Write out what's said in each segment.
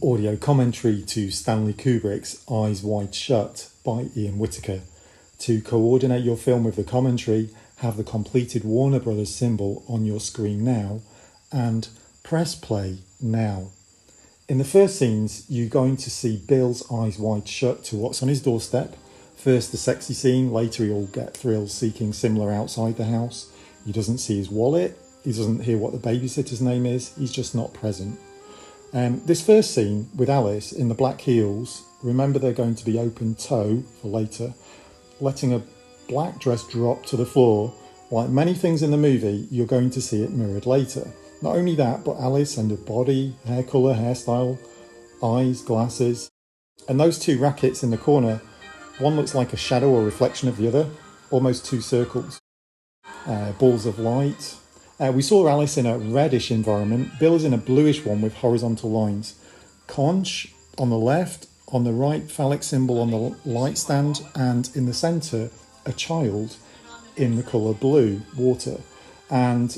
audio commentary to Stanley Kubrick's Eyes Wide Shut by Ian Whitaker. To coordinate your film with the commentary, have the completed Warner Brothers symbol on your screen now and press play now. In the first scenes, you're going to see Bill's eyes wide shut to what's on his doorstep. First the sexy scene, later he'll get thrills seeking similar outside the house. He doesn't see his wallet, he doesn't hear what the babysitter's name is, he's just not present. This first scene with Alice in the black heels, remember they're going to be open toe for later, letting a black dress drop to the floor. Like many things in the movie, you're going to see it mirrored later. Not only that, but Alice and her body, hair colour, hairstyle, eyes, glasses. And those two rackets in the corner, one looks like a shadow or reflection of the other, almost two circles. Balls of light. We saw Alice in a reddish environment. Bill is in a bluish one with horizontal lines. Conch on the left, on the right, phallic symbol on the light stand, and in the centre, a child in the colour blue, water. And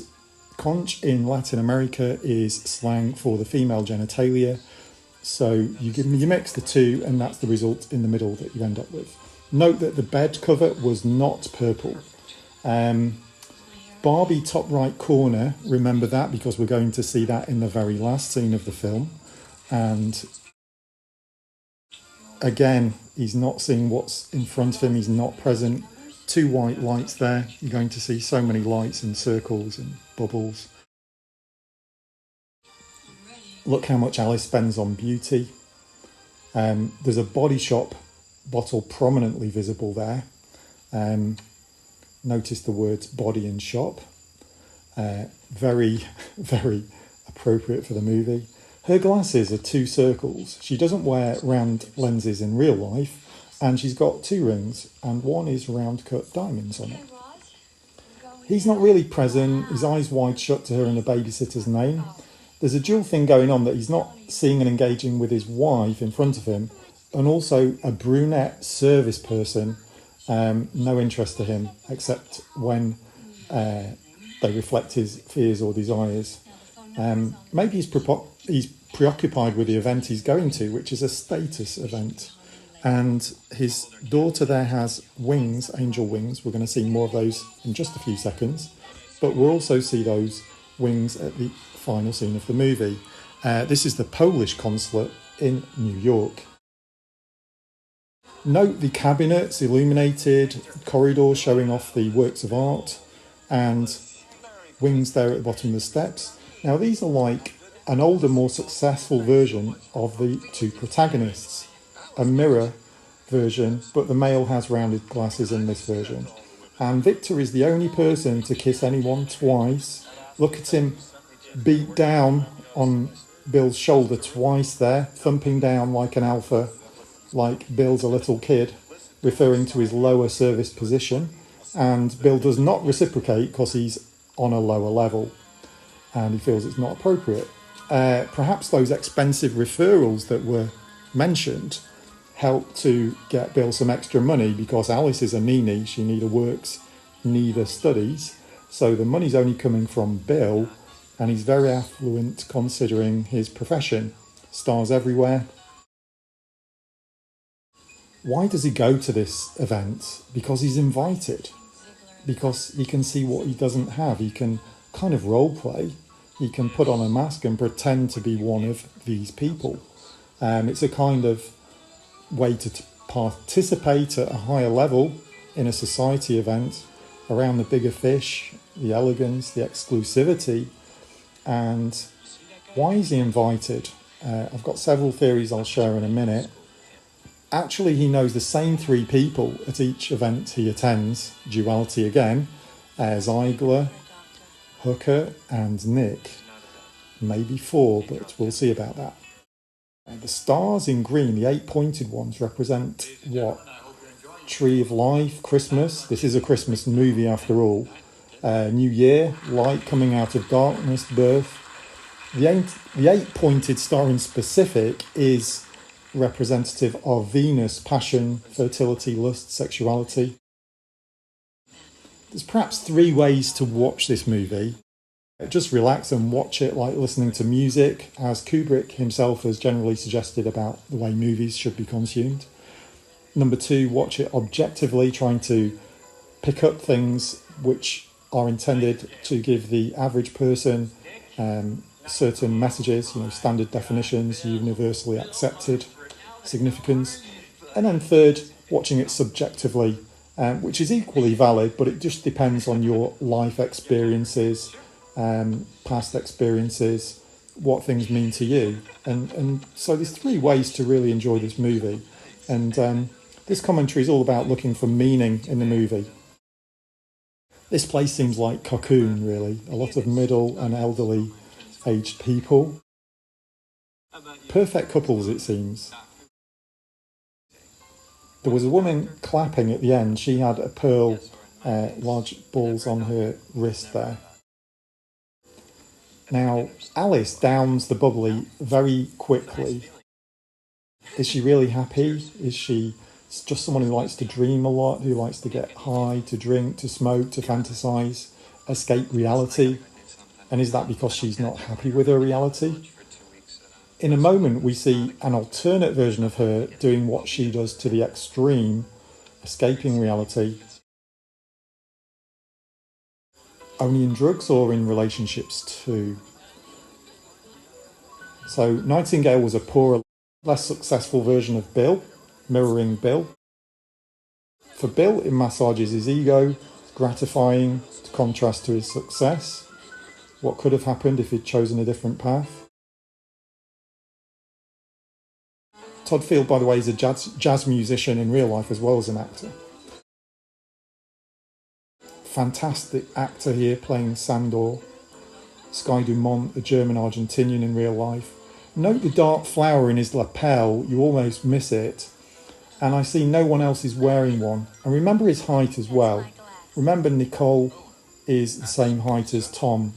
conch in Latin America is slang for the female genitalia. So you mix the two, and that's the result in the middle that you end up with. Note that the bed cover was not purple. Barbie top right corner, remember that because we're going to see that in the very last scene of the film. And again, he's not seeing what's in front of him, he's not present. Two white lights there, you're going to see so many lights and circles and bubbles. Look how much Alice spends on beauty. There's a Body Shop bottle prominently visible there. Notice the words body and shop. Very, very appropriate for the movie. Her glasses are two circles. She doesn't wear round lenses in real life, and she's got two rings, and one is round cut diamonds on it. He's not really present, his eyes wide shut to her and the babysitter's name. There's a dual thing going on that he's not seeing and engaging with his wife in front of him, and also a brunette service person. No interest to him except when they reflect his fears or desires. Maybe he's preoccupied with the event he's going to, which is a status event. And his daughter there has wings, angel wings. We're going to see more of those in just a few seconds. But we'll also see those wings at the final scene of the movie. This is the Polish consulate in New York. Note the cabinets, illuminated, corridors showing off the works of art, and wings there at the bottom of the steps. Now these are like an older, more successful version of the two protagonists. A mirror version, but the male has rounded glasses in this version. And Victor is the only person to kiss anyone twice. Look at him beat down on Bill's shoulder twice there, thumping down like an alpha, like Bill's a little kid, referring to his lower service position. And Bill does not reciprocate because he's on a lower level and he feels it's not appropriate. Perhaps those expensive referrals that were mentioned help to get Bill some extra money because Alice is a neenie, she neither works, neither studies. So the money's only coming from Bill, and he's very affluent considering his profession. Stars everywhere. Why does he go to this event? Because he's invited. Because he can see what he doesn't have. He can kind of role play. He can put on a mask and pretend to be one of these people. It's a kind of way to participate at a higher level in a society event around the bigger fish, the elegance, the exclusivity. And why is he invited? I've got several theories I'll share in a minute. Actually, he knows the same three people at each event he attends, duality again, Ziegler, Hooker and Nick. Maybe four, but we'll see about that. The stars in green, the 8 pointed ones, represent what? Tree of Life, Christmas. This is a Christmas movie after all. New Year, light coming out of darkness, birth. The 8 pointed star in specific is representative of Venus, passion, fertility, lust, sexuality. There's perhaps three ways to watch this movie. Just relax and watch it like listening to music, as Kubrick himself has generally suggested about the way movies should be consumed. Number 2, watch it objectively, trying to pick up things which are intended to give the average person certain messages, standard definitions, universally accepted significance. And then 3rd, watching it subjectively, which is equally valid, but it just depends on your life experiences, past experiences, what things mean to you. And so there's 3 ways to really enjoy this movie. And this commentary is all about looking for meaning in the movie. This place seems like Cocoon, really. A lot of middle and elderly aged people. Perfect couples, it seems. There was a woman clapping at the end. She had a pearl, large balls on her wrist there. Now, Alice downs the bubbly very quickly. Is she really happy? Is she just someone who likes to dream a lot, who likes to get high, to drink, to smoke, to fantasize, escape reality? And is that because she's not happy with her reality? In a moment, we see an alternate version of her doing what she does to the extreme, escaping reality. Only in drugs or in relationships too? So Nightingale was a poorer, less successful version of Bill, mirroring Bill. For Bill, it massages his ego, gratifying to contrast to his success. What could have happened if he'd chosen a different path? Todd Field, by the way, is a jazz musician in real life as well as an actor. Fantastic actor here playing Sandor. Sky Dumont, a German-Argentinian in real life. Note the dark flower in his lapel, you almost miss it. And I see no one else is wearing one. And remember his height as well. Remember Nicole is the same height as Tom.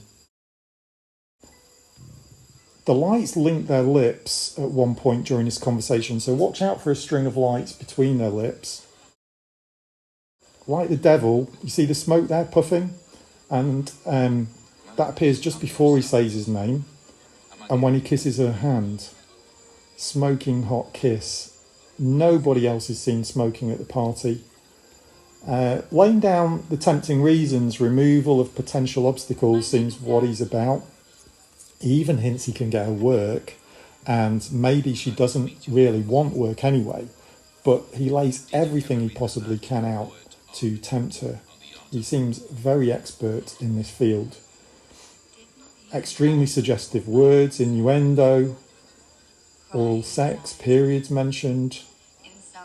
The lights link their lips at one point during this conversation, so watch out for a string of lights between their lips. Like the devil, you see the smoke there puffing? And that appears just before he says his name. And when he kisses her hand, smoking hot kiss. Nobody else is seen smoking at the party. Laying down the tempting reasons, removal of potential obstacles seems what he's about. He even hints he can get her work, and maybe she doesn't really want work anyway, but he lays everything he possibly can out to tempt her. He seems very expert in this field. Extremely suggestive words, innuendo, oral sex, periods mentioned,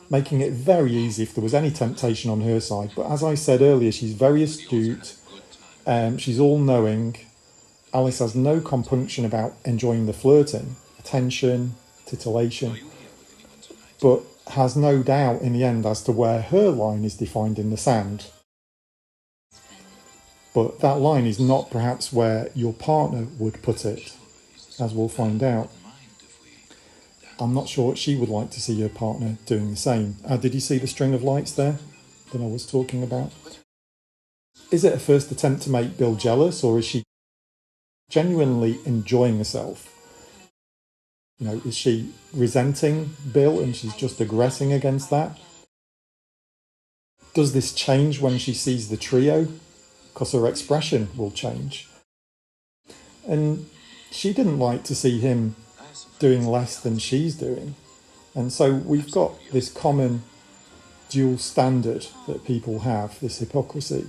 making it very easy if there was any temptation on her side. But as I said earlier, she's very astute, she's all-knowing. Alice has no compunction about enjoying the flirting, attention, titillation, but has no doubt in the end as to where her line is defined in the sand. But that line is not perhaps where your partner would put it, as we'll find out. I'm not sure she would like to see her partner doing the same. Did you see the string of lights there that I was talking about? Is it a first attempt to make Bill jealous, or is she genuinely enjoying herself? Is she resenting Bill and she's just aggressing against that? Does this change when she sees the trio? Because her expression will change. And she didn't like to see him doing less than she's doing. And so we've got this common dual standard that people have, this hypocrisy.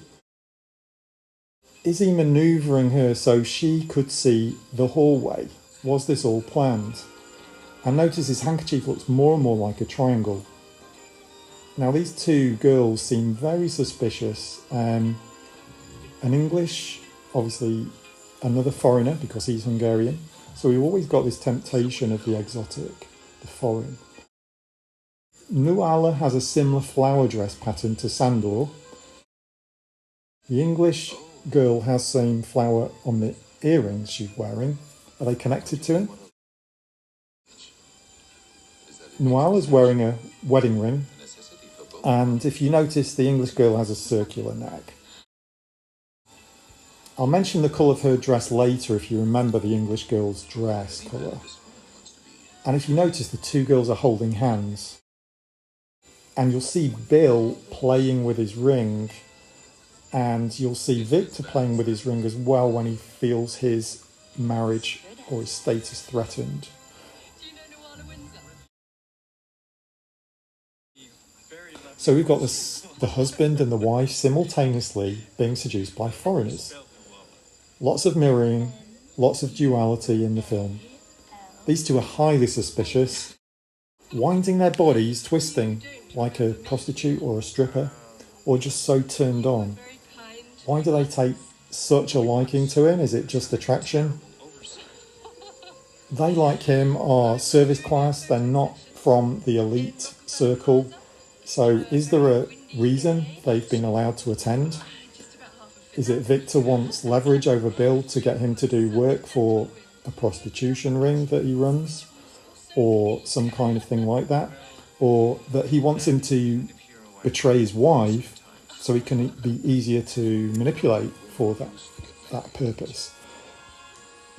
Is he manoeuvring her so she could see the hallway? Was this all planned? And notice his handkerchief looks more and more like a triangle. Now these two girls seem very suspicious. An English, obviously another foreigner because he's Hungarian. So we've always got this temptation of the exotic, the foreign. Nuala has a similar flower dress pattern to Sandor. The English girl has same flower on the earrings she's wearing. Are they connected to it? Nuala's wearing a wedding ring, and if you notice, the English girl has a circular neck. I'll mention the colour of her dress later if you remember the English girl's dress colour. And if you notice, the two girls are holding hands. And you'll see Bill playing with his ring, and you'll see Victor playing with his ring as well when he feels his marriage or his status threatened. So we've got the husband and the wife simultaneously being seduced by foreigners. Lots of mirroring, lots of duality in the film. These two are highly suspicious, winding their bodies, twisting like a prostitute or a stripper, or just so turned on. Why do they take such a liking to him? Is it just attraction? They, like him, are service class. They're not from the elite circle. So is there a reason they've been allowed to attend? Is it Victor wants leverage over Bill to get him to do work for a prostitution ring that he runs, or some kind of thing like that? Or that he wants him to betray his wife so he can be easier to manipulate for that purpose?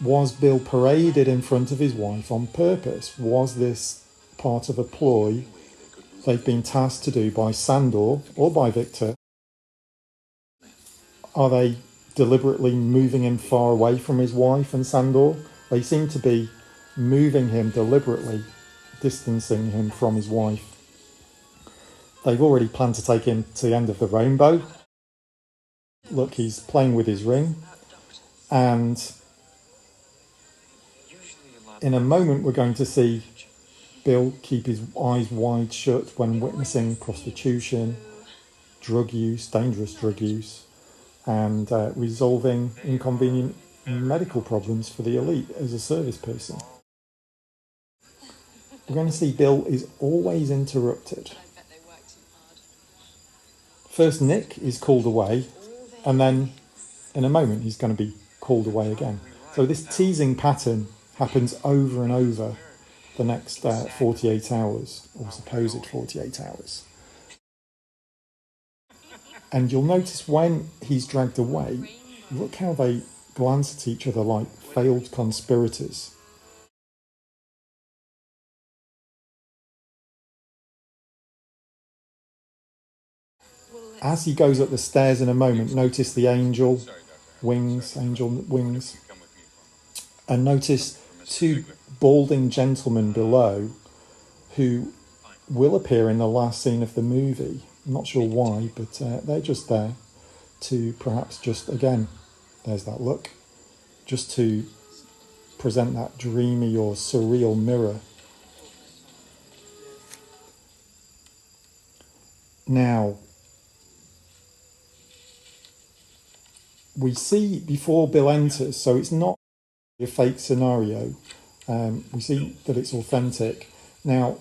Was Bill paraded in front of his wife on purpose? Was this part of a ploy they've been tasked to do by Sandor or by Victor? Are they deliberately moving him far away from his wife and Sandor? They seem to be moving him deliberately, distancing him from his wife. They've already planned to take him to the end of the rainbow. Look, he's playing with his ring. And in a moment, we're going to see Bill keep his eyes wide shut when witnessing prostitution, drug use, dangerous drug use, and resolving inconvenient medical problems for the elite as a service person. We're going to see Bill is always interrupted. First, Nick is called away, and then in a moment he's going to be called away again. So this teasing pattern happens over and over the next 48 hours, or supposed 48 hours. And you'll notice when he's dragged away, look how they glance at each other like failed conspirators. As he goes up the stairs in a moment, notice the angel wings, and notice two balding gentlemen below who will appear in the last scene of the movie. I'm not sure why, but they're just there to perhaps just, again, there's that look, just to present that dreamy or surreal mirror. Now, we see before Bill enters, so it's not a fake scenario. We see that it's authentic. Now,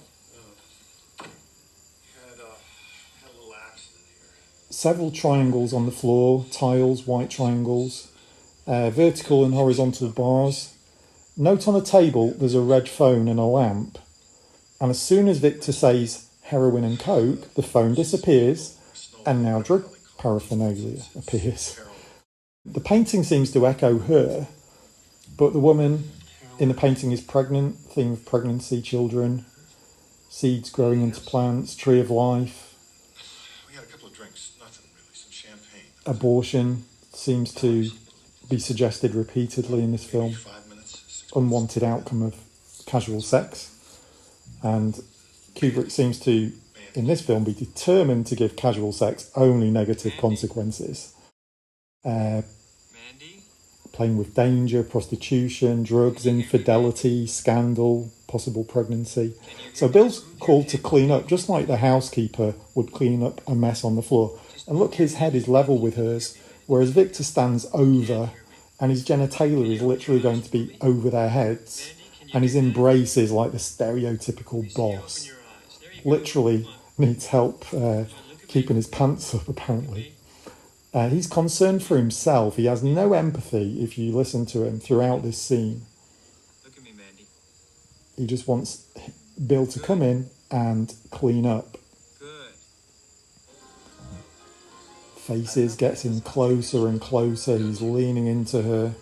several triangles on the floor, tiles, white triangles, vertical and horizontal bars. Note on a table there's a red phone and a lamp. And as soon as Victor says heroin and coke, the phone disappears and now drug paraphernalia appears. The painting seems to echo her, but the woman in the painting is pregnant, theme of pregnancy, children, seeds growing into plants, tree of life. We had a couple of drinks, nothing really, some champagne. Abortion seems to be suggested repeatedly in this film. Unwanted outcome of casual sex. And Kubrick seems to, in this film, be determined to give casual sex only negative consequences. Playing with danger, prostitution, drugs, infidelity, scandal, possible pregnancy. So Bill's called to clean up, just like the housekeeper would clean up a mess on the floor. And look, his head is level with hers, whereas Victor stands over, and his genitalia is literally going to be over their heads, and his embrace is like the stereotypical boss. Literally needs help keeping his pants up, apparently. He's concerned for himself. He has no empathy if you listen to him throughout this scene. Look at me, Mandy. He just wants Bill to come in and clean up. Good. faces, gets in closer and closer. He's leaning into her.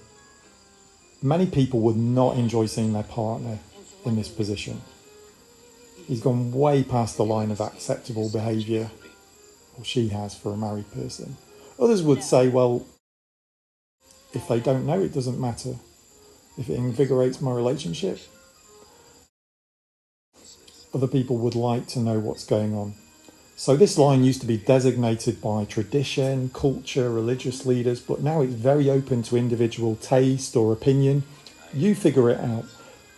Many people would not enjoy seeing their partner in this position. He's gone way past the line of acceptable behaviour, or she has, for a married person. Others would say, well, if they don't know, it doesn't matter. If it invigorates my relationship. Other people would like to know what's going on. So this line used to be designated by tradition, culture, religious leaders, but now it's very open to individual taste or opinion. You figure it out,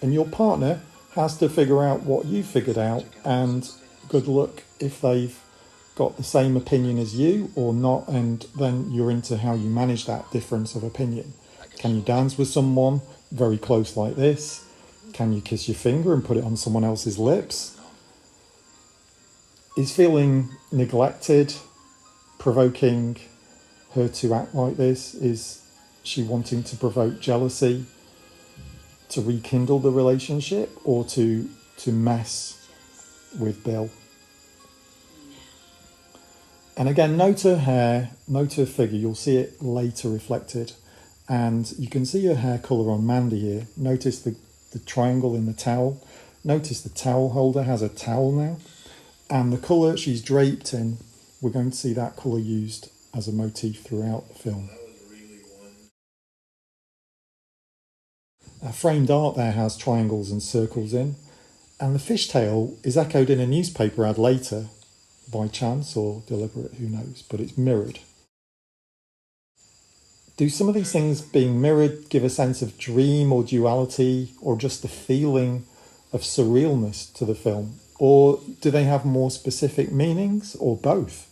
and your partner has to figure out what you figured out, and good luck if they've got the same opinion as you or not, and then you're into how you manage that difference of opinion. Can you dance with someone very close like this? Can you kiss your finger and put it on someone else's lips? Is feeling neglected provoking her to act like this? Is she wanting to provoke jealousy to rekindle the relationship, or to mess with Bill? And again, note her hair, note her figure. You'll see it later reflected. And you can see her hair colour on Mandy here. Notice the triangle in the towel. Notice the towel holder has a towel now. And the colour she's draped in, we're going to see that colour used as a motif throughout the film. Framed art there has triangles and circles in. And the fishtail is echoed in a newspaper ad later, by chance or deliberate, who knows, but it's mirrored. Do some of these things being mirrored give a sense of dream or duality, or just the feeling of surrealness to the film? Or do they have more specific meanings, or both?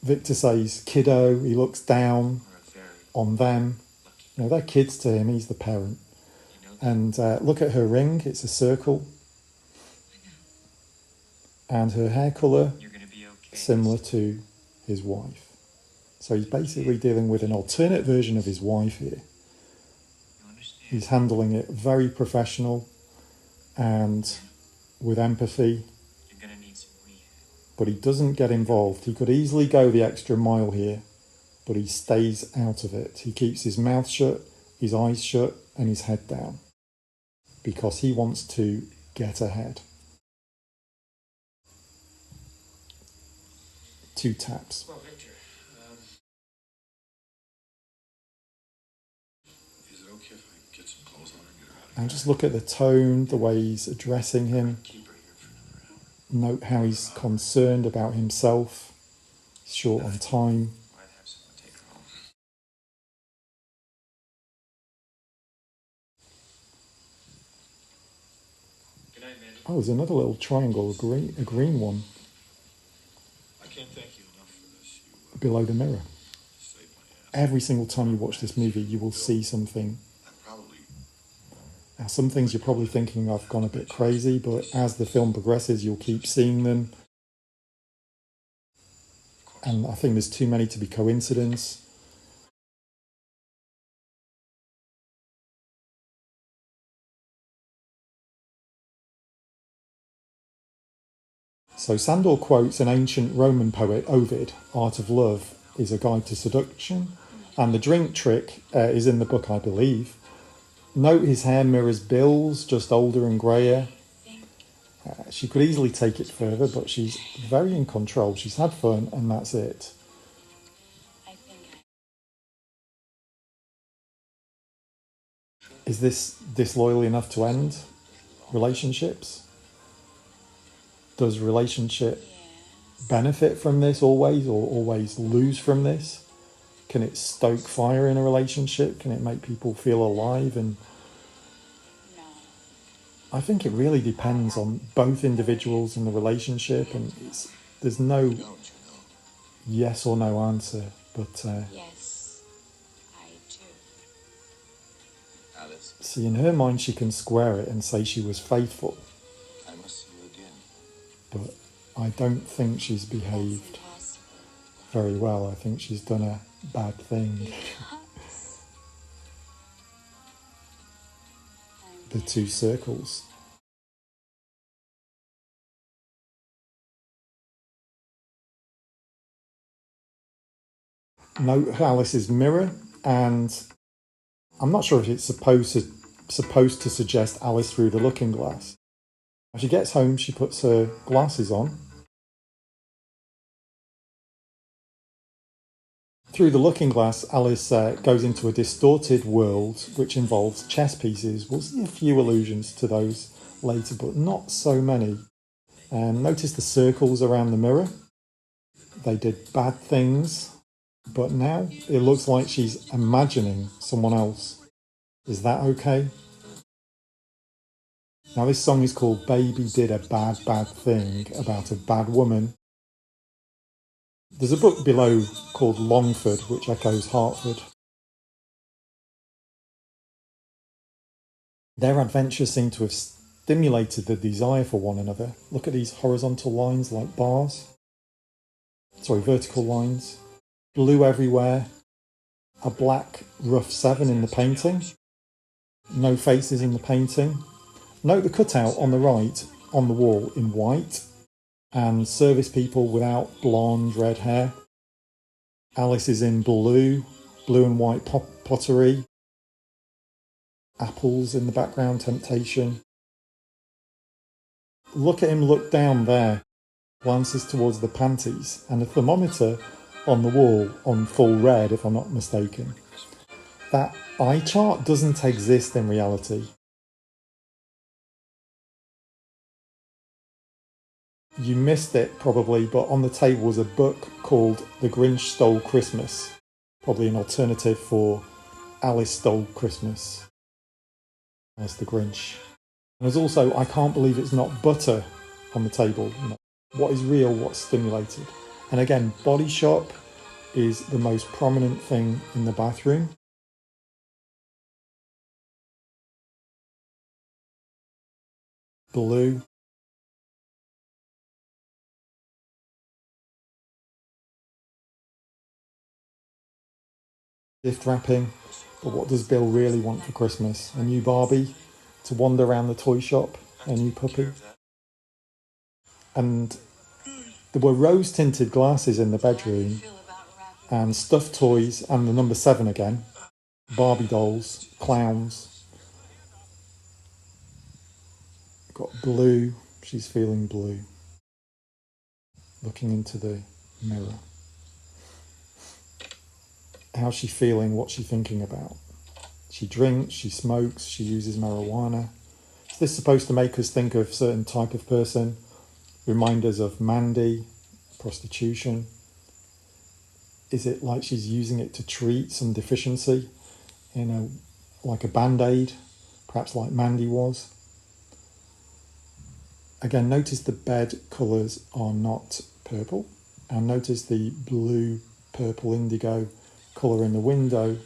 Victor says, kiddo, he looks down on them. You know, they're kids to him, he's the parent. And look at her ring, it's a circle. And her hair colour, similar to his wife. So he's basically dealing with an alternate version of his wife here. He's handling it very professional and with empathy. But he doesn't get involved. He could easily go the extra mile here, but he stays out of it. He keeps his mouth shut, his eyes shut, and his head down, because he wants to get ahead. 2 taps. Well, Victor, is it okay if I get some clothes on her and get her out of here? And just look at the tone, the way he's addressing him. Keep her here for another hour. Note how he's concerned about himself. He's short on time. Might have someone take her home. Good night, Mandy. Oh, there's another little triangle, a green one, I can't thank you enough for this. You below the mirror. saved my ass. Every single time you watch this movie, you will see something. I probably Now, some things you're probably thinking, I've gone a bit crazy, but as the film progresses, you'll keep seeing them. And I think there's too many to be coincidence. So Sandor quotes an ancient Roman poet, Ovid. Art of Love is a guide to seduction. And the drink trick is in the book, I believe. Note his hair mirrors Bill's, just older and greyer. She could easily take it further, but she's very in control. She's had fun, and that's it. Is this disloyal enough to end relationships? Does relationship benefit from this always, or always lose from this? Can it stoke fire in a relationship? Can it make people feel alive? And I think it really depends on both individuals in the relationship, and there's no yes or no answer. But Yes, I do. Alice, see, in her mind, she can square it and say she was faithful. I must see you again. But I don't think she's behaved very well. I think she's done a bad thing. The 2 circles. Note Alice's mirror, and I'm not sure if it's supposed to suggest Alice through the looking glass. When she gets home, she puts her glasses on. Through the looking glass, Alice goes into a distorted world which involves chess pieces. We'll see a few allusions to those later, but not so many. Notice the circles around the mirror. They did bad things, but now it looks like she's imagining someone else. Is that okay? Now this song is called Baby Did a Bad, Bad Thing, about a bad woman. There's a book below called Longford, which echoes Hartford. Their adventures seem to have stimulated the desire for one another. Look at these horizontal lines like bars. Vertical lines. Blue everywhere. A black rough 7 in the painting. No faces in the painting. Note the cutout on the right on the wall in white, and service people without blonde red hair. Alice is in blue and white pottery. Apples in the background, temptation. Look at him look down there, glances towards the panties, and a thermometer on the wall on full red, if I'm not mistaken. That eye chart doesn't exist in reality. You missed it probably, but on the table was a book called The Grinch Stole Christmas, probably an alternative for Alice Stole Christmas as the Grinch. And there's also I Can't Believe It's Not Butter on the table. What is real, what's stimulated? And again, Body Shop is the most prominent thing in the bathroom. Blue. Gift wrapping, but what does Bill really want for Christmas? A new Barbie to wander around the toy shop, a new puppy. And there were rose-tinted glasses in the bedroom, and stuffed toys, and the number 7 again, Barbie dolls, clowns. Got blue, she's feeling blue, looking into the mirror. How's she feeling? What's she thinking about? She drinks, she smokes, she uses marijuana. Is this supposed to make us think of a certain type of person? Remind us of Mandy, prostitution? Is it like she's using it to treat some deficiency? Like a band-aid, perhaps like Mandy was? Again, notice the bed colours are not purple. And notice the blue, purple, indigo colour in the window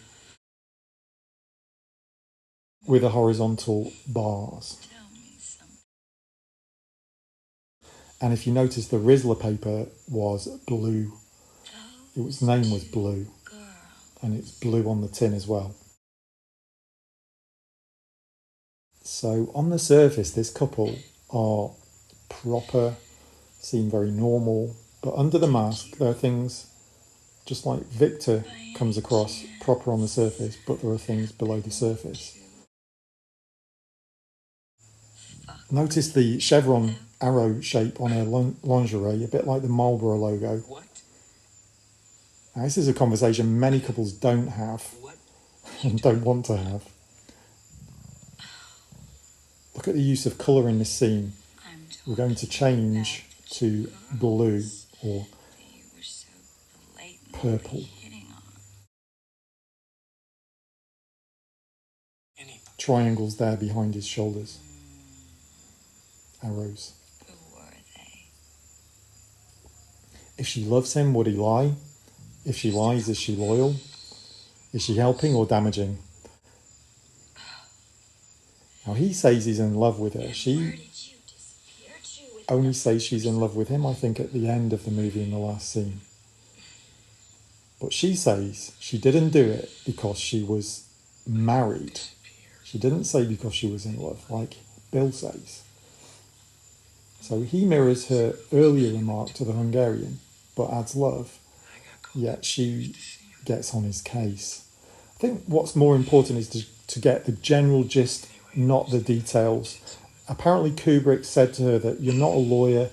with the horizontal bars. And if you notice, the Rizzler paper was blue. Its name was Blue, and it's blue on the tin as well. So on the surface, this couple are proper, seem very normal, but under the mask, there are things, just like Victor comes across proper on the surface, but there are things below the surface. Notice the chevron arrow shape on her lingerie, a bit like the Marlboro logo. Now, this is a conversation many couples don't have and don't want to have. Look at the use of colour in this scene. We're going to change to blue or purple. Triangles there behind his shoulders. Arrows. If she loves him, would he lie? If she lies, is she loyal? Is she helping or damaging? Now he says he's in love with her. She only says she's in love with him, I think, at the end of the movie in the last scene. But she says she didn't do it because she was married. She didn't say because she was in love, like Bill says. So he mirrors her earlier remark to the Hungarian, but adds love. Yet she gets on his case. I think what's more important is to get the general gist, not the details. Apparently Kubrick said to her that you're not a lawyer,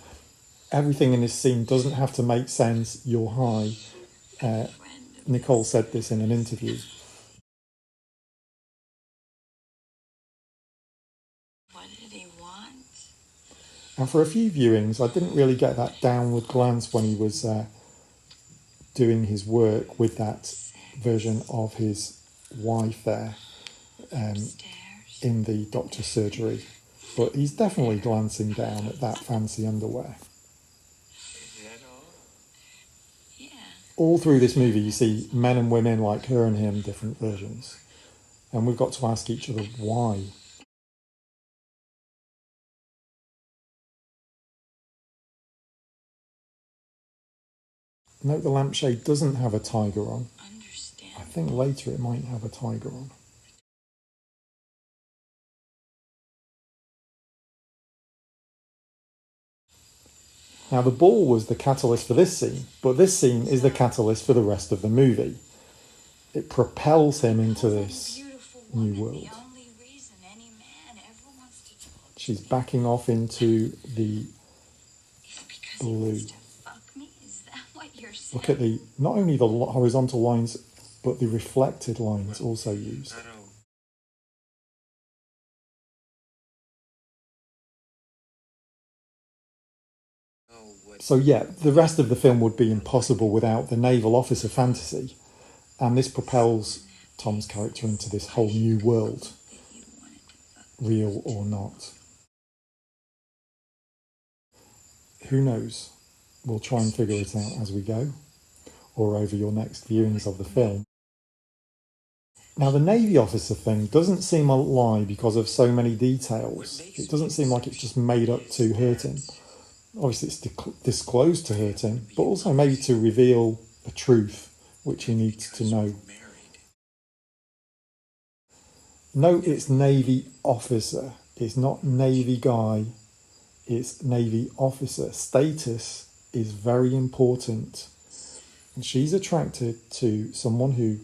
everything in this scene doesn't have to make sense, you're high. Nicole said this in an interview. What did he want? And for a few viewings, I didn't really get that downward glance when he was doing his work with that version of his wife there in the doctor's surgery. But he's definitely glancing down at that fancy underwear. Yeah. All through this movie, you see men and women like her and him, different versions. And we've got to ask each other why. Note the lampshade doesn't have a tiger on. I think later it might have a tiger on. Now the ball was the catalyst for this scene, but this scene is the catalyst for the rest of the movie. It propels him into this new world. She's backing off into the blue. Look at the, not only the horizontal lines, but the reflected lines also used. So yeah, the rest of the film would be impossible without the naval officer fantasy, and this propels Tom's character into this whole new world, real or not. Who knows? We'll try and figure it out as we go, or over your next viewings of the film. Now the Navy officer thing doesn't seem a lie because of so many details. It doesn't seem like it's just made up to hurt him. Obviously it's disclosed to hurt him, but also maybe to reveal a truth which he needs to know. Note it's Navy officer. It's not Navy guy. It's Navy officer. Status is very important. And she's attracted to someone who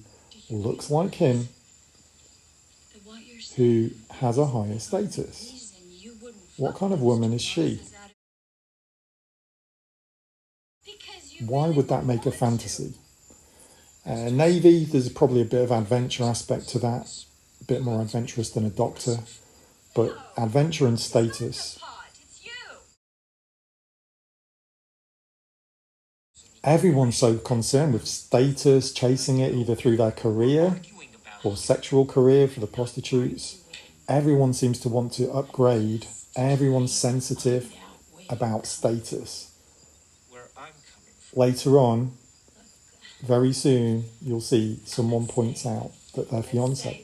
looks like him, who has a higher status. What kind of woman is she? Why would that make a fantasy? Navy, there's probably a bit of adventure aspect to that, a bit more adventurous than a doctor, but adventure and status. Everyone's so concerned with status, chasing it either through their career or sexual career for the prostitutes. Everyone seems to want to upgrade. Everyone's sensitive about status. Later on, very soon, you'll see someone points out that their fiancé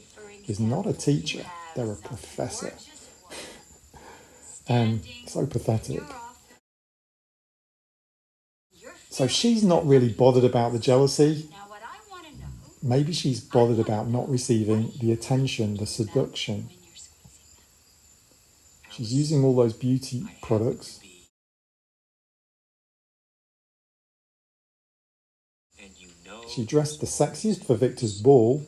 is not a teacher, they're a professor. And so pathetic. So she's not really bothered about the jealousy. Maybe she's bothered about not receiving the attention, the seduction. She's using all those beauty products. She dressed the sexiest for Victor's ball,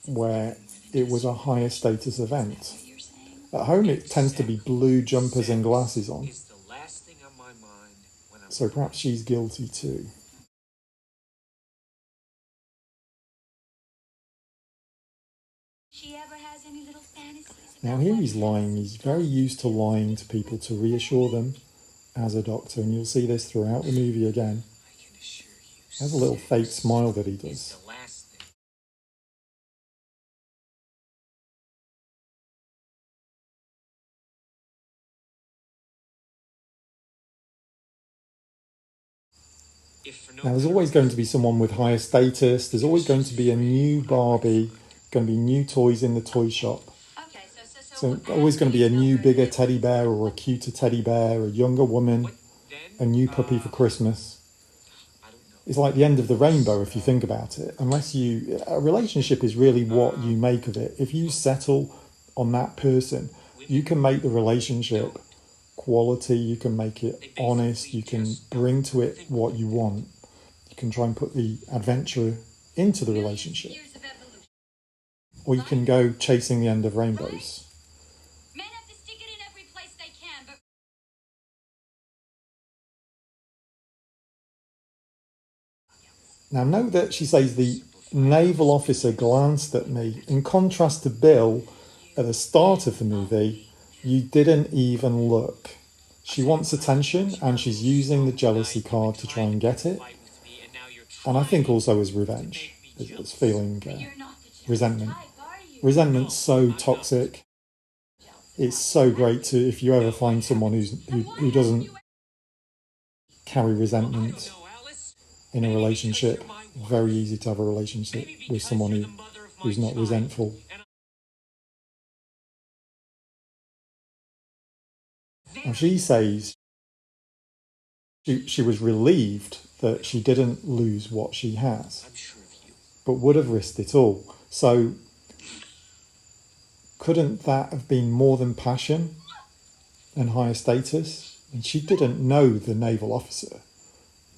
where it was a higher status event. At home it tends to be blue jumpers and glasses on. So perhaps she's guilty too. Now here he's lying. He's very used to lying to people to reassure them as a doctor, and you'll see this throughout the movie again. There's a little fake smile that he does. Now there's always going to be someone with higher status. There's always going to be a new Barbie, going to be new toys in the toy shop. So always going to be a new bigger teddy bear or a cuter teddy bear, a younger woman, a new puppy for Christmas. It's like the end of the rainbow if you think about it. A relationship is really what you make of it. If you settle on that person, you can make the relationship quality, you can make it honest, you can bring to it what you want. You can try and put the adventure into the relationship. Or you can go chasing the end of rainbows. Men have to stick it in every place they can, but Now note that she says the naval officer glanced at me. In contrast to Bill, at the start of the movie, you didn't even look. She wants attention and she's using the jealousy card to try and get it. And I think also as revenge. It's feeling resentment. Resentment's so toxic. It's so great to, if you ever find someone who doesn't carry resentment in a relationship, very easy to have a relationship with someone who's not resentful. And she says she was relieved that she didn't lose what she has, but would have risked it all. So couldn't that have been more than passion and higher status? And she didn't know the naval officer,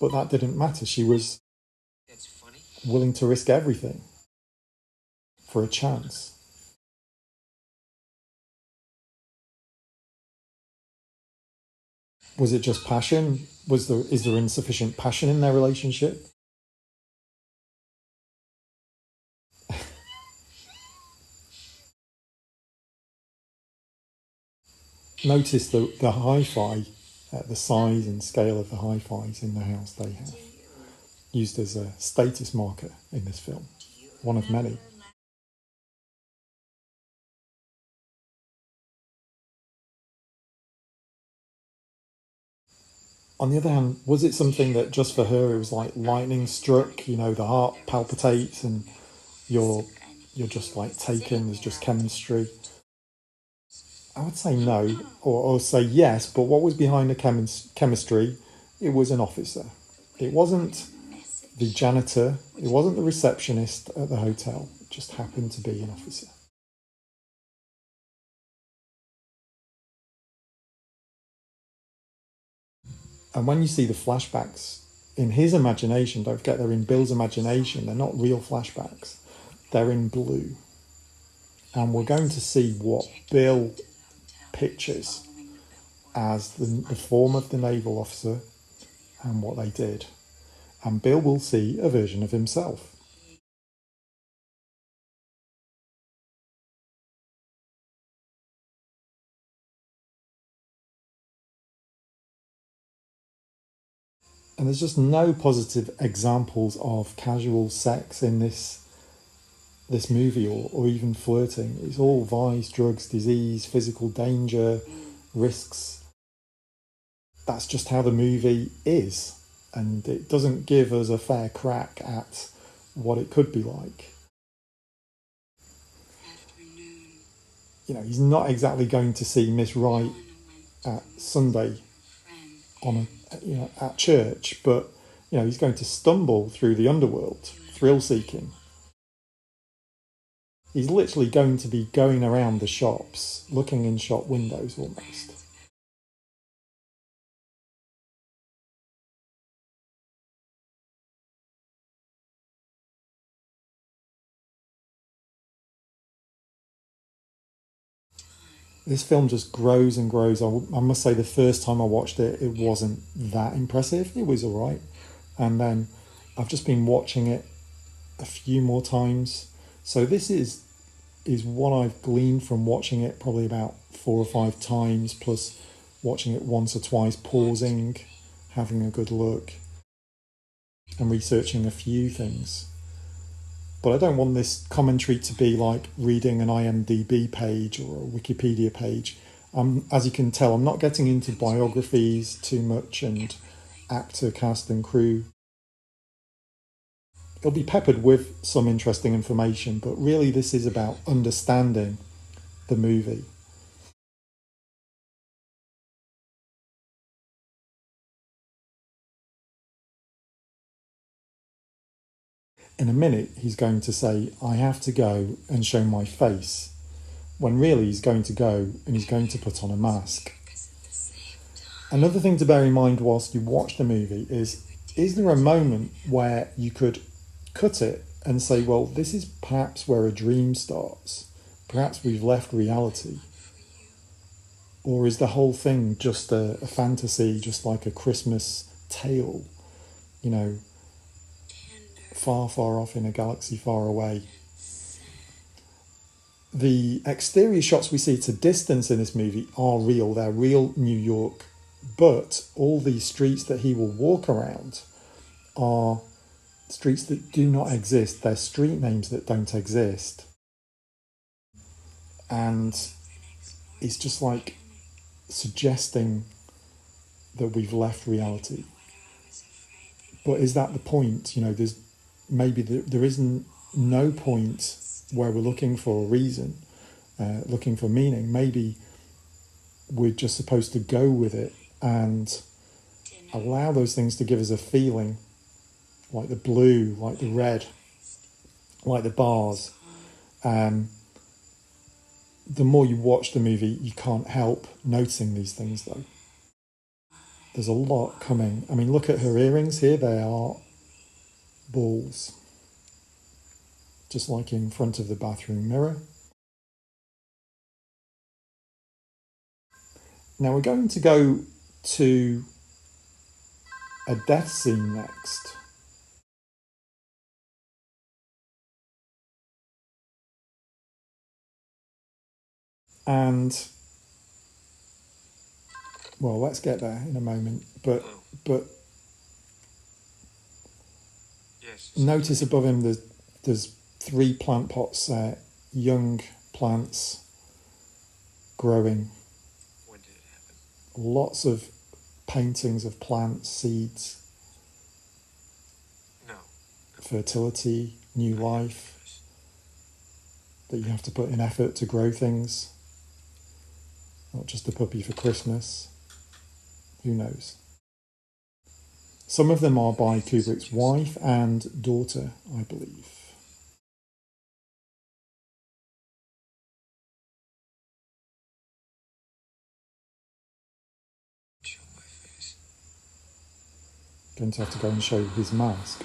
but that didn't matter. She was willing to risk everything for a chance. Was it just passion? Is there insufficient passion in their relationship? Notice the hi-fi, the size and scale of the hi-fis in the house they have, used as a status marker in this film, one of many. On the other hand, was it something that just for her it was like lightning struck, you know, the heart palpitates and you're just like taken, there's just chemistry? I would say no, or say yes, but what was behind the chemistry? It was an officer. It wasn't the janitor, it wasn't the receptionist at the hotel, it just happened to be an officer. And when you see the flashbacks in his imagination, don't forget they're in Bill's imagination, they're not real flashbacks, they're in blue. And we're going to see what Bill pictures as the form of the naval officer and what they did. And Bill will see a version of himself. And there's just no positive examples of casual sex in this movie or even flirting. It's all vice, drugs, disease, physical danger, risks. That's just how the movie is. And it doesn't give us a fair crack at what it could be like. You know, he's not exactly going to see Miss Wright at Sunday at church, but you know, he's going to stumble through the underworld, thrill-seeking. He's literally going to be going around the shops, looking in shop windows almost. This film just grows and grows. I must say the first time I watched it, it wasn't that impressive. It was all right. And then I've just been watching it a few more times. So this is what I've gleaned from watching it probably about 4 or 5 times, plus watching it once or twice, pausing, having a good look, and researching a few things. But I don't want this commentary to be like reading an IMDb page or a Wikipedia page. As you can tell, I'm not getting into biographies too much and actor, cast and crew. It'll be peppered with some interesting information, but really this is about understanding the movie. In a minute, he's going to say, I have to go and show my face, when really he's going to go and he's going to put on a mask. Another thing to bear in mind whilst you watch the movie is is there a moment where you could cut it and say, well, this is perhaps where a dream starts? Perhaps we've left reality. Or is the whole thing just a fantasy, just like a Christmas tale, you know, far, far off in a galaxy far away? The exterior shots we see at a distance in this movie are real. They're real New York. But all these streets that he will walk around are streets that do not exist. They're street names that don't exist. And it's just like suggesting that we've left reality. But is that the point? You know, there's maybe there isn't no point where we're looking for a reason, looking for meaning. Maybe we're just supposed to go with it and allow those things to give us a feeling, like the blue, like the red, like the bars. The more you watch the movie, you can't help noticing these things, though. There's a lot coming. I mean, look at her earrings here. They are balls, just like in front of the bathroom mirror. Now we're going to go to a death scene next. And, well, let's get there in a moment. But Yes. notice above him there's 3 plant pots, young plants growing. When did it happen? Lots of paintings of plants, seeds, No. fertility, new life, that you have to put in effort to grow things. Not just a puppy for Christmas. Who knows? Some of them are by Kubrick's wife and daughter, I believe. Show my face. Going to have to go and show his mask.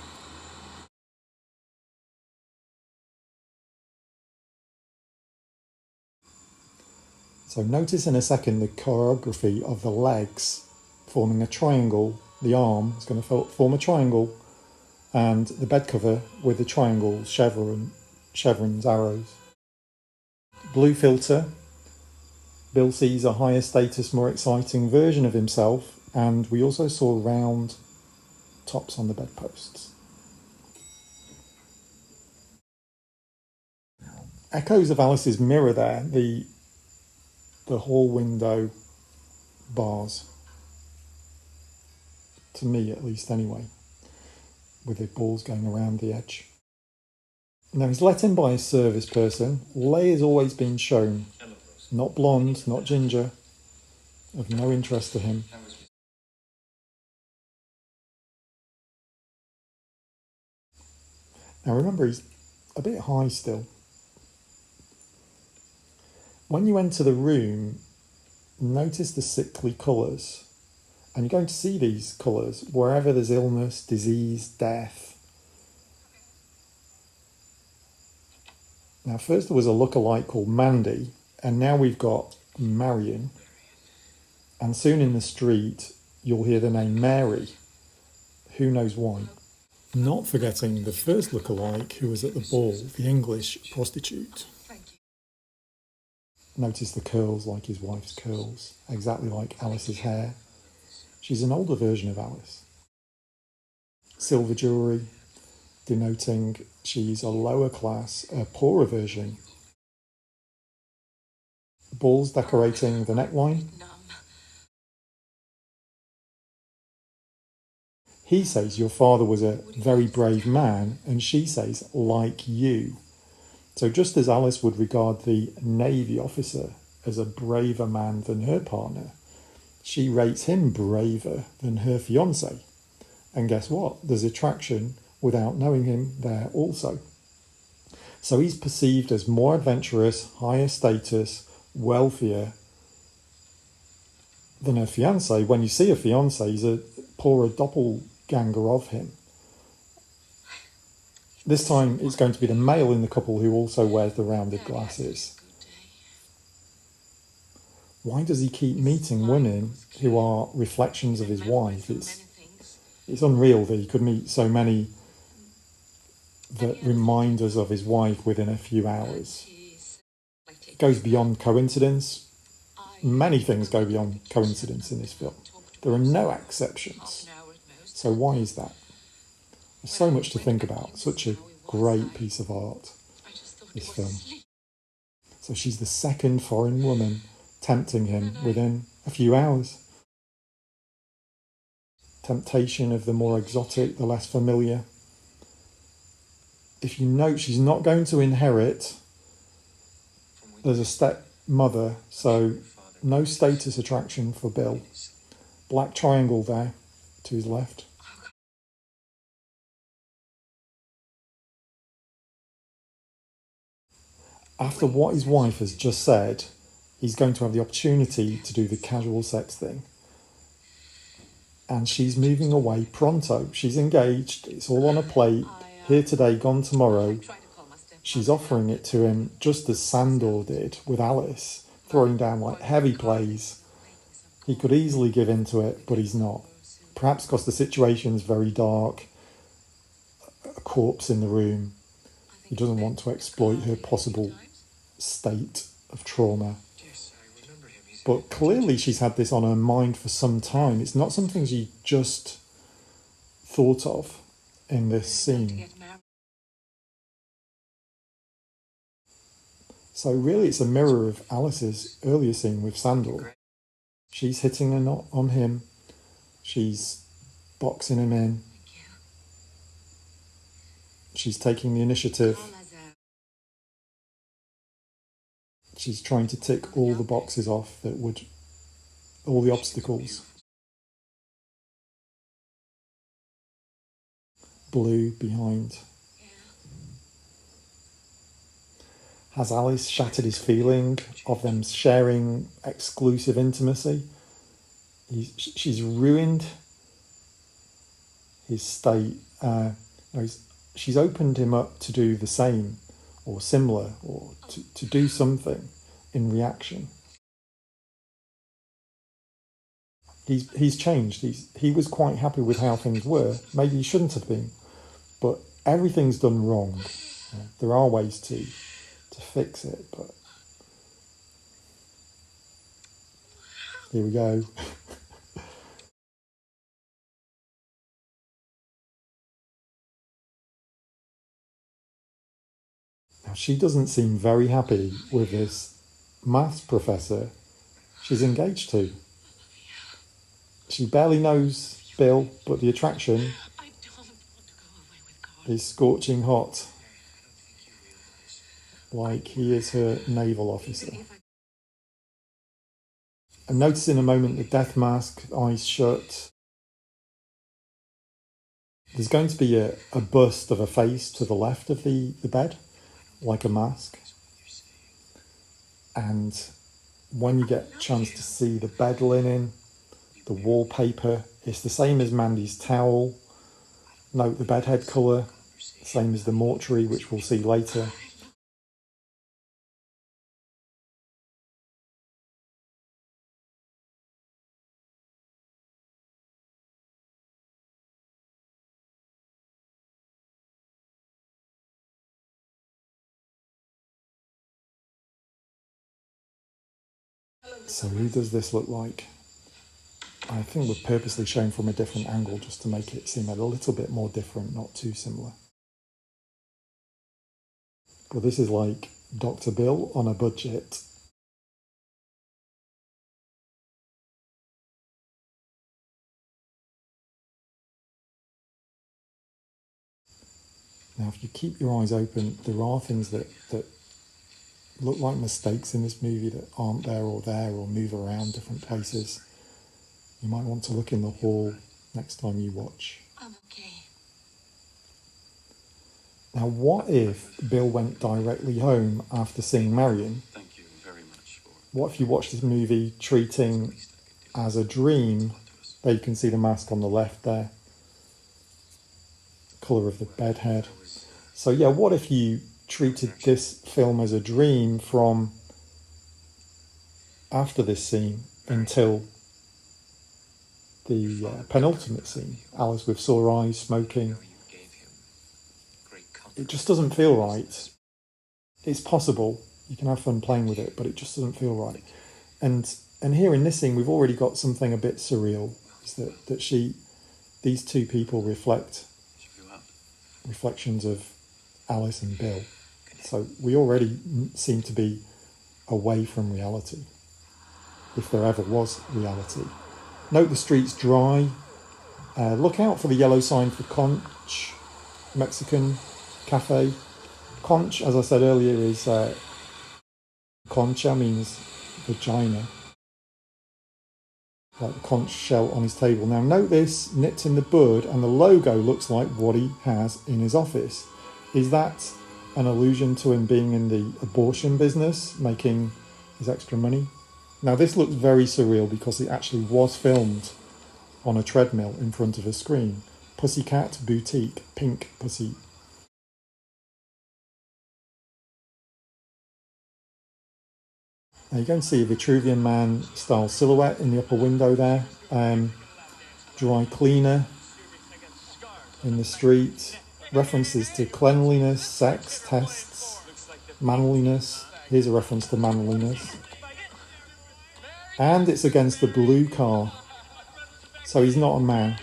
So notice in a second the choreography of the legs forming a triangle. The arm is going to form a triangle, and the bed cover with the triangle chevrons, arrows. Blue filter. Bill sees a higher status, more exciting version of himself, and we also saw round tops on the bedposts. Echoes of Alice's mirror there, the hall window bars, to me at least anyway, with the balls going around the edge. Now he's let in by a service person. Leigh has always been shown, not blonde, not ginger, of no interest to him. Now remember, he's a bit high still. When you enter the room, notice the sickly colours. And you're going to see these colours wherever there's illness, disease, death. Now, first there was a lookalike called Mandy, and now we've got Marion. And soon in the street, you'll hear the name Mary. Who knows why? Not forgetting the first lookalike who was at the ball, the English prostitute. Notice the curls like his wife's curls, exactly like Alice's hair. She's an older version of Alice. Silver jewellery, denoting she's a lower class, a poorer version. Balls decorating the neckline. He says your father was a very brave man, and she says, like you. So just as Alice would regard the Navy officer as a braver man than her partner, she rates him braver than her fiancé. And guess what? There's attraction without knowing him there also. So he's perceived as more adventurous, higher status, wealthier than her fiancé. When you see a fiancé, he's a poorer doppelganger of him. This time it's going to be the male in the couple who also wears the rounded glasses. Why does he keep meeting women who are reflections of his wife? It's unreal that he could meet so many that remind us of his wife within a few hours. It goes beyond coincidence. Many things go beyond coincidence in this film. There are no exceptions. So why is that? There's so much to think about. Such a great piece of art, this film. So she's the second foreign woman tempting him within a few hours. Temptation of the more exotic, the less familiar. If you note, she's not going to inherit. There's a stepmother, so no status attraction for Bill. Black triangle there to his left. After what his wife has just said, he's going to have the opportunity to do the casual sex thing. And she's moving away pronto. She's engaged. It's all on a plate. Here today, gone tomorrow. She's offering it to him just as Sandor did with Alice, throwing down like heavy plays. He could easily give in to it, but he's not. Perhaps because the situation's very dark. A corpse in the room. He doesn't want to exploit her possible state of trauma. But clearly she's had this on her mind for some time. It's not something she just thought of in this scene. So really it's a mirror of Alice's earlier scene with Sandor. She's hitting a knot on him. She's boxing him in. She's taking the initiative. She's trying to tick all the boxes off that would, all the obstacles. Blue behind. Has Alice shattered his feeling of them sharing exclusive intimacy? She's ruined his state. She's opened him up to do the same or similar, or to do something in reaction. He's changed. He was quite happy with how things were. Maybe he shouldn't have been, but everything's done wrong. There are ways to fix it, but here we go. Now, she doesn't seem very happy with this maths professor she's engaged to. She barely knows Bill, but the attraction is scorching hot, like he is her naval officer. And notice in a moment the death mask, eyes shut. There's going to be a bust of a face to the left of the bed, like a mask. And when you get a chance to see the bed linen, the wallpaper, it's the same as Mandy's towel. Note the bedhead colour, same as the mortuary, which we'll see later. So who does this look like? I think we're purposely showing from a different angle just to make it seem a little bit more different, not too similar. But this is like Dr. Bill on a budget. Now, if you keep your eyes open, there are things that look like mistakes in this movie that aren't there or move around different places. You might want to look in the hall next time you watch. I'm okay. Now, what if Bill went directly home after seeing Marion? Thank you very much for... What if you watch this movie treating as a dream? There you can see the mask on the left there. colour of the bed head. So yeah, what if you treated this film as a dream from after this scene until the penultimate scene, Alice with sore eyes, smoking. It just doesn't feel right. It's possible, you can have fun playing with it, but it just doesn't feel right. And here in this scene, we've already got something a bit surreal, is that these two people reflections of Alice and Bill. So we already seem to be away from reality, if there ever was reality. Note the streets dry. Look out for the yellow sign for Conch, Mexican cafe. Conch, as I said earlier, is concha means vagina, like the conch shell on his table. Now note this, nipped in the bud, and the logo looks like what he has in his office. Is that an allusion to him being in the abortion business, making his extra money? Now this looks very surreal because it actually was filmed on a treadmill in front of a screen. Pussycat Boutique, pink pussy. Now you can see a Vitruvian Man style silhouette in the upper window there. Dry cleaner in the street. References to cleanliness, sex, tests, manliness. Here's a reference to manliness. And it's against the blue car. So he's not a man.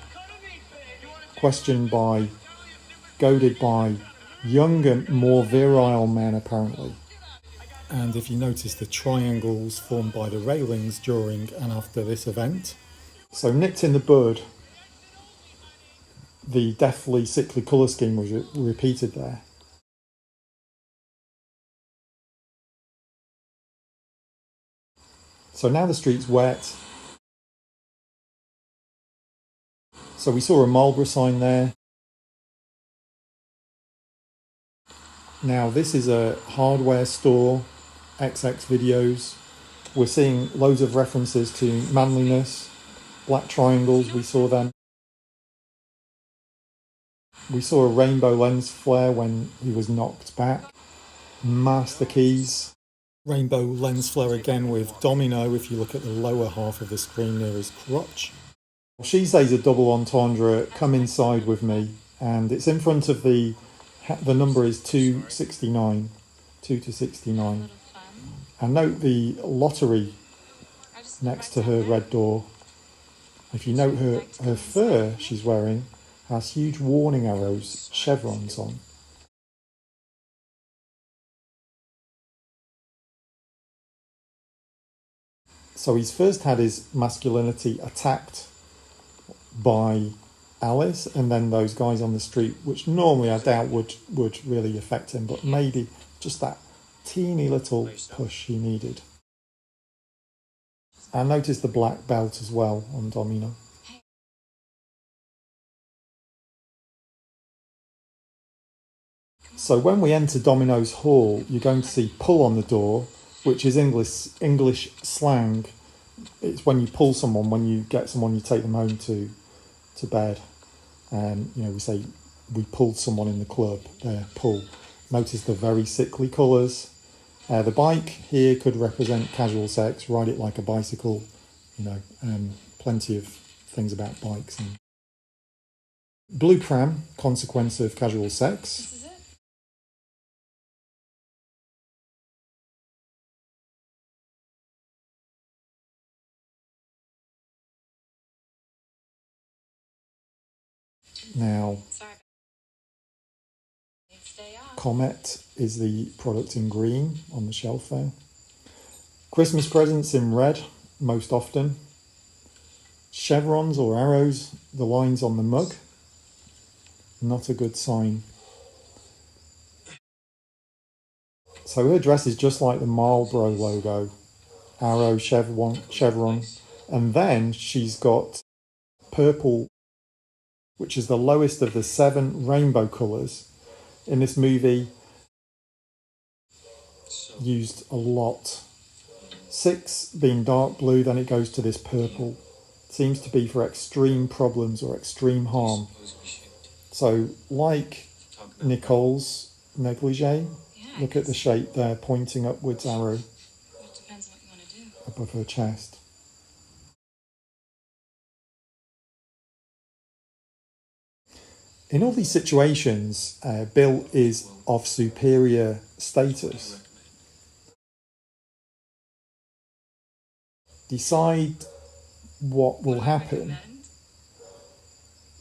Goaded by younger, more virile men apparently. And if you notice the triangles formed by the railings during and after this event. So nipped in the bud, the deathly sickly colour scheme was repeated there. So now the street's wet. So we saw a Marlborough sign there. Now this is a hardware store, XX videos. We're seeing loads of references to manliness, black triangles, we saw them. We saw a rainbow lens flare when he was knocked back. Master keys. Rainbow lens flare again with Domino, if you look at the lower half of the screen near his crotch. She says a double entendre, come inside with me, and it's in front of the number is 269, 2 to 69. And note the lottery next to her red door. If you note her fur she's wearing has huge warning arrows, chevrons on. So he's first had his masculinity attacked by Alice and then those guys on the street, which normally I doubt would really affect him, but maybe just that teeny little push he needed. And notice the black belt as well on Domino. So when we enter Domino's hall, you're going to see pull on the door, which is English slang. It's when you pull someone, when you get someone, you take them home to bed. We say we pulled someone in the club. There, pull. Notice the very sickly colours. The bike here could represent casual sex. Ride it like a bicycle. Plenty of things about bikes. And blue pram, consequence of casual sex. This is it. Now, Sorry. Stay on. Comet is the product in green on the shelf there. Christmas presents in red, most often. Chevrons or arrows, the lines on the mug. Not a good sign. So her dress is just like the Marlboro logo. Arrow, chevron. And then she's got purple, which is the lowest of the 7 rainbow colours. In this movie, used a lot. 6 being dark blue, then it goes to this purple. Seems to be for extreme problems or extreme harm. So, like Talk about Nicole's negligee, Yeah, look at the shape there, pointing upwards, arrow it depends on what you want to do. above her chest. In all these situations, Bill is of superior status. Decide what will happen. Recommend?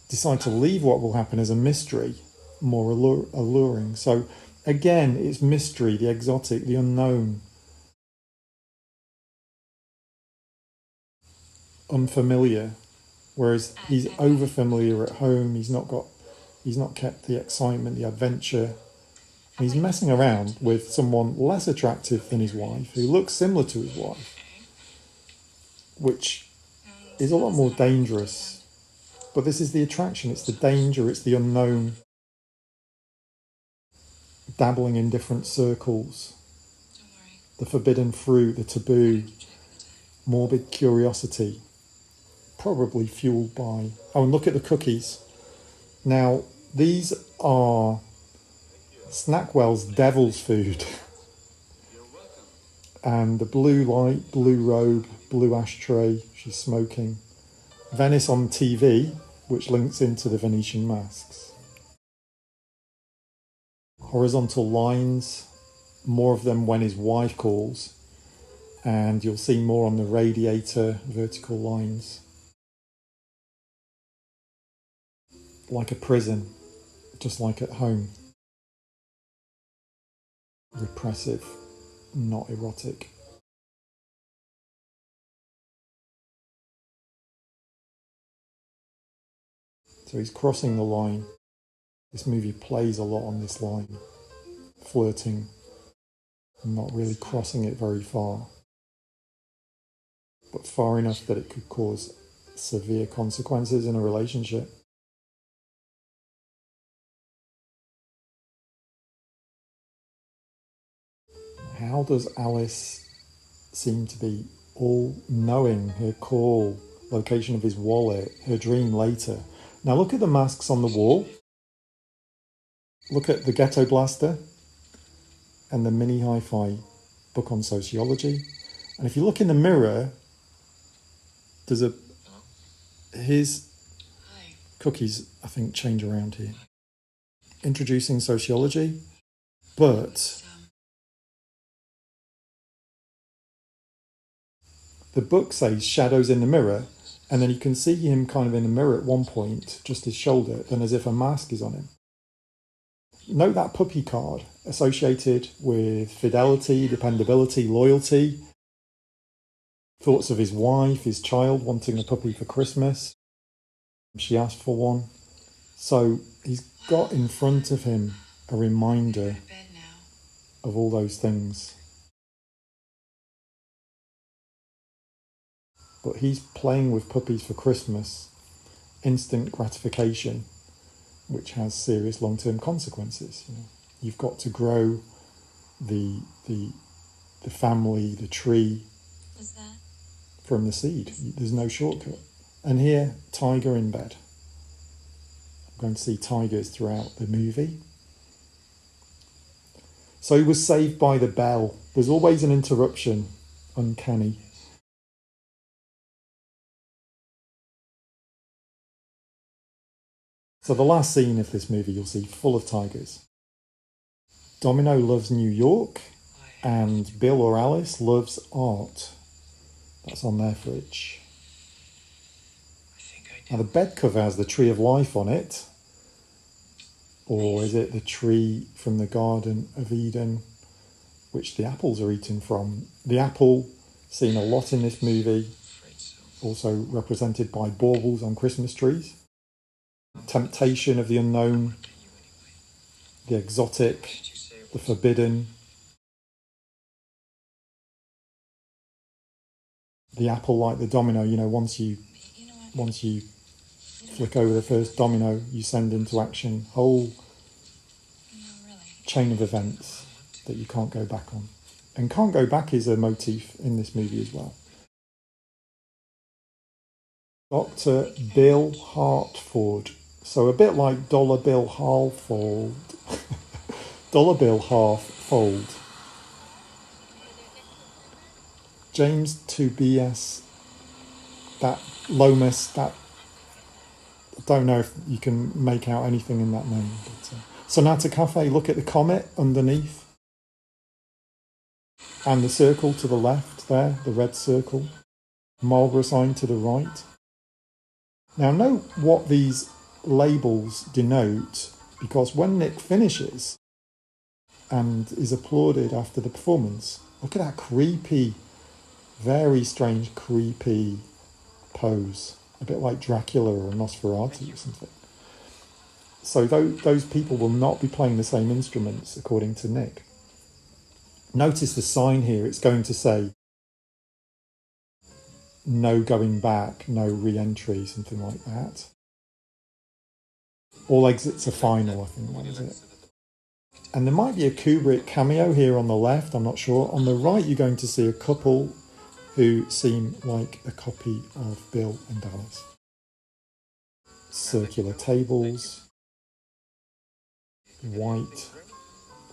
Decide to leave what will happen as a mystery, more alluring. So again, it's mystery, the exotic, the unknown, unfamiliar. Whereas he's over familiar at home. He's not kept the excitement, the adventure. And he's messing around with someone less attractive than his wife, who looks similar to his wife, which is a lot more dangerous. But this is the attraction, it's the danger, it's the unknown. Dabbling in different circles, Don't worry. the forbidden fruit, the taboo, morbid curiosity, probably fueled by... Oh, and look at the cookies. Now, these are Snackwell's devil's food. And the blue light, blue robe, blue ashtray, she's smoking. Venice on TV, which links into the Venetian masks. Horizontal lines, more of them when his wife calls. And you'll see more on the radiator, vertical lines. Like a prison, just like at home. Repressive, not erotic. So he's crossing the line. This movie plays a lot on this line. Flirting, not really crossing it very far. But far enough that it could cause severe consequences in a relationship. How does Alice seem to be all-knowing? Her call, location of his wallet, her dream later. Now look at the masks on the wall. Look at the Ghetto Blaster and the mini hi-fi book on sociology. And if you look in the mirror, there's his Hi. cookies, I think, change around here. Introducing sociology, but the book says shadows in the mirror, and then you can see him kind of in the mirror at one point, just his shoulder, then as if a mask is on him. Note that puppy card associated with fidelity, dependability, loyalty, thoughts of his wife, his child wanting a puppy for Christmas. She asked for one. So he's got in front of him a reminder Go to bed now. of all those things. But he's playing with puppies for Christmas, instant gratification, which has serious long-term consequences. You know, you've got to grow the family, the tree What's that? from the seed. There's no shortcut. And here, tiger in bed. I'm going to see tigers throughout the movie. So he was saved by the bell. There's always an interruption, uncanny. So the last scene of this movie you'll see full of tigers. Domino loves New York and Bill or Alice loves art. That's on their fridge. Now the bed cover has the tree of life on it. Or is it the tree from the Garden of Eden, which the apples are eaten from? The apple, seen a lot in this movie, also represented by baubles on Christmas trees. Temptation of the unknown, the exotic, the forbidden. The apple, like the domino, you know, once you flick over the first domino, you send into action whole chain of events that you can't go back on. And can't go back is a motif in this movie as well. Dr. Bill Hartford So a bit like dollar bill half fold. Dollar bill half fold. James Tobias, that Lomas, that I don't know if you can make out anything in that name. But, Sonata Cafe, look at the comet underneath. And the circle to the left there, the red circle. Marlborough sign to the right. Now note what these labels denote, because when Nick finishes and is applauded after the performance, look at that creepy, very strange, creepy pose. A bit like Dracula or Nosferatu or something. So those people will not be playing the same instruments, according to Nick. Notice the sign here, it's going to say no going back, no re-entry, something like that. All exits are final, I think that is it. And there might be a Kubrick cameo here on the left, I'm not sure. On the right, you're going to see a couple who seem like a copy of Bill and Alice. Circular tables, white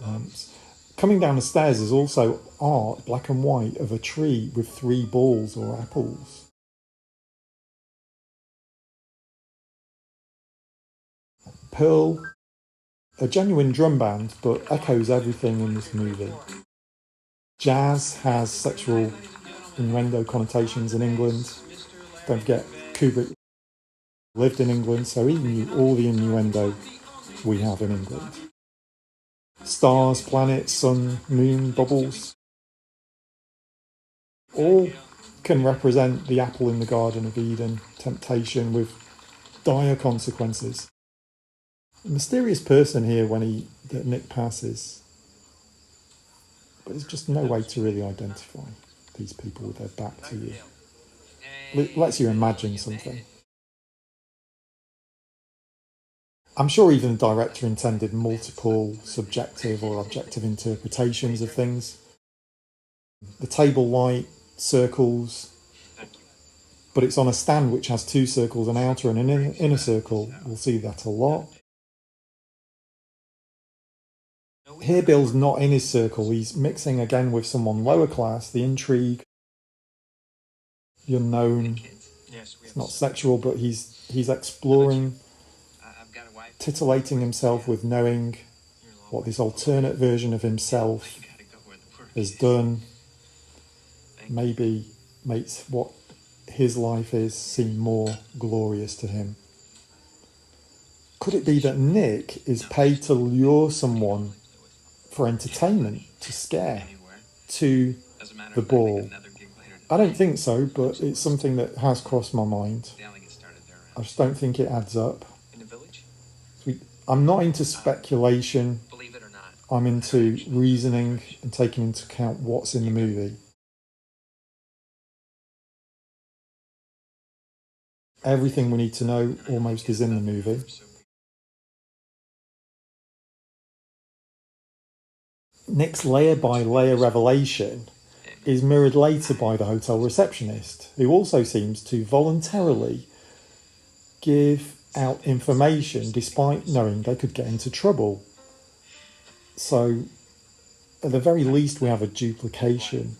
lamps. Coming down the stairs is also art, black and white, of a tree with 3 balls or apples. Pearl, a genuine drum band, but echoes everything in this movie. Jazz has sexual innuendo connotations in England. Don't forget, Kubrick lived in England, so he knew all the innuendo we have in England. Stars, planets, sun, moon, bubbles, all can represent the apple in the Garden of Eden, temptation with dire consequences. A mysterious person here that Nick passes, but there's just no way to really identify these people with their back to you. It lets you imagine something. I'm sure even the director intended multiple subjective or objective interpretations of things. The table light, circles, but it's on a stand which has 2 circles, an outer and an inner circle. We'll see that a lot. Here Bill's not in his circle, he's mixing again with someone lower class, the intrigue, the unknown. It's not sexual, but he's exploring, titillating himself with knowing what this alternate version of himself has done. Maybe makes what his life is seem more glorious to him. Could it be that Nick is paid to lure someone for entertainment, to scare, to the ball? I don't think so, but it's something that has crossed my mind. I just don't think it adds up. I'm not into speculation. I'm into reasoning and taking into account what's in the movie. Everything we need to know almost is in the movie. Nick's layer by layer revelation is mirrored later by the hotel receptionist, who also seems to voluntarily give out information despite knowing they could get into trouble. So at the very least we have a duplication.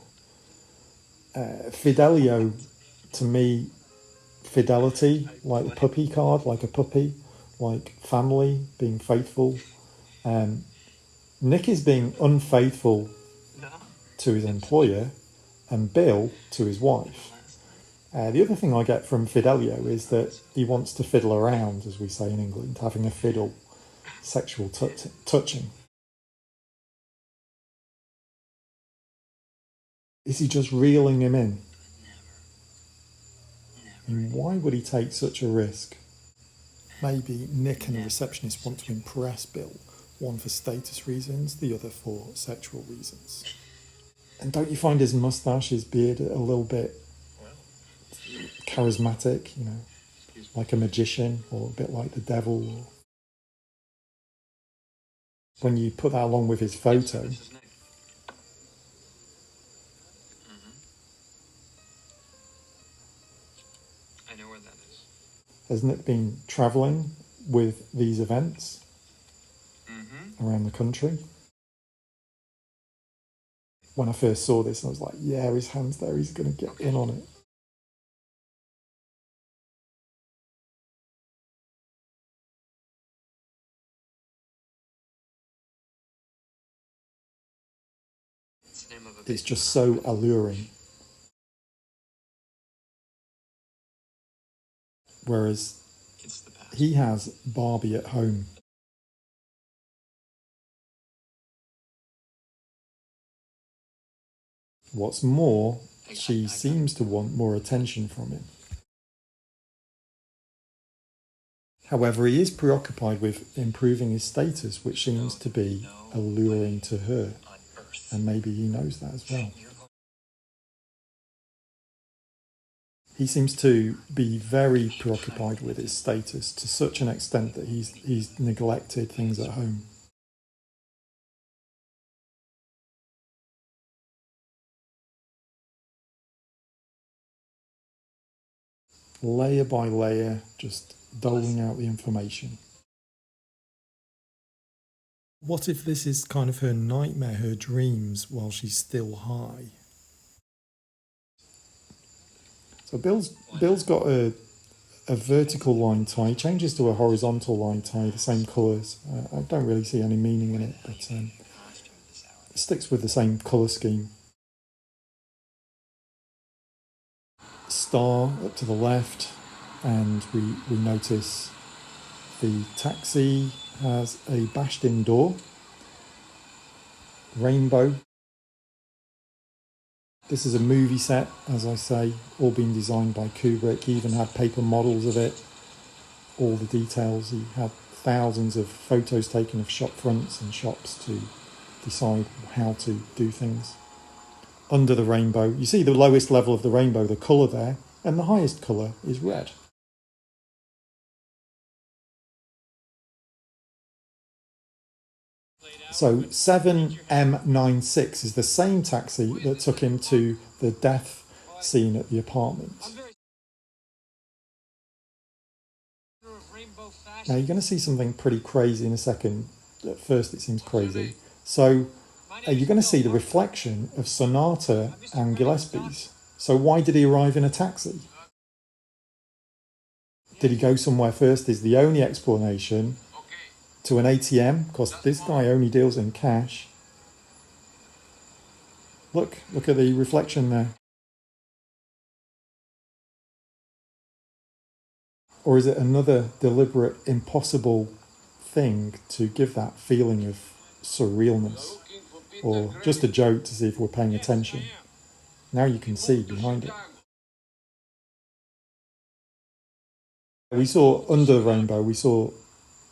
Fidelio, to me, Fidelity, like the puppy card, like a puppy, like family, being faithful. Nick is being unfaithful to his employer and Bill to his wife. The other thing I get from Fidelio is that he wants to fiddle around, as we say in England, having a fiddle, sexual touching. Is he just reeling him in? And why would he take such a risk? Maybe Nick and the receptionist want to impress Bill, one for status reasons, the other for sexual reasons. And don't you find his moustache, his beard, a little bit charismatic, you know, like a magician, or a bit like the devil? When you put that along with his photo, has Nick been travelling with these events around the country. When I first saw this, I was like, yeah, his hand's there, he's going to get in on it. It's just so alluring. Whereas he has Barbie at home. What's more, she seems to want more attention from him. However, he is preoccupied with improving his status, which seems to be alluring to her. And maybe he knows that as well. He seems to be very preoccupied with his status to such an extent that he's neglected things at home. Layer by layer, just doling out the information. What if this is kind of her nightmare, her dreams, while she's still high? So Bill's got a vertical line tie. He changes to a horizontal line tie, the same colours. I don't really see any meaning in it, but it sticks with the same colour scheme. Star up to the left, and we notice the taxi has a bashed in door. Rainbow. This is a movie set, as I say, all been designed by Kubrick. He even had paper models of it, all the details. He had thousands of photos taken of shop fronts and shops to decide how to do things. Under the rainbow, you see the lowest level of the rainbow, the colour there, and the highest colour is red. So 7M96 is the same taxi that took him to the death scene at the apartment. Now you're going to see something pretty crazy in a second. At first it seems crazy. So you're going to see the reflection of Sonata and Gillespie's. So why did he arrive in a taxi? Did he go somewhere first is the only explanation. To an ATM, because this guy only deals in cash. Look at the reflection there. Or is it another deliberate, impossible thing to give that feeling of surrealness? Or just a joke to see if we're paying attention? Now you can see behind it. We saw under the rainbow, we saw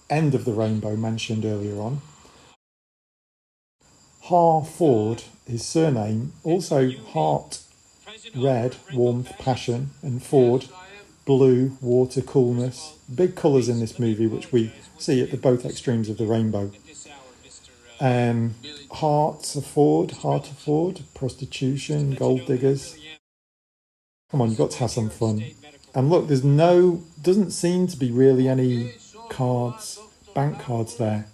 end of the rainbow mentioned earlier on. Harford, his surname, also heart, red, warmth, passion, and Ford, blue, water, coolness. Big colours in this movie, which we see at the both extremes of the rainbow. Heart of Ford, prostitution, gold diggers. Come on, you've got to have some fun. And look, doesn't seem to be really any cards, bank cards there.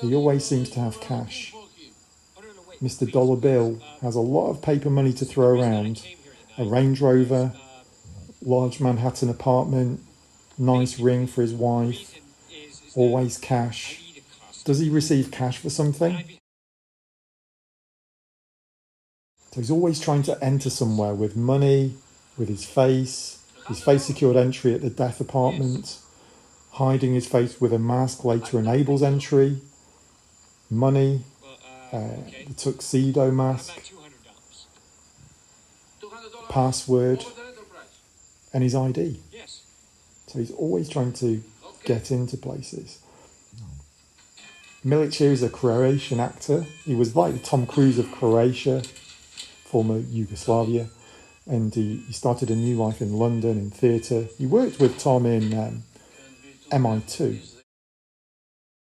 He always seems to have cash. Mr. Dollar Bill has a lot of paper money to throw around. A Range Rover, large Manhattan apartment, nice ring for his wife, always cash. Does he receive cash for something? So he's always trying to enter somewhere with money, with his face secured entry at the death apartment. Hiding his face with a mask later enables entry. Money, the tuxedo mask, password, and his ID. So he's always trying to get into places. Milic is a Croatian actor. He was like the Tom Cruise of Croatia, former Yugoslavia, and he started a new life in London in theatre. He worked with Tom in MI2.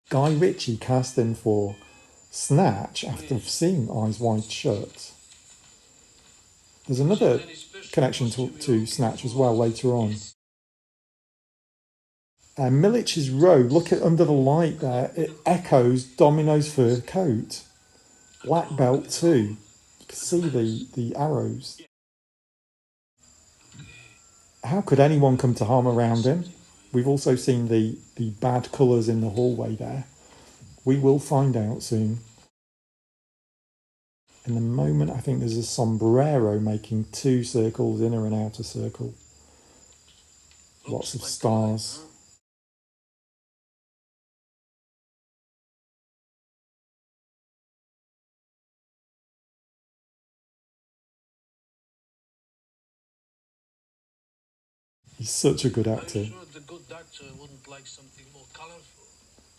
Guy Ritchie cast him for Snatch after seeing Eyes Wide Shut. There's another connection to Snatch as well later on. Milich's robe, look at under the light there, it echoes Domino's fur coat. Black belt too. You can see the arrows. How could anyone come to harm around him? We've also seen the bad colours in the hallway there. We will find out soon. In the moment, I think there's a sombrero making 2 circles, inner and outer circle. Lots of stars. He's such a good actor. I'm sure the good doctor wouldn't like something more colorful.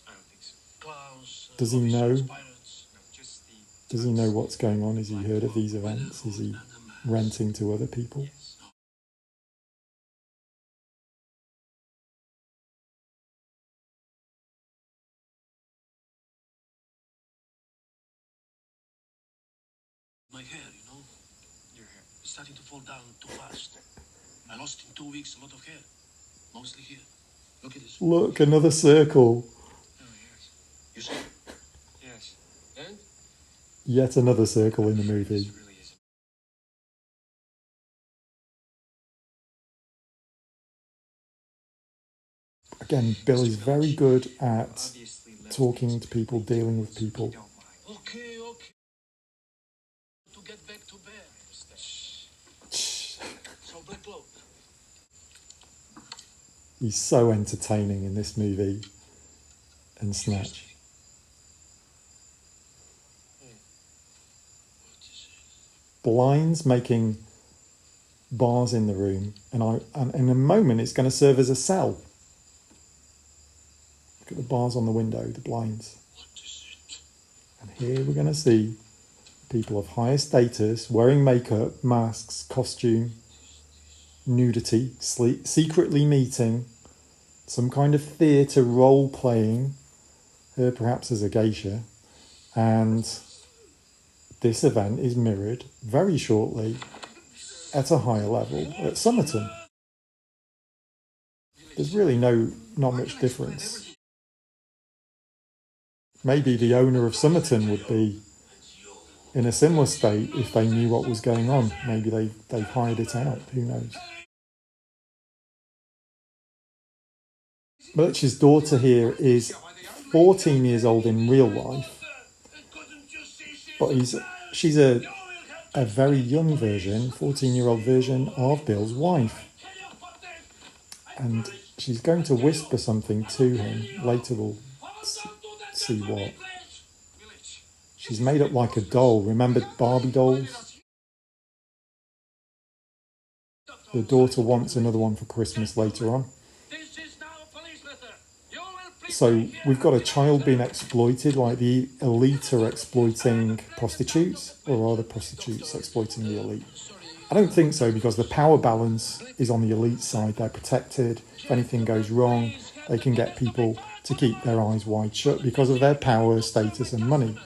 I don't think so. Clowns. Does he know? Pirates. No, just the. Does he know what's going on? Has he heard of these events? Is he renting to other people? Yes. My hair, you know, Your hair. is starting to fall down too fast. I lost in 2 weeks a lot of hair. Mostly here. Look at this. Look, another circle. Oh, yes. You see? Yes. And? Yet another circle in the movie. This really is. Again, Bill is very good at Obviously left talking things to people, dealing with people. Don't mind. Okay. To get back to bed. So black cloak. He's so entertaining in this movie and Snatch. What is it? Blinds making bars in the room, and in a moment it's going to serve as a cell. Look at the bars on the window, the blinds. What is it? And here we're going to see people of higher status wearing makeup, masks, costume, nudity, secretly meeting, some kind of theatre role playing, her perhaps as a geisha, and this event is mirrored very shortly at a higher level at Somerton. There's really not much difference. Maybe the owner of Somerton would be in a similar state if they knew what was going on. Maybe they've hired it out, who knows. Milich's daughter here is 14 years old in real life, but she's a very young version, 14-year-old version of Bill's wife. And she's going to whisper something to him. Later we'll see what. She's made up like a doll. Remember Barbie dolls? The daughter wants another one for Christmas later on. So we've got a child being exploited, like the elite are exploiting prostitutes, or are the prostitutes exploiting the elite? I don't think so, because the power balance is on the elite side. They're protected. If anything goes wrong, they can get people to keep their eyes wide shut because of their power, status and money.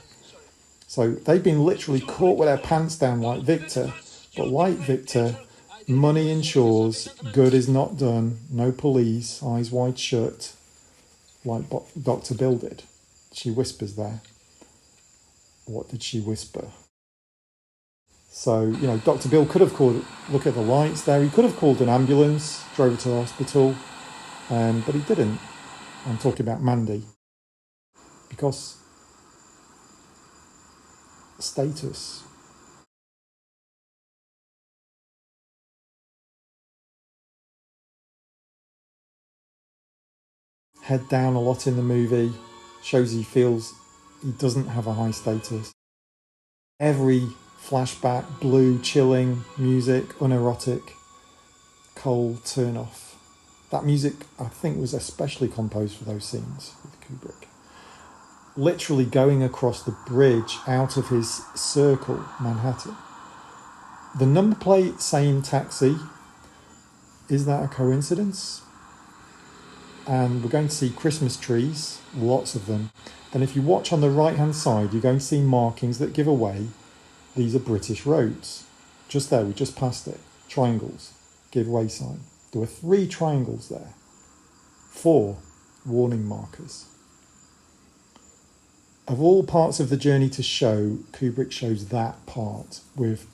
So they've been literally caught with their pants down like Victor. But like Victor, money ensures good is not done, no police, eyes wide shut, like Dr. Bill did. She whispers there. What did she whisper? So, Dr. Bill could have called, look at the lights there, he could have called an ambulance, drove her to the hospital, but he didn't. I'm talking about Mandy. Because status. Head down a lot in the movie, shows he feels he doesn't have a high status. Every flashback, blue, chilling, music, unerotic, cold, turn off. That music, I think, was especially composed for those scenes with Kubrick. Literally going across the bridge out of his circle, Manhattan. The number plate saying taxi, is that a coincidence? And we're going to see Christmas trees, lots of them. And if you watch on the right-hand side, you're going to see markings that give away these are British roads. Just there, we just passed it. Triangles, giveaway sign. There were 3 triangles there. 4 warning markers. Of all parts of the journey to show, Kubrick shows that part with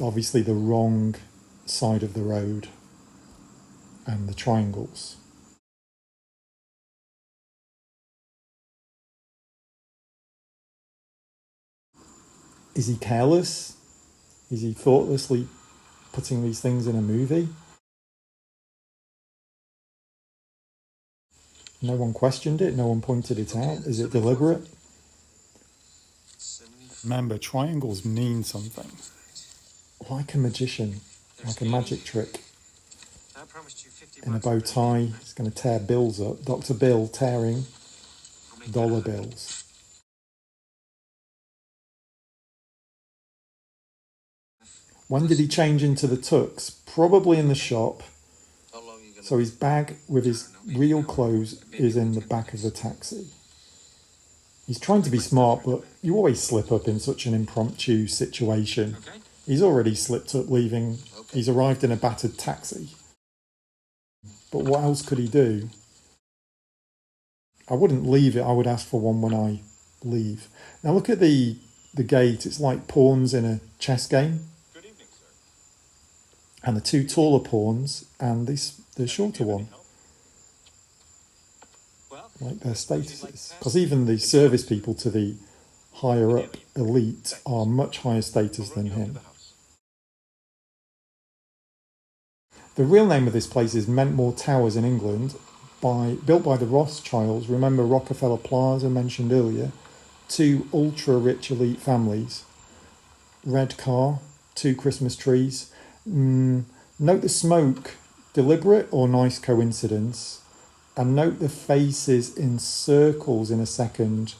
obviously the wrong side of the road and the triangles. Is he careless? Is he thoughtlessly putting these things in a movie? No one questioned it, no one pointed it out. Is it deliberate? Remember, triangles mean something. Like a magician, like a magic trick. In a bow tie, he's going to tear bills up. Dr. Bill tearing dollar bills. When did he change into the tux? Probably in the shop. So his bag with his real clothes is in the back of the taxi. He's trying to be smart, but you always slip up in such an impromptu situation. He's already slipped up leaving. He's arrived in a battered taxi. But what else could he do? I wouldn't leave it. I would ask for one when I leave. Now look at the gate. It's like pawns in a chess game. Good evening, sir. And the two taller pawns and the shorter one. Like their statuses. Because even the service people to the higher up elite are much higher status than him. The real name of this place is Mentmore Towers in England, built by the Rothschilds. Remember Rockefeller Plaza mentioned earlier? Two ultra-rich elite families. Red car, two Christmas trees. Note the smoke, deliberate or nice coincidence? And note the faces in circles in a second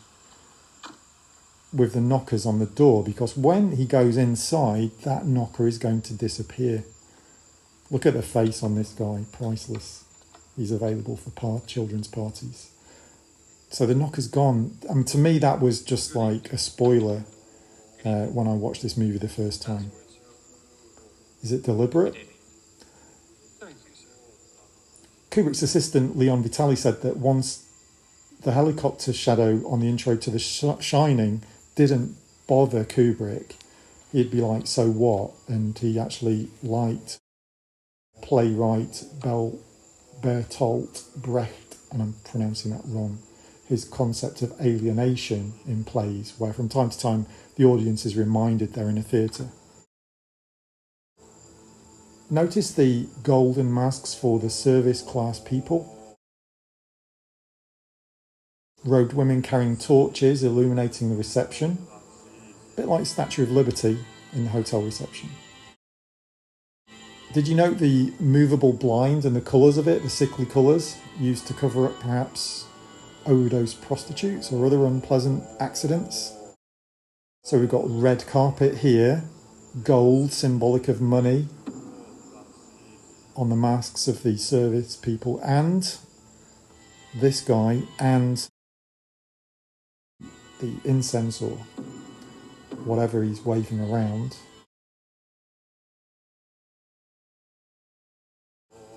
with the knockers on the door, because when he goes inside, that knocker is going to disappear. Look at the face on this guy, priceless. He's available for children's parties. So the knocker's gone. To me, that was just like a spoiler when I watched this movie the first time. Is it deliberate? Kubrick's assistant, Leon Vitali, said that once the helicopter shadow on the intro to The Shining didn't bother Kubrick, he'd be like, so what? And he actually liked playwright Bertolt Brecht, and I'm pronouncing that wrong, his concept of alienation in plays, where from time to time the audience is reminded they're in a theatre. Notice the golden masks for the service class people. Robed women carrying torches illuminating the reception. A bit like Statue of Liberty in the hotel reception. Did you note the movable blind and the colours of it, the sickly colours, used to cover up perhaps overdose prostitutes or other unpleasant accidents? So we've got red carpet here, gold, symbolic of money, on the masks of the service people, and this guy, and the incense or whatever he's waving around.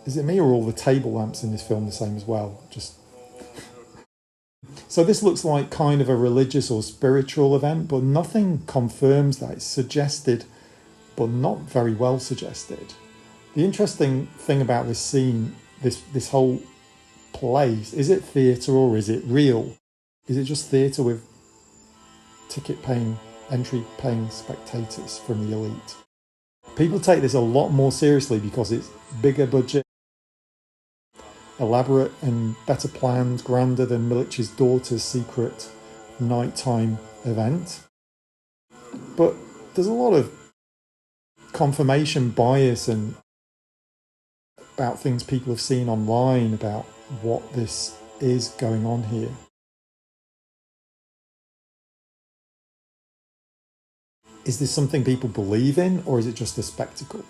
Is it me or all the table lamps in this film the same as well? So this looks like kind of a religious or spiritual event, but nothing confirms that. It's suggested, but not very well suggested. The interesting thing about this scene, this whole place, is it theatre or is it real? Is it just theatre with entry-paying spectators from the elite? People take this a lot more seriously because it's bigger budget, elaborate and better planned, grander than Milich's daughter's secret nighttime event. But there's a lot of confirmation bias and about things people have seen online about what this is going on here. Is this something people believe in, or is it just a spectacle?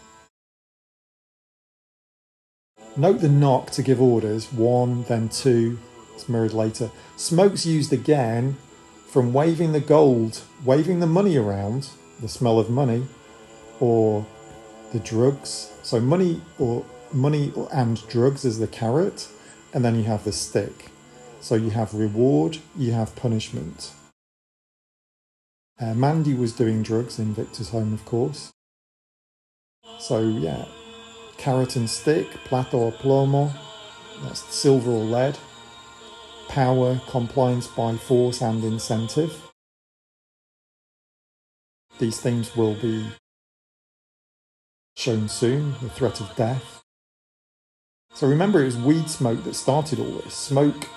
Note the knock to give orders, 1, then 2, it's mirrored later. Smoke's used again from waving the money around, the smell of money, or the drugs. So money and drugs as the carrot, and then you have the stick. So you have reward, you have punishment. Mandy was doing drugs in Victor's home, of course. So yeah, carrot and stick, plata or plomo, that's silver or lead. Power, compliance by force and incentive. These things will be shown soon, the threat of death. So remember, it was weed smoke that started all this. Smoke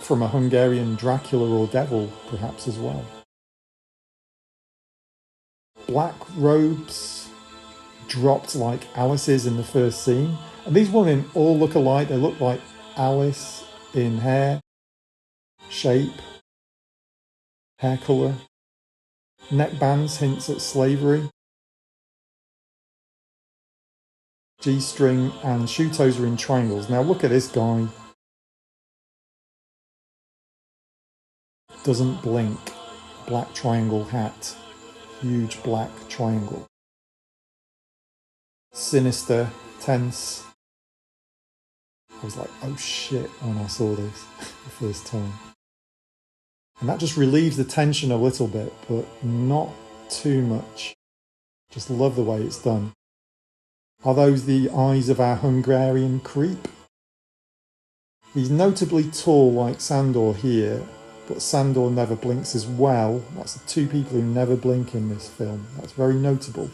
from a Hungarian Dracula or devil, perhaps, as well. Black robes dropped like Alice's in the first scene. And these women all look alike. They look like Alice in hair, shape, hair colour. Neckbands hints at slavery. G-string and shoe toes are in triangles. Now look at this guy. Doesn't blink. Black triangle hat. Huge black triangle. Sinister, tense. I was like, oh shit, when I saw this the first time. And that just relieves the tension a little bit, but not too much. Just love the way it's done. Are those the eyes of our Hungarian creep? He's notably tall like Sandor here, but Sandor never blinks as well. That's the two people who never blink in this film. That's very notable.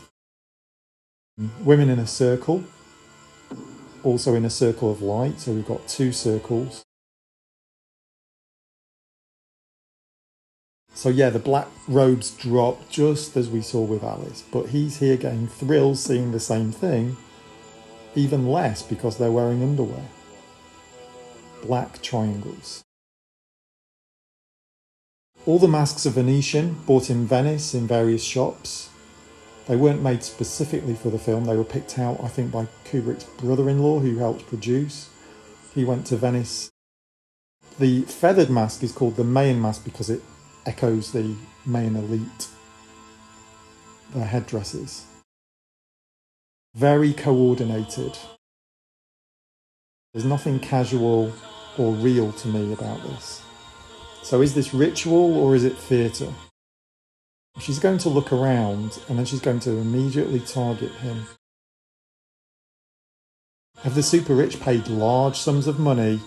Women in a circle, also in a circle of light, so we've got two circles. So yeah, the black robes drop just as we saw with Alice, but he's here getting thrills seeing the same thing, even less because they're wearing underwear. Black triangles. All the masks are Venetian, bought in Venice in various shops. They weren't made specifically for the film. They were picked out, I think, by Kubrick's brother-in-law who helped produce. He went to Venice. The feathered mask is called the Mayan mask because it echoes the Mayan elite, their headdresses. Very coordinated. There's nothing casual or real to me about this. So is this ritual or is it theatre? She's going to look around and then she's going to immediately target him. Have the super rich paid large sums of money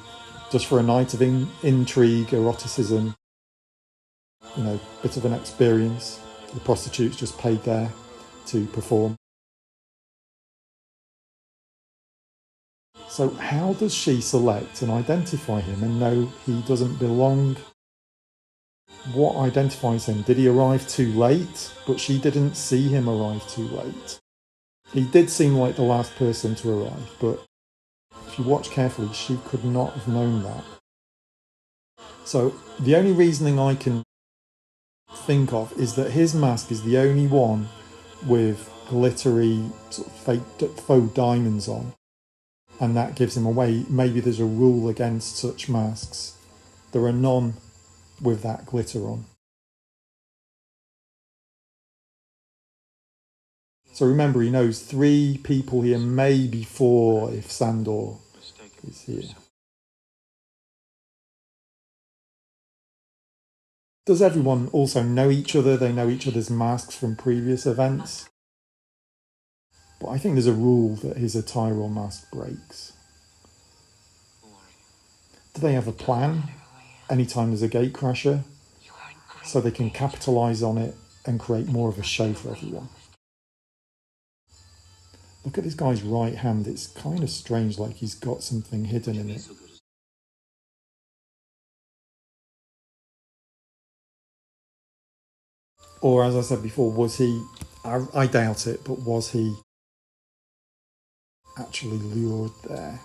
just for a night of intrigue, eroticism, bit of an experience? The prostitutes just paid there to perform. So how does she select and identify him and know he doesn't belong? What identifies him? Did he arrive too late? But she didn't see him arrive too late. He did seem like the last person to arrive, but if you watch carefully, she could not have known that. So the only reasoning I can think of is that his mask is the only one with glittery sort of faux diamonds on, and that gives him away. Maybe there's a rule against such masks. There are none with that glitter on. So remember, he knows 3 people here, maybe 4 if Sandor is here. Does everyone also know each other? They know each other's masks from previous events. But I think there's a rule that his attire or mask breaks. Do they have a plan? Anytime there's a gatecrasher, so they can capitalise on it and create more of a show for everyone. Look at this guy's right hand. It's kind of strange, like he's got something hidden in it. Or, as I said before, was he, I doubt it, but was he actually lured there?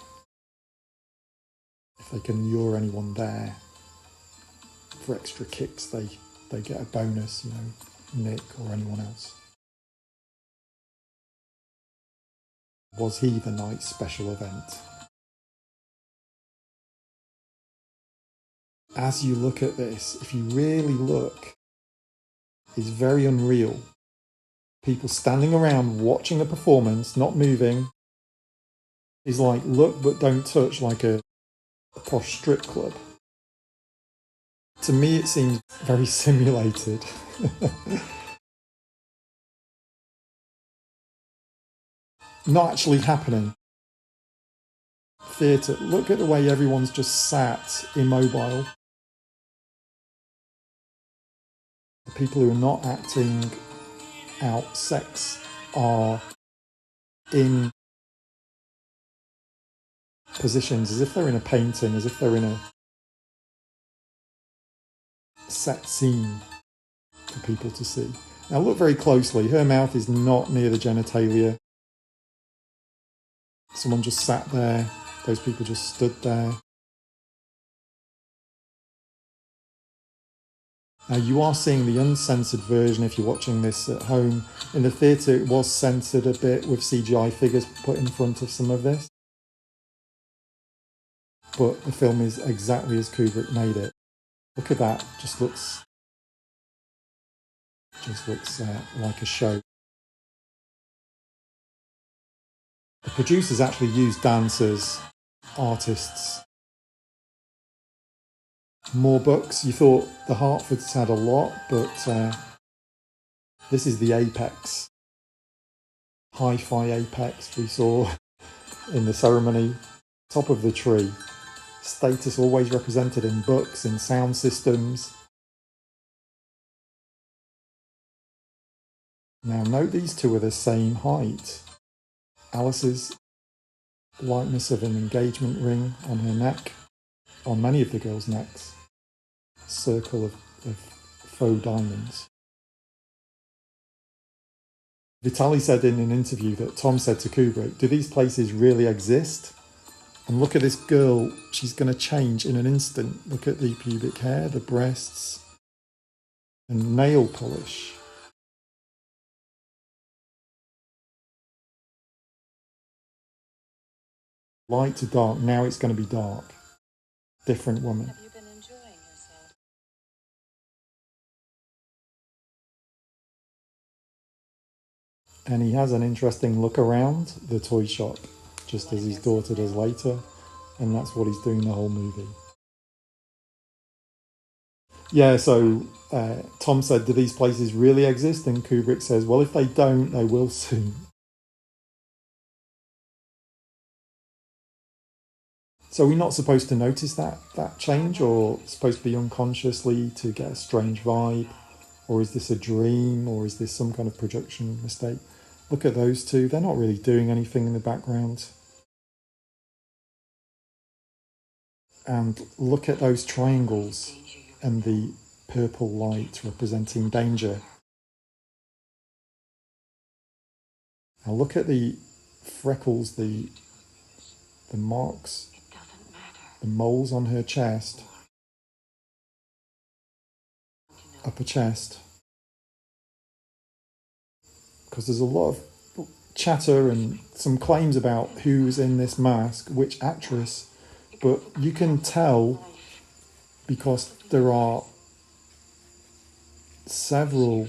If they can lure anyone there for extra kicks, they get a bonus, Nick or anyone else. Was he the night's special event? As you look at this, if you really look, it's very unreal. People standing around watching a performance, not moving, is like look but don't touch, like a a posh strip club. To me, it seems very simulated. Not actually happening. Theatre. Look at the way everyone's just sat immobile. The people who are not acting out sex are in positions as if they're in a painting, as if they're in a set scene for people to see. Now look very closely. Her mouth is not near the genitalia. Someone just sat there. Those people just stood there. Now you are seeing the uncensored version if you're watching this at home. In the theatre it was censored a bit with CGI figures put in front of some of this. But the film is exactly as Kubrick made it. Look at that, just looks like a show. The producers actually used dancers, artists. More books. You thought the Hartfords had a lot, but this is the apex. Hi-fi apex we saw in the ceremony. Top of the tree. Status always represented in books, in sound systems. Now note these two are the same height. Alice's likeness of an engagement ring on her neck, on many of the girls' necks. Circle of faux diamonds. Vitaly said in an interview that Tom said to Kubrick, do these places really exist? And look at this girl, she's going to change in an instant. Look at the pubic hair, the breasts, and nail polish. Light to dark, now it's going to be dark. Different woman. Have you been enjoying yourself? And he has an interesting look around the toy shop, just as his daughter does later. And that's what he's doing the whole movie. Yeah, so Tom said, do these places really exist? And Kubrick says, well, if they don't, they will soon. So we're not supposed to notice that change, or supposed to be unconsciously to get a strange vibe? Or is this a dream? Or is this some kind of production mistake? Look at those two. They're not really doing anything in the background. And look at those triangles and the purple light representing danger. Now look at the freckles, the marks, the moles on her chest, upper chest. Because there's a lot of chatter and some claims about who's in this mask, which actress, but you can tell because there are several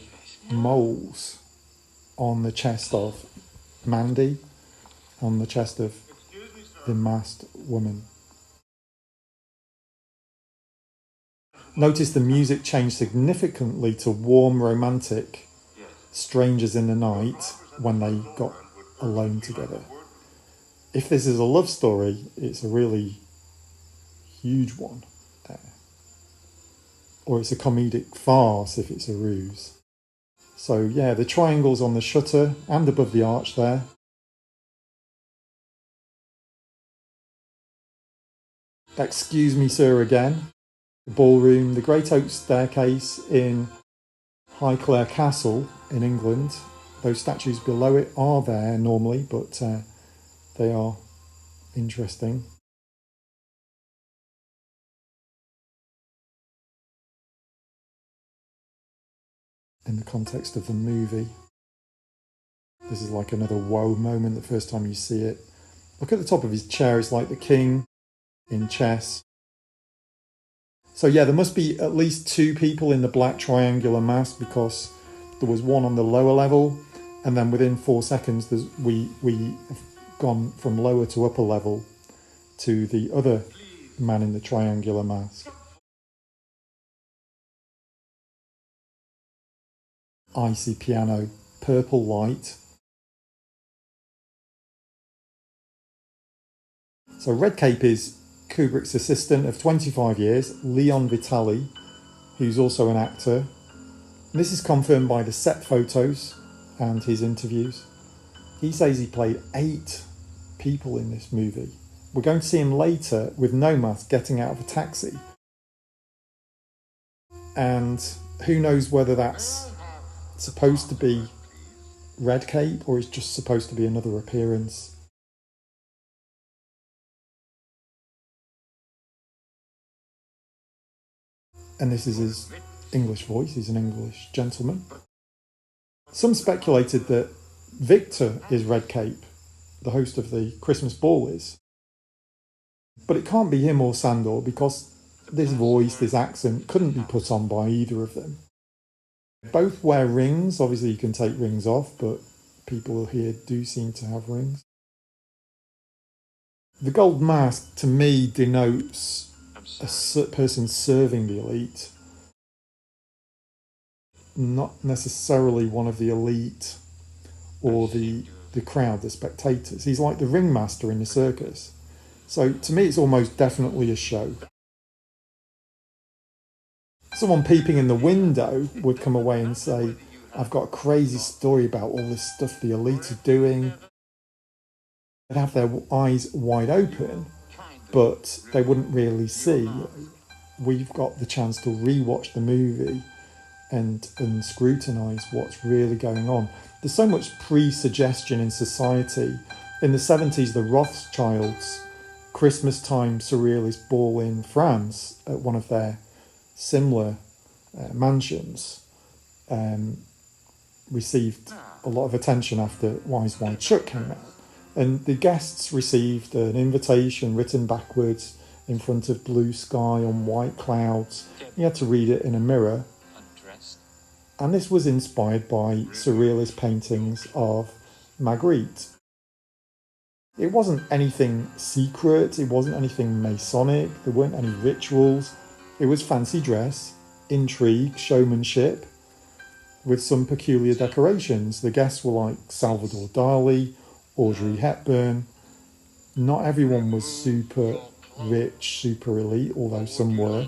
moles on the chest of Mandy, on the chest of the masked woman. Notice the music changed significantly to warm, romantic, Strangers in the Night when they got alone together. If this is a love story, it's a really huge one. Or it's a comedic farce if it's a ruse. So yeah, the triangles on the shutter and above the arch there. Excuse me, sir, again. The ballroom, the Great Oak Staircase in Highclere Castle in England. Those statues below it are there normally, but they are interesting. In the context of the movie. This is like another whoa moment the first time you see it. Look at the top of his chair, it's like the king in chess. So yeah, there must be at least two people in the black triangular mask, because there was one on the lower level, and then within 4 seconds we have gone from lower to upper level to the other man in the triangular mask. Icy piano, purple light. So Redcape is Kubrick's assistant of 25 years, Leon Vitali, who's also an actor. And this is confirmed by the set photos and his interviews. He says he played 8 people in this movie. We're going to see him later with no mask getting out of a taxi. And who knows whether that's supposed to be Redcape or is just supposed to be another appearance. And this is his English voice, he's an English gentleman. Some speculated that Victor is Redcape, the host of the Christmas ball is. But it can't be him or Sandor because this voice, this accent couldn't be put on by either of them. Both wear rings, obviously you can take rings off, but people here do seem to have rings. The gold mask to me denotes a person serving the elite, not necessarily one of the elite or the crowd, the spectators. He's like the ringmaster in the circus. So to me it's almost definitely a show. Someone peeping in the window would come away and say, I've got a crazy story about all this stuff the elite are doing. They'd have their eyes wide open, but they wouldn't really see. We've got the chance to rewatch the movie and scrutinise what's really going on. There's so much pre-suggestion in society. In the 70s, the Rothschilds' Christmas time surrealist ball in France at one of their similar mansions received a lot of attention after Eyes Wide Shut came out. And the guests received an invitation written backwards in front of blue sky on white clouds. You had to read it in a mirror. And this was inspired by surrealist paintings of Magritte. It wasn't anything secret, it wasn't anything Masonic, there weren't any rituals. It was fancy dress, intrigue, showmanship, with some peculiar decorations. The guests were like Salvador Dali, Audrey Hepburn. Not everyone was super rich, super elite, although some were.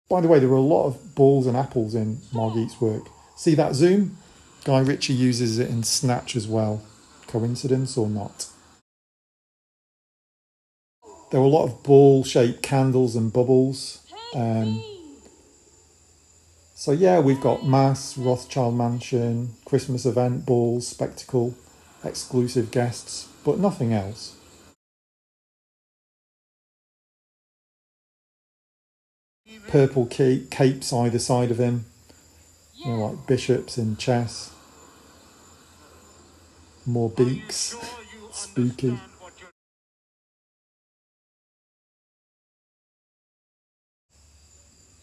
By the way, there were a lot of balls and apples in Margitte's work. See that zoom? Guy Ritchie uses it in Snatch as well. Coincidence or not? There were a lot of ball-shaped candles and bubbles. So yeah, we've got Mass, Rothschild Mansion, Christmas event, balls, spectacle, exclusive guests, but nothing else. Purple capes either side of him, you know, like bishops in chess. More beaks, spooky.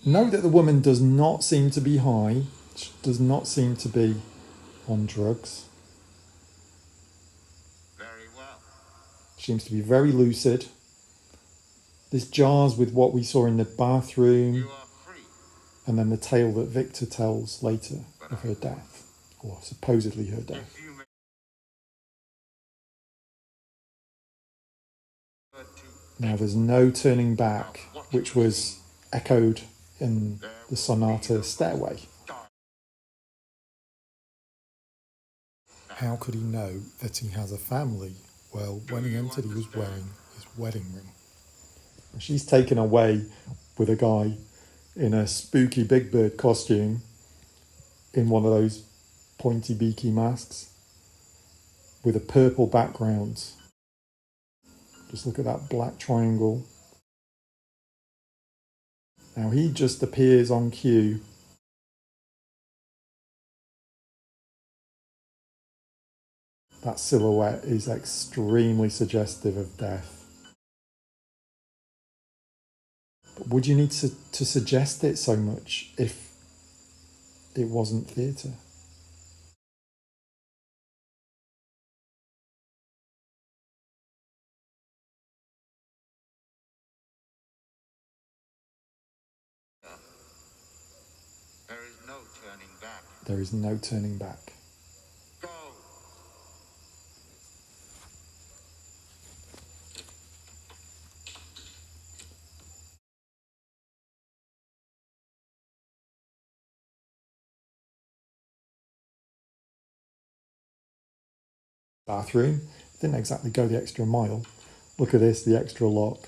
Note that the woman does not seem to be high, she does not seem to be on drugs. Very well. She seems to be very lucid. This jars with what we saw in the bathroom, You are free. and then the tale that Victor tells later of her death, or supposedly her death. If you may. Now there's no turning back, which was echoed in the sonata Stairway. How could he know that he has a family? Well, when he entered, he was wearing his wedding ring. She's taken away with a guy in a spooky Big Bird costume in one of those pointy beaky masks with a purple background. Just look at that black triangle. Now he just appears on cue. That silhouette is extremely suggestive of death. But would you need to suggest it so much if it wasn't theatre? There is no turning back. Go. Bathroom. Didn't exactly go the extra mile. Look at this, the extra lock.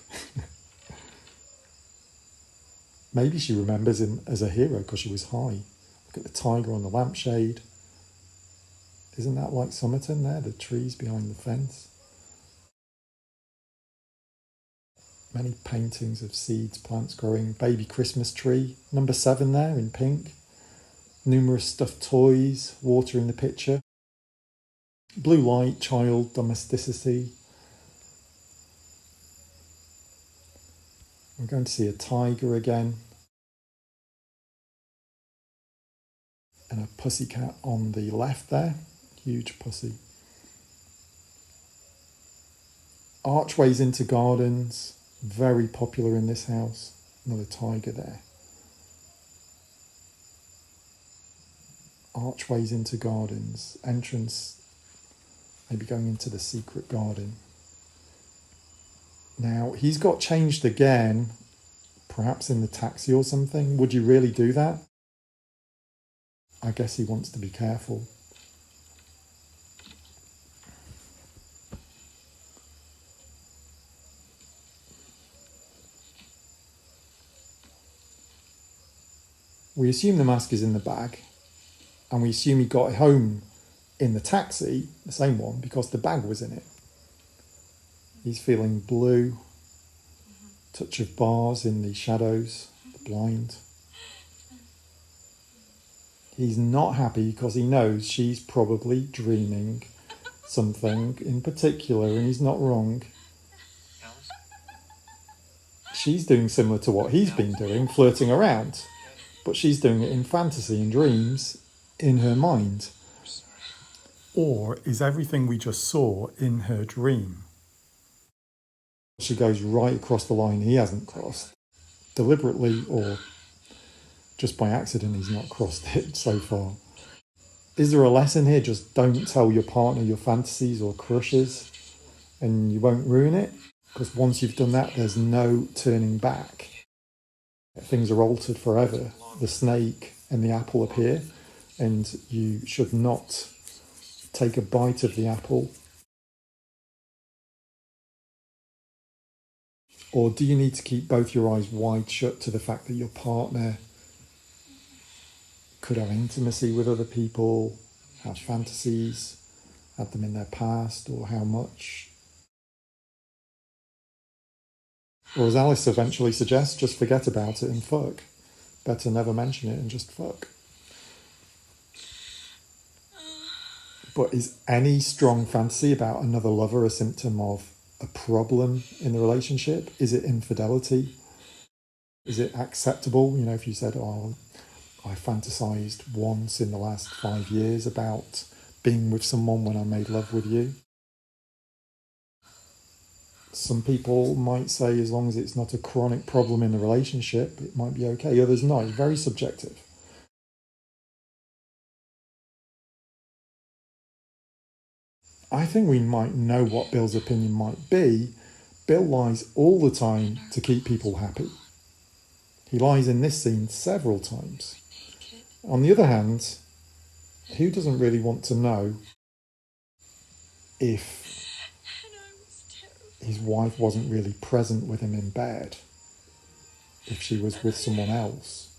Maybe she remembers him as a hero because she was high. Look at the tiger on the lampshade. Isn't that like Somerton there, the trees behind the fence? Many paintings of seeds, plants growing. Baby Christmas tree, number 7 there in pink. Numerous stuffed toys, water in the picture. Blue light, child, domesticity. We're going to see a tiger again. And a pussycat on the left there. Huge pussy. Archways into gardens. Very popular in this house. Another tiger there. Archways into gardens. Entrance, maybe going into the secret garden. Now, he's got changed again, perhaps in the taxi or something. Would you really do that? I guess he wants to be careful. We assume the mask is in the bag, and we assume he got it home in the taxi, the same one, because the bag was in it. He's feeling blue, touch of bars in the shadows, the blind. He's not happy because he knows she's probably dreaming something in particular, and he's not wrong. Alice? She's doing similar to what he's been doing, flirting around, but she's doing it in fantasy and dreams in her mind. I'm sorry. Or is everything we just saw in her dream? She goes right across the line he hasn't crossed. Deliberately or just by accident he's not crossed it so far. Is there a lesson here? Just don't tell your partner your fantasies or crushes and you won't ruin it? Because once you've done that, there's no turning back. Things are altered forever. The snake and the apple appear, and you should not take a bite of the apple. Or do you need to keep both your eyes wide shut to the fact that your partner could have intimacy with other people, have fantasies, have them in their past, or how much? Or as Alice eventually suggests, just forget about it and fuck. Better never mention it and just fuck. But is any strong fantasy about another lover a symptom of a problem in the relationship? Is it infidelity? Is it acceptable? You know, if you said, oh, I fantasized once in the last 5 years about being with someone when I made love with you. Some people might say as long as it's not a chronic problem in the relationship, it might be okay. Others not. It's very subjective. I think we might know what Bill's opinion might be. Bill lies all the time to keep people happy. He lies in this scene several times. On the other hand, who doesn't really want to know if his wife wasn't really present with him in bed, if she was with someone else?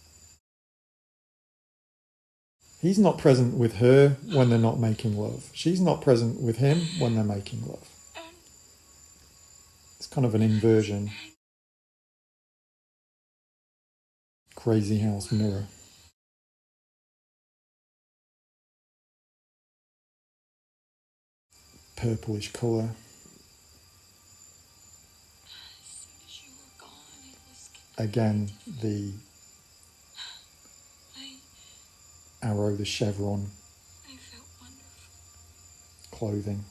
He's not present with her when they're not making love. She's not present with him when they're making love. It's kind of an inversion. Crazy house mirror. Purplish colour. Again, the arrow, the chevron, clothing.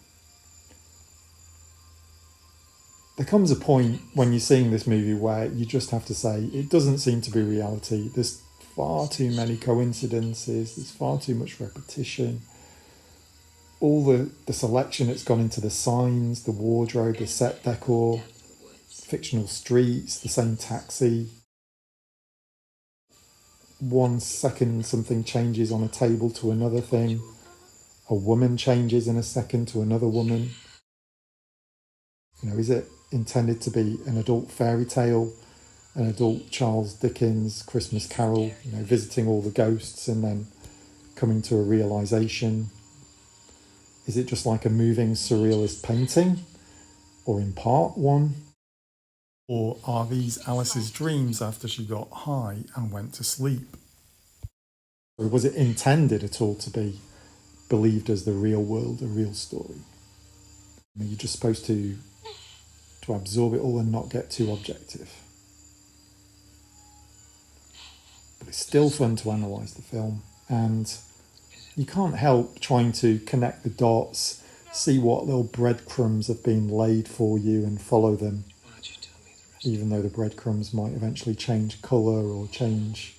There comes a point when you're seeing this movie where you just have to say, it doesn't seem to be reality. This far too many coincidences, there's far too much repetition. All the selection that's gone into the signs, the wardrobe, the set decor, fictional streets, the same taxi. 1 second something changes on a table to another thing. A woman changes in a second to another woman. You know, is it intended to be an adult fairy tale, an adult Charles Dickens Christmas Carol, you know, visiting all the ghosts and then coming to a realization? Is it just like a moving surrealist painting, or in part one? Or are these Alice's dreams after she got high and went to sleep? Or was it intended at all to be believed as the real world, a real story? I mean, you're just supposed to absorb it all and not get too objective. But it's still fun to analyse the film, and you can't help trying to connect the dots, see what little breadcrumbs have been laid for you and follow them, even though the breadcrumbs might eventually change colour or change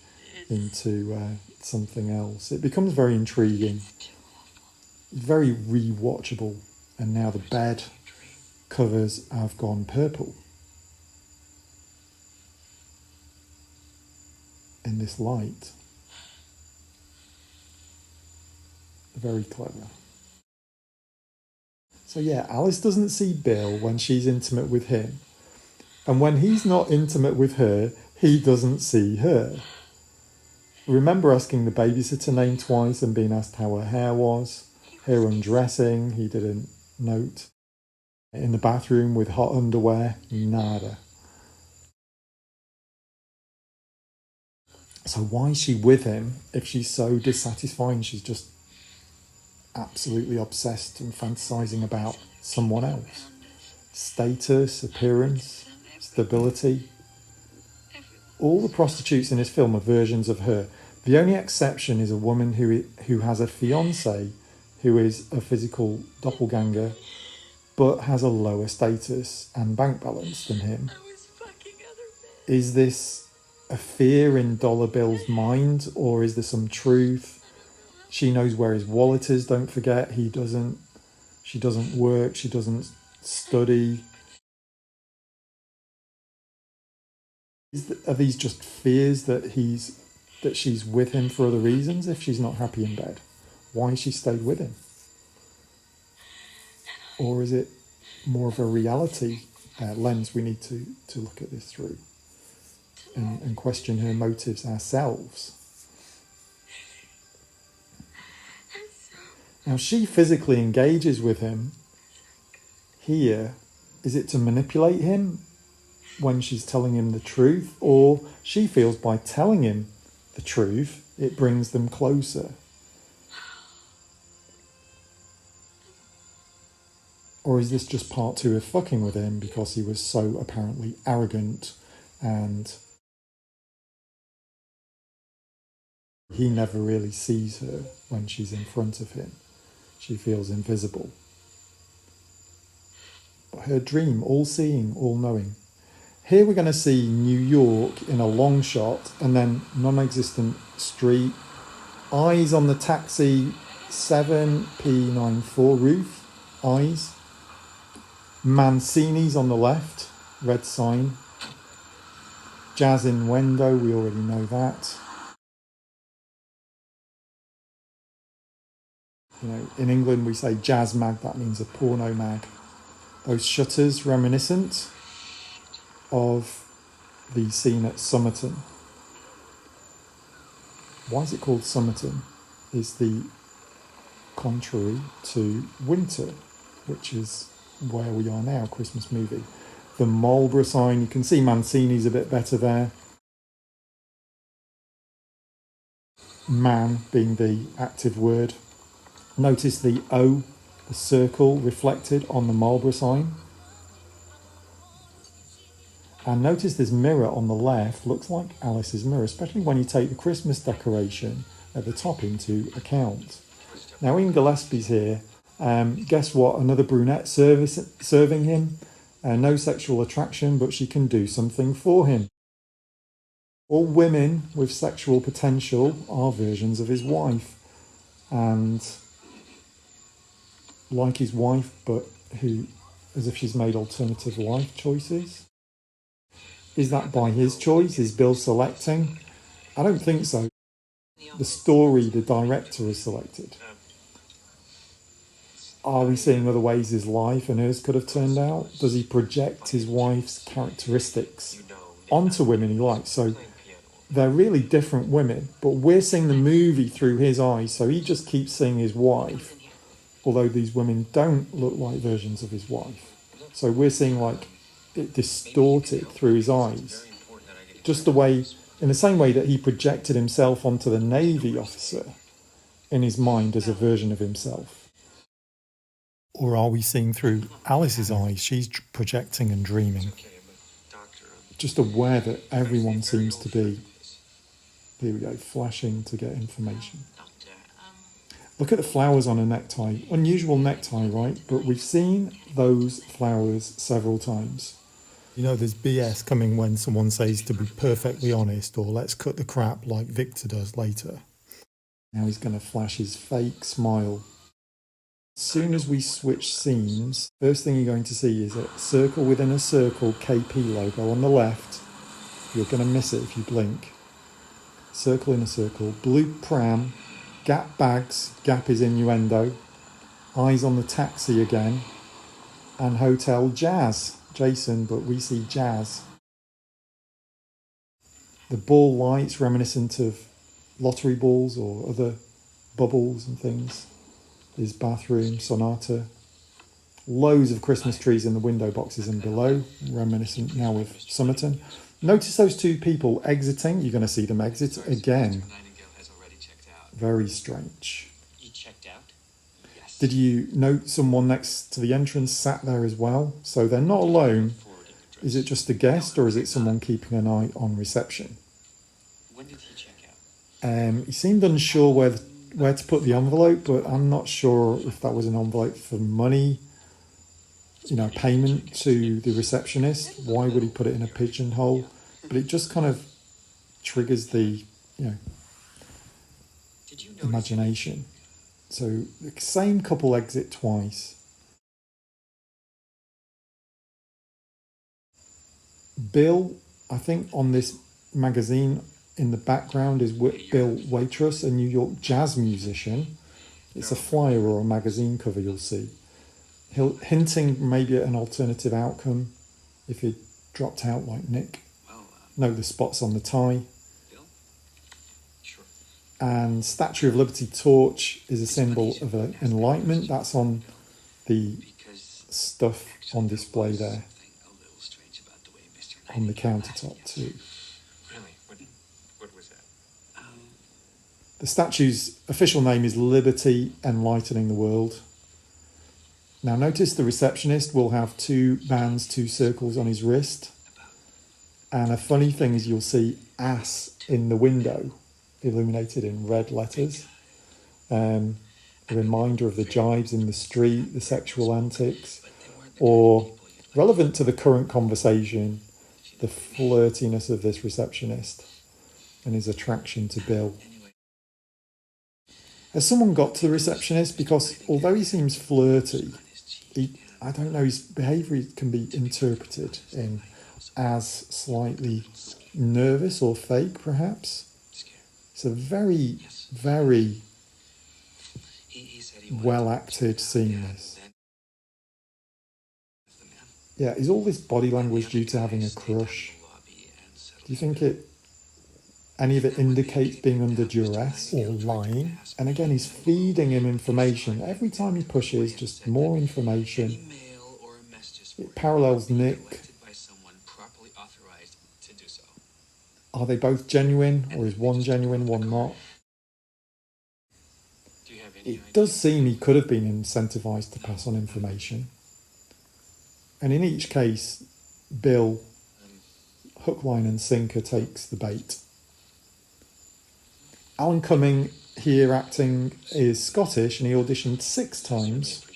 into something else. It becomes very intriguing, very rewatchable, and now the bed covers have gone purple in this light. Very clever. So yeah, Alice doesn't see Bill when she's intimate with him, and when he's not intimate with her, he doesn't see her. Remember asking the babysitter name twice and being asked how her hair was, her undressing, he didn't note. In the bathroom with hot underwear, nada. So why is she with him if she's so dissatisfying? She's just absolutely obsessed and fantasizing about someone else. Status, appearance, stability. All the prostitutes in this film are versions of her. The only exception is a woman who has a fiancé who is a physical doppelganger but has a lower status and bank balance than him. Is this a fear in Dollar Bill's mind, or is there some truth? She knows where his wallet is, don't forget. He doesn't. She doesn't work. She doesn't study. Are these just fears that she's with him for other reasons if she's not happy in bed? Why has she stayed with him? Or is it more of a reality lens we need to look at this through and question her motives ourselves? Now, she physically engages with him here. Is it to manipulate him when she's telling him the truth, or she feels by telling him the truth, it brings them closer? Or is this just part two of fucking with him because he was so apparently arrogant and he never really sees her when she's in front of him? She feels invisible. But her dream, all-seeing, all-knowing. Here we're going to see New York in a long shot and then non-existent street. Eyes on the taxi 7P94 roof. Eyes. Mancini's on the left, red sign. Jazz innuendo, we already know that. You know, in England we say jazz mag, that means a porno mag. Those shutters reminiscent of the scene at Somerton. Why is it called Somerton? Is the contrary to Winter, which is where we are now, Christmas movie. The Marlborough sign, you can see Mancini's a bit better there. Man being the active word. Notice the O, the circle reflected on the Marlborough sign. And notice this mirror on the left looks like Alice's mirror, especially when you take the Christmas decoration at the top into account. Now Ian Gillespie's here. Guess what? Another brunette serving him. No sexual attraction, but she can do something for him. All women with sexual potential are versions of his wife, and like his wife, but who, as if she's made alternative life choices. Is that by his choice? Is Bill selecting? I don't think so. The story the director has selected. Are we seeing other ways his life and hers could have turned out? Does he project his wife's characteristics onto women he likes? So they're really different women, but we're seeing the movie through his eyes, so he just keeps seeing his wife, although these women don't look like versions of his wife. So we're seeing like it distorted through his eyes. Just the way, in the same way that he projected himself onto the Navy officer in his mind as a version of himself. Or are we seeing through Alice's eyes? She's projecting and dreaming. Just aware that everyone seems to be, here we go, flashing to get information. Look at the flowers on a necktie. Unusual necktie, right? But we've seen those flowers several times. You know, there's BS coming when someone says to be perfectly honest, or let's cut the crap like Victor does later. Now he's going to flash his fake smile. As soon as we switch scenes, first thing you're going to see is a circle within a circle KP logo on the left. You're going to miss it if you blink. Circle in a circle. Blue pram. Gap bags. Gap is innuendo. Eyes on the taxi again. And Hotel Jazz. Jason, but we see Jazz. The ball lights reminiscent of lottery balls or other bubbles and things. His bathroom, Sonata. Loads of Christmas trees in the window boxes and below, reminiscent now of Somerton. Notice those two people exiting. You're going to see them exit again. Very strange. You checked out? Yes. Did you note someone next to the entrance sat there as well? So they're not alone. Is it just a guest or is it someone keeping an eye on reception? When did he check out? He seemed unsure where to put the envelope, but I'm not sure if that was an envelope for money, payment to the receptionist. Why would he put it in a pigeonhole? But it just kind of triggers the, imagination. So the same couple exit twice. Bill, I think on this magazine in the background is Bill Waitress, a New York jazz musician. It's a flyer or a magazine cover you'll see. Hinting maybe at an alternative outcome if he dropped out like Nick. No, the spots on the tie. And Statue of Liberty torch is a symbol of enlightenment. That's on the stuff on display there. On the countertop too. The statue's official name is Liberty Enlightening the World. Now notice the receptionist will have two bands, two circles on his wrist. And a funny thing is you'll see ass in the window, illuminated in red letters. A reminder of the jibes in the street, the sexual antics, or relevant to the current conversation, the flirtiness of this receptionist and his attraction to Bill. Has someone got to the receptionist? Because although he seems flirty, I don't know, his behaviour can be interpreted as slightly nervous or fake, perhaps. It's a very, very well-acted scene, this. Yeah, is all this body language due to having a crush? Do you think any of it indicates being under duress or lying? And again, he's feeding him information. Every time he pushes, just more information. It parallels Nick. Are they both genuine, or is one genuine, one not? It does seem he could have been incentivized to pass on information. And in each case, Bill, hook, line and sinker, takes the bait. Alan Cumming, here acting, is Scottish and he auditioned 6 times.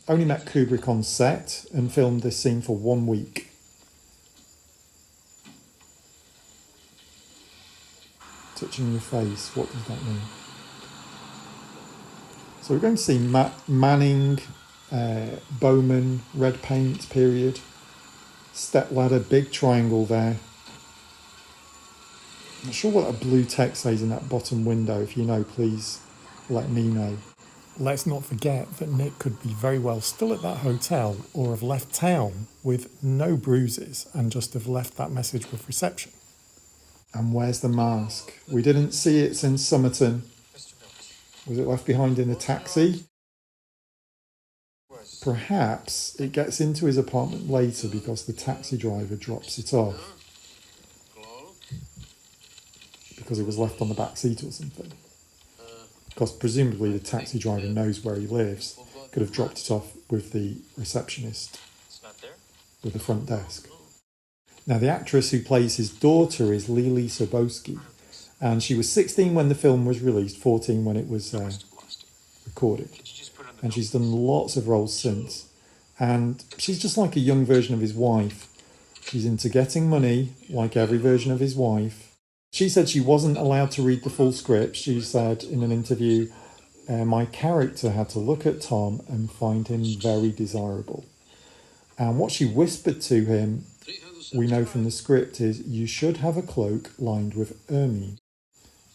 Only met Kubrick on set and filmed this scene for 1 week. touching your face. What does that mean? So we're going to see Manning, Bowman, red paint period, step ladder, big triangle there. I'm not sure what that blue text says in that bottom window. If you know, please let me know. Let's not forget that Nick could be very well still at that hotel or have left town with no bruises and just have left that message with reception. And where's the mask? We didn't see it since Somerton. Was it left behind in the taxi? Perhaps it gets into his apartment later because the taxi driver drops it off. Because it was left on the back seat or something. Because presumably the taxi driver knows where he lives. Could have dropped it off with the receptionist. With the front desk. Now the actress who plays his daughter is Lily Sobowski. And she was 16 when the film was released, 14 when it was recorded. And she's done lots of roles since. And she's just like a young version of his wife. She's into getting money, like every version of his wife. She said she wasn't allowed to read the full script. She said in an interview, my character had to look at Tom and find him very desirable. And what she whispered to him, we know from the script, is you should have a cloak lined with ermine.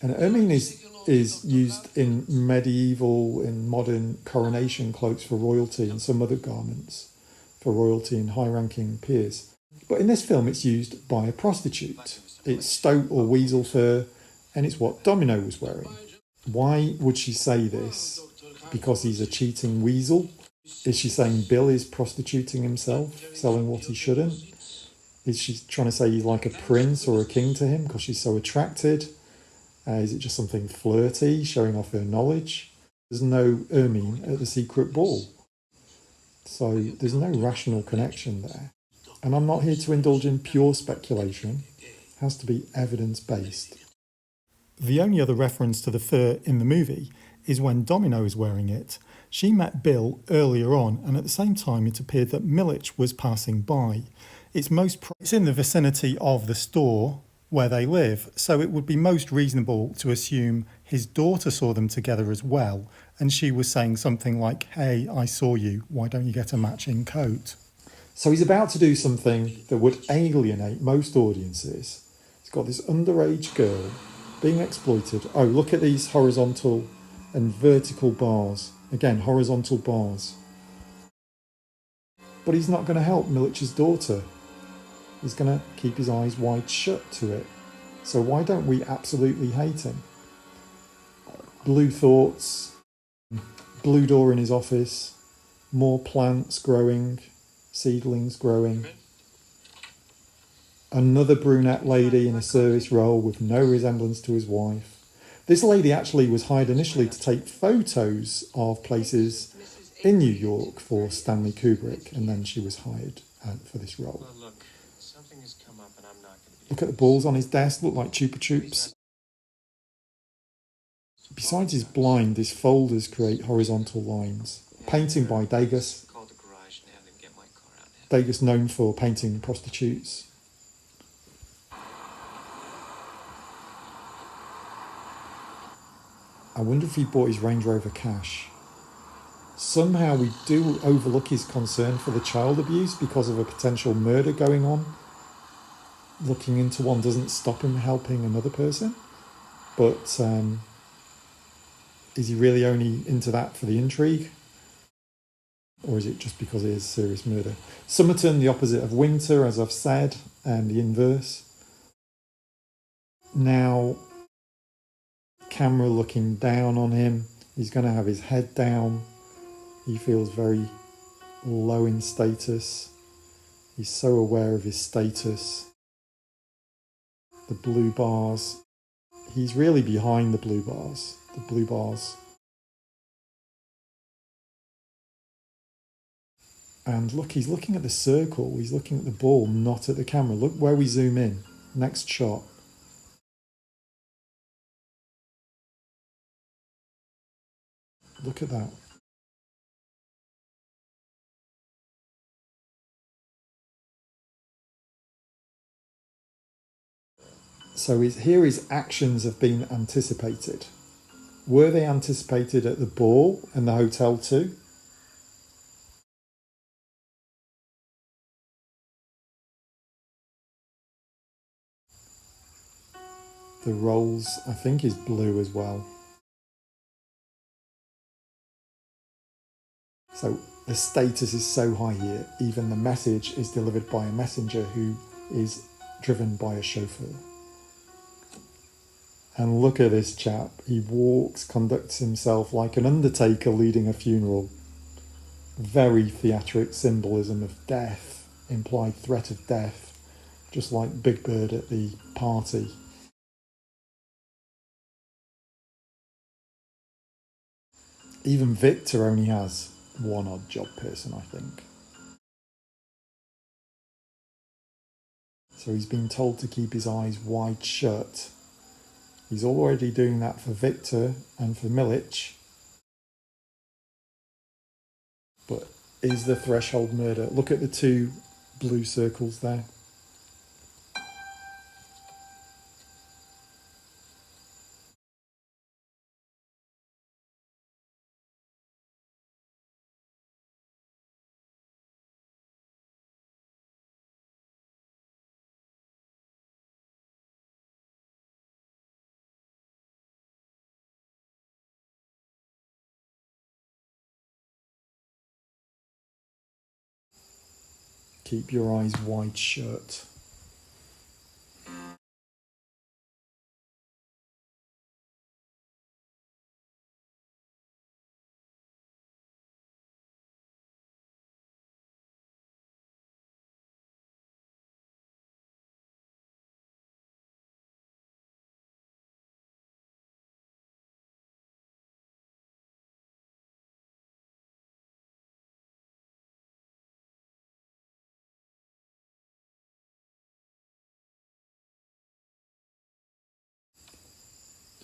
And ermine is used in medieval, in modern coronation cloaks for royalty and some other garments for royalty and high-ranking peers. But in this film, it's used by a prostitute. It's stoat or weasel fur, and it's what Domino was wearing. Why would she say this? Because he's a cheating weasel? Is she saying Bill is prostituting himself, selling what he shouldn't? Is she trying to say he's like a prince or a king to him because she's so attracted? Is it just something flirty, showing off her knowledge? There's no ermine at the secret ball. So there's no rational connection there. And I'm not here to indulge in pure speculation. It has to be evidence-based. The only other reference to the fur in the movie is when Domino is wearing it. She met Bill earlier on, and at the same time it appeared that Millich was passing by. It's in the vicinity of the store where they live, so it would be most reasonable to assume his daughter saw them together as well, and she was saying something like, hey, I saw you, why don't you get a matching coat? So he's about to do something that would alienate most audiences. He's got this underage girl being exploited. Oh, look at these horizontal and vertical bars. Again, horizontal bars. But he's not going to help Millich's daughter. He's going to keep his eyes wide shut to it. So why don't we absolutely hate him? Blue thoughts, blue door in his office, more plants growing, seedlings growing. Another brunette lady in a service role with no resemblance to his wife. This lady actually was hired initially to take photos of places in New York for Stanley Kubrick, and then she was hired for this role. Look at the balls on his desk, look like Chupa Chups. Besides his blind, his folders create horizontal lines. Painting by Degas. Degas known for painting prostitutes. I wonder if he bought his Range Rover cash. Somehow we do overlook his concern for the child abuse because of a potential murder going on. Looking into one doesn't stop him helping another person. But is he really only into that for the intrigue? Or is it just because it is serious murder? Somerton, the opposite of Winter, as I've said, and the inverse. Now, camera looking down on him. He's going to have his head down. He feels very low in status. He's so aware of his status. The blue bars. He's really behind the blue bars. The blue bars. And look, he's looking at the circle. He's looking at the ball, not at the camera. Look where we zoom in. Next shot. Look at that. So here his actions have been anticipated. Were they anticipated at the ball and the hotel too? The rolls, I think, is blue as well. So the status is so high here, even the message is delivered by a messenger who is driven by a chauffeur. And look at this chap. He walks, conducts himself like an undertaker leading a funeral. Very theatric symbolism of death, implied threat of death, just like Big Bird at the party. Even Victor only has one odd job person, I think. So he's been told to keep his eyes wide shut. He's already doing that for Victor and for Milic. But is the threshold murder? Look at the two blue circles there. Keep your eyes wide shut.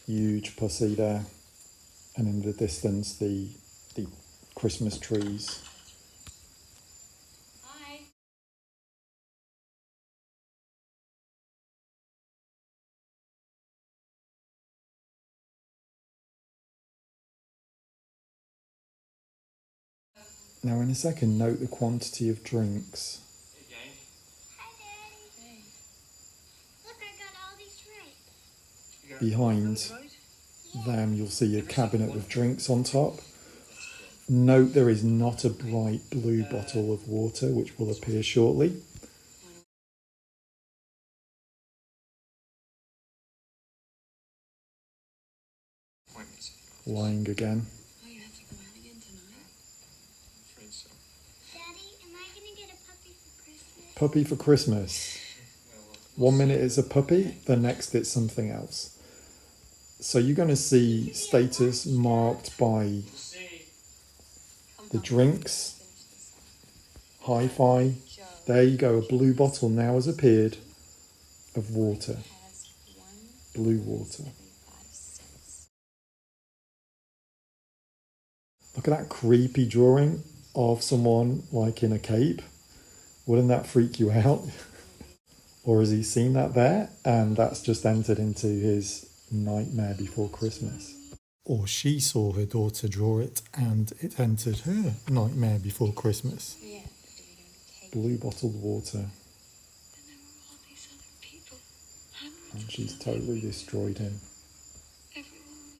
Huge pussy there. And in the distance, the Christmas trees. Hi. Now in a second, note the quantity of drinks. Hey, gang. Hi, Daddy. Hey. Look, I got all these drinks. You got Behind right? them, you'll see a cabinet with drinks on top. Note there is not a bright blue bottle of water, which will appear shortly. Appointments. Lying again. Oh, you have to go out again tonight? I'm afraid so. Daddy, am I gonna get a puppy for Christmas? Puppy for Christmas. 1 minute it's a puppy, the next it's something else. So you're going to see status marked by the drinks, hi-fi. There you go, a blue bottle now has appeared of water, blue water. Look at that creepy drawing of someone like in a cape. Wouldn't that freak you out? Or has he seen that there and that's just entered into his nightmare before Christmas? Or she saw her daughter draw it and it entered her nightmare before Christmas. Yeah. Blue bottled water. Then there were all these other people. Hundreds And of she's other totally destroyed him. everyone.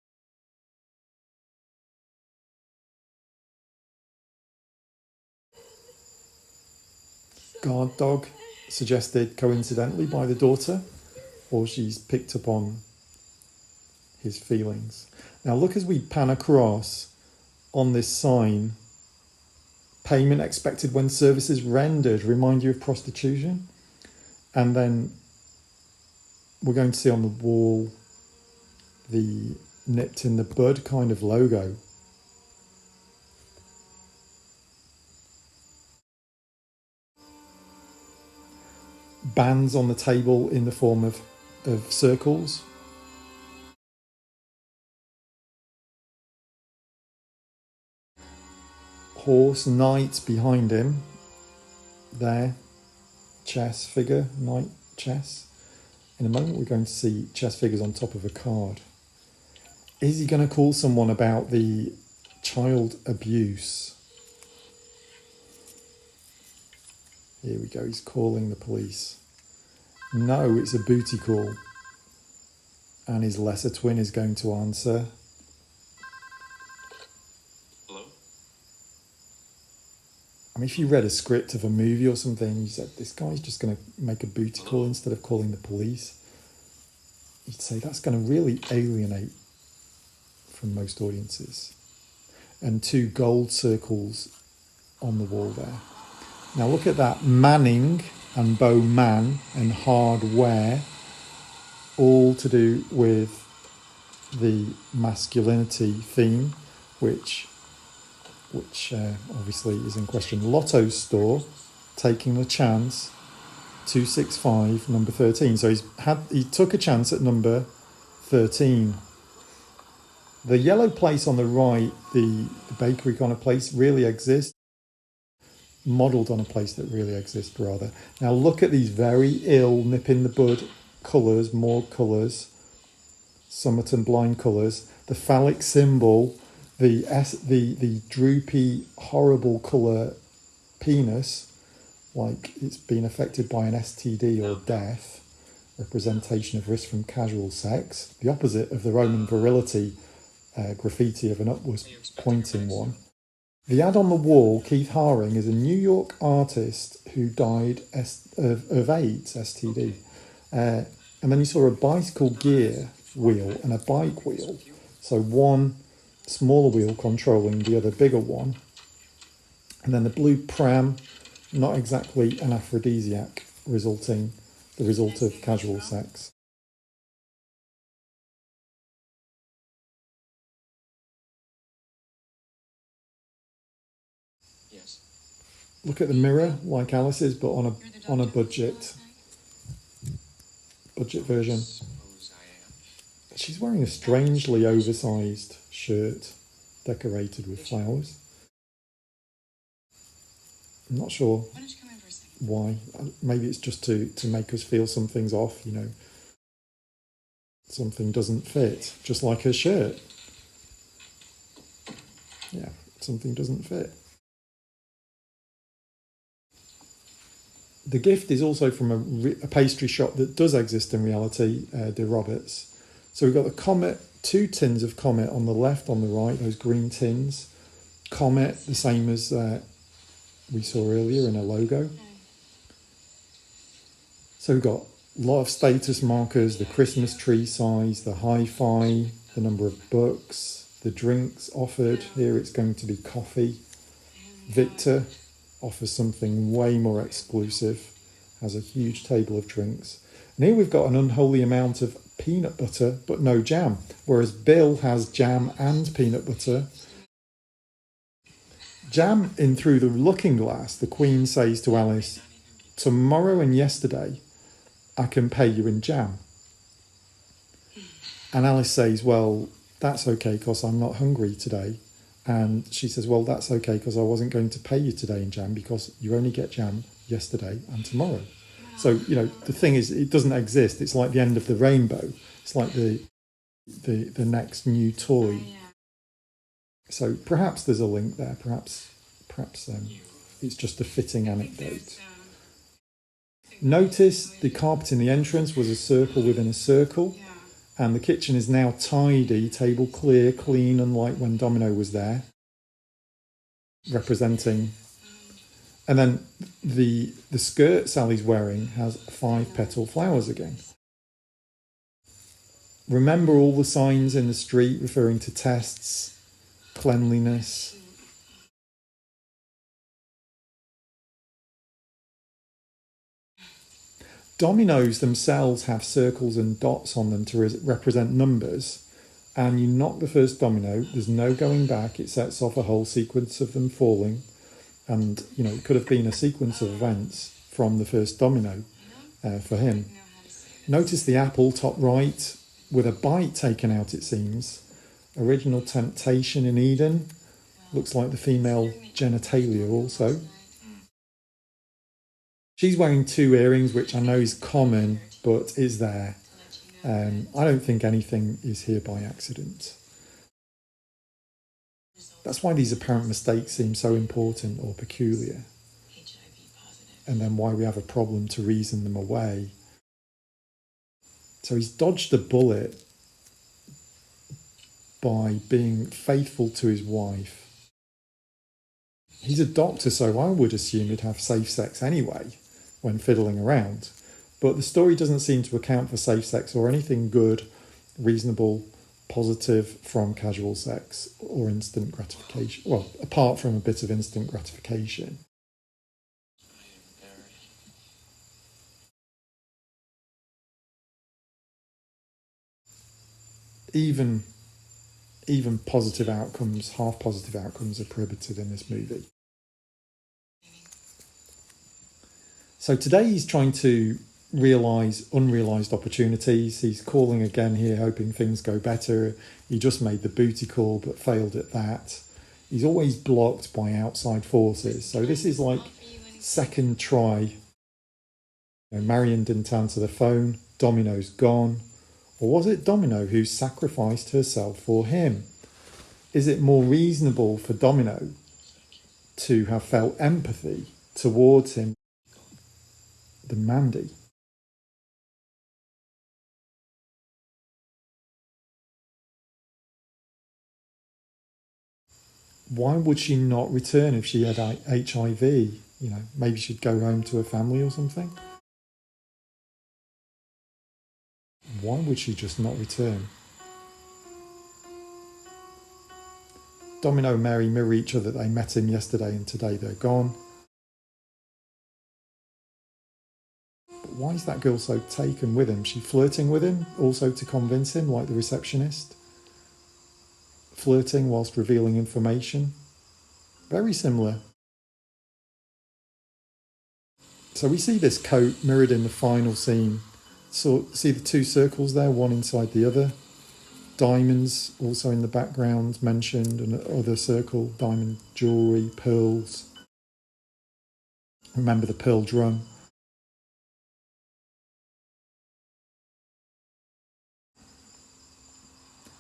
Guard dog, suggested coincidentally by the daughter, or she's picked up on his feelings. Now look as we pan across on this sign, payment expected when services rendered, remind you of prostitution. And then we're going to see on the wall the nipped in the bud kind of logo. Bands on the table in the form of circles. Horse, knight behind him. There. Chess figure, knight, chess. In a moment, we're going to see chess figures on top of a card. Is he going to call someone about the child abuse? Here we go, he's calling the police. No, it's a booty call. And his lesser twin is going to answer. Hello? I mean, if you read a script of a movie or something, you said, this guy's just going to make a booty call instead of calling the police, you'd say that's going to really alienate from most audiences. And 2 gold circles on the wall there. Now look at that, Manning and Bowman and hardware, all to do with the masculinity theme, which obviously is in question. Lotto store, taking the chance, 265, number 13. So he took a chance at number 13. The yellow place on the right, the bakery kind of place, really exists. Modelled on a place that really exists, rather. Now look at these very ill, nip in the bud colours, more colours, Somerton blind colours, the phallic symbol, the droopy, horrible colour penis, like it's been affected by an STD or death, representation of risk from casual sex, the opposite of the Roman virility graffiti of an upwards pointing one. The ad on the wall, Keith Haring, is a New York artist who died of AIDS, STD. And then you saw a bicycle gear wheel and a bike wheel. So one smaller wheel controlling the other bigger one. And then the blue pram, not exactly an aphrodisiac, the result of casual sex. Yes. Look at the mirror, like Alice's, but on a budget version. Suppose I am. She's wearing a strangely oversized shirt, decorated with flowers. I'm not sure Why don't you come in for a second? why. Maybe it's just to make us feel something's off, you know. Something doesn't fit, just like her shirt. Yeah, something doesn't fit. The gift is also from a pastry shop that does exist in reality, De Roberts. So we've got the Comet, 2 tins of Comet on the left, on the right, those green tins. Comet, the same as we saw earlier in a logo. So we've got a lot of status markers, the Christmas tree size, the hi-fi, the number of books, the drinks offered. Here it's going to be coffee. Victor offers something way more exclusive, has a huge table of drinks. And here we've got an unholy amount of peanut butter, but no jam, whereas Bill has jam and peanut butter. Jam in Through the Looking Glass, the Queen says to Alice, tomorrow and yesterday, I can pay you in jam. And Alice says, well, that's okay because I'm not hungry today. And she says, well, that's okay because I wasn't going to pay you today in jam because you only get jam yesterday and tomorrow. So, you know, the thing is, it doesn't exist. It's like the end of the rainbow. It's like the next new toy. So perhaps there's a link there. Perhaps it's just a fitting anecdote. Notice the carpet in the entrance was a circle within a circle. And the kitchen is now tidy, table clear, clean, unlike when Domino was there, representing. And then the skirt Sally's wearing has 5 petal flowers again. Remember all the signs in the street referring to tests, cleanliness. Dominoes themselves have circles and dots on them to represent numbers, and you knock the first domino, there's no going back, it sets off a whole sequence of them falling, and you know it could have been a sequence of events from the first domino for him. Notice the apple top right with a bite taken out, it seems. Original temptation in Eden, looks like the female genitalia also. She's wearing 2 earrings, which I know is common but is there. I don't think anything is here by accident. That's why these apparent mistakes seem so important or peculiar, and then why we have a problem to reason them away. So he's dodged a bullet by being faithful to his wife. He's a doctor, so I would assume he'd have safe sex anyway when fiddling around. But the story doesn't seem to account for safe sex or anything good, reasonable, positive from casual sex or instant gratification. Well, apart from a bit of instant gratification. Even positive outcomes, half positive outcomes are prohibited in this movie. So today he's trying to realise unrealised opportunities. He's calling again here, hoping things go better. He just made the booty call but failed at that. He's always blocked by outside forces. So this is like second try. Marion didn't answer the phone. Domino's gone. Or was it Domino who sacrificed herself for him? Is it more reasonable for Domino to have felt empathy towards him than Mandy? Why would she not return if she had HIV? Maybe she'd go home to her family or something. Why would she just not return? Domino and Mary mirror each other. They met him yesterday and today they're gone. But why is that girl so taken with him? She flirting with him also to convince him, like the receptionist? Flirting whilst revealing information. Very similar. So we see this coat mirrored in the final scene. So see the two circles there, one inside the other. Diamonds also in the background mentioned, another circle, diamond jewellery, pearls. Remember the pearl drum.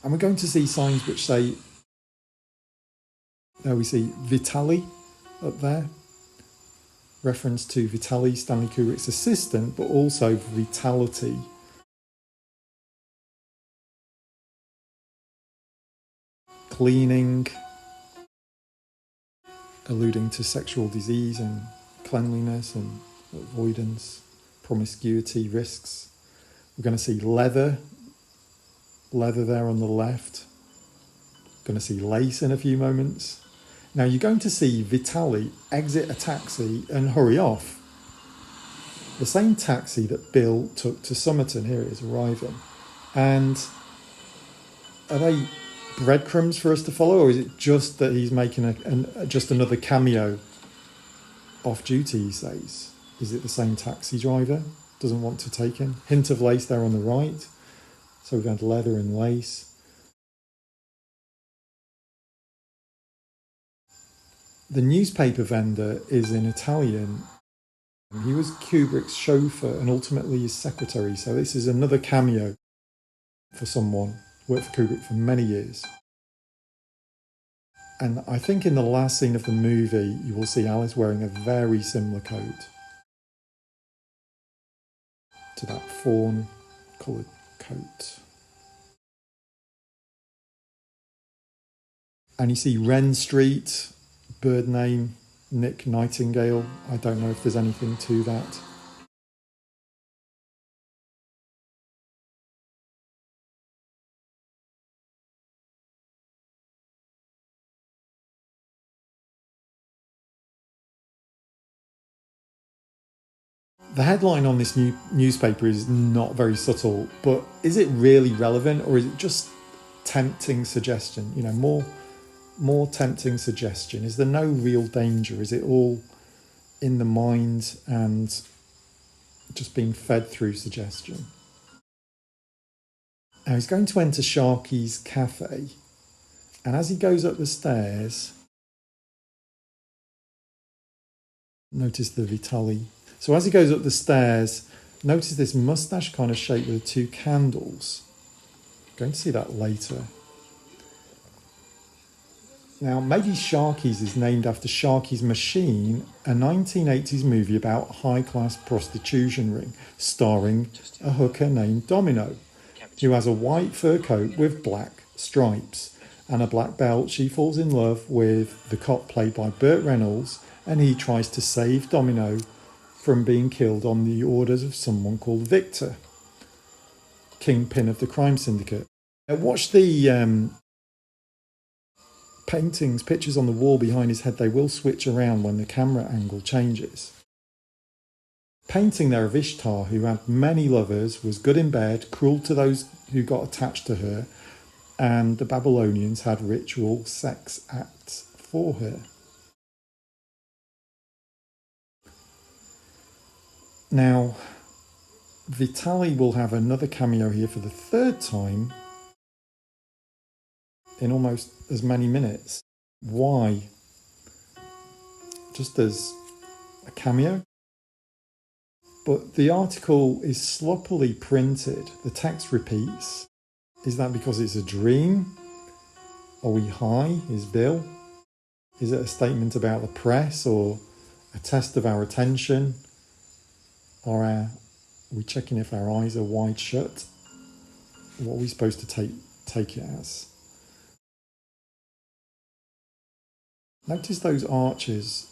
And we're going to see signs which say, there we see Vitali up there. Reference to Vitali, Stanley Kubrick's assistant, but also vitality. Cleaning, alluding to sexual disease and cleanliness and avoidance, promiscuity, risks. We're going to see leather there on the left. Going to see lace in a few moments. Now you're going to see Vitali exit a taxi and hurry off. The same taxi that Bill took to Somerton. Here it is arriving. And are they breadcrumbs for us to follow, or is it just that he's making just another cameo off duty, he says? Is it the same taxi driver? Doesn't want to take him. Hint of lace there on the right. So we've had leather and lace. The newspaper vendor is in Italian. He was Kubrick's chauffeur and ultimately his secretary. So this is another cameo for someone who worked for Kubrick for many years. And I think in the last scene of the movie, you will see Alice wearing a very similar coat to that fawn-coloured coat. And you see Wren Street, bird name, Nick Nightingale. I don't know if there's anything to that. The headline on this new newspaper is not very subtle, but is it really relevant, or is it just tempting suggestion? More tempting suggestion. Is there no real danger? Is it all in the mind and just being fed through suggestion? Now he's going to enter Sharky's cafe, and as he goes up the stairs, notice the Vitali. So as he goes up the stairs, Notice this mustache kind of shape with the two candles. Going to see that later. Now, maybe Sharky's is named after Sharky's Machine, a 1980s movie about a high-class prostitution ring, starring a hooker named Domino, who has a white fur coat with black stripes and a black belt. She falls in love with the cop played by Burt Reynolds, and he tries to save Domino from being killed on the orders of someone called Victor, kingpin of the crime syndicate. Now, watch the paintings, pictures on the wall behind his head. They will switch around when the camera angle changes. Painting there of Ishtar, who had many lovers, was good in bed, cruel to those who got attached to her, and the Babylonians had ritual sex acts for her. Now, Vitali will have another cameo here for the third time in almost as many minutes. Why? Just as a cameo? But the article is sloppily printed. The text repeats. Is that because it's a dream? Are we high? Is Bill? Is it a statement about the press or a test of our attention? Or are we checking if our eyes are wide shut? What are we supposed to take it as? Notice those arches,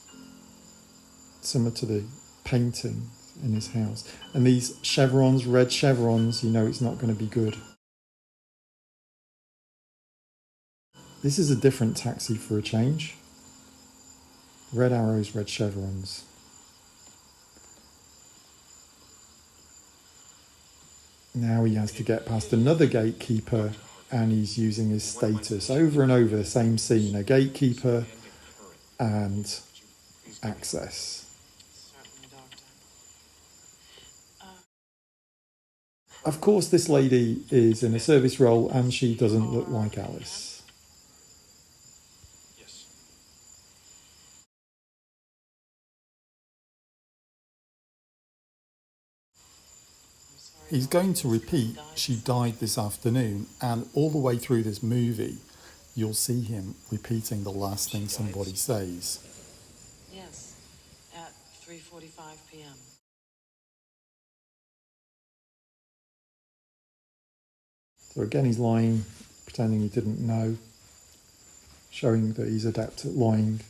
similar to the painting in his house. And these chevrons, red chevrons, you know it's not going to be good. This is a different taxi for a change. Red arrows, red chevrons. Now he has to get past another gatekeeper, and he's using his status over and over, same scene, a gatekeeper and access. Of course, this lady is in a service role and she doesn't look like Alice. Yes. He's going to repeat, she died this afternoon, and all the way through this movie, you'll see him repeating the last thing somebody says. Yes, at 3:45 p.m. So again, he's lying, pretending he didn't know, showing that he's adept at lying.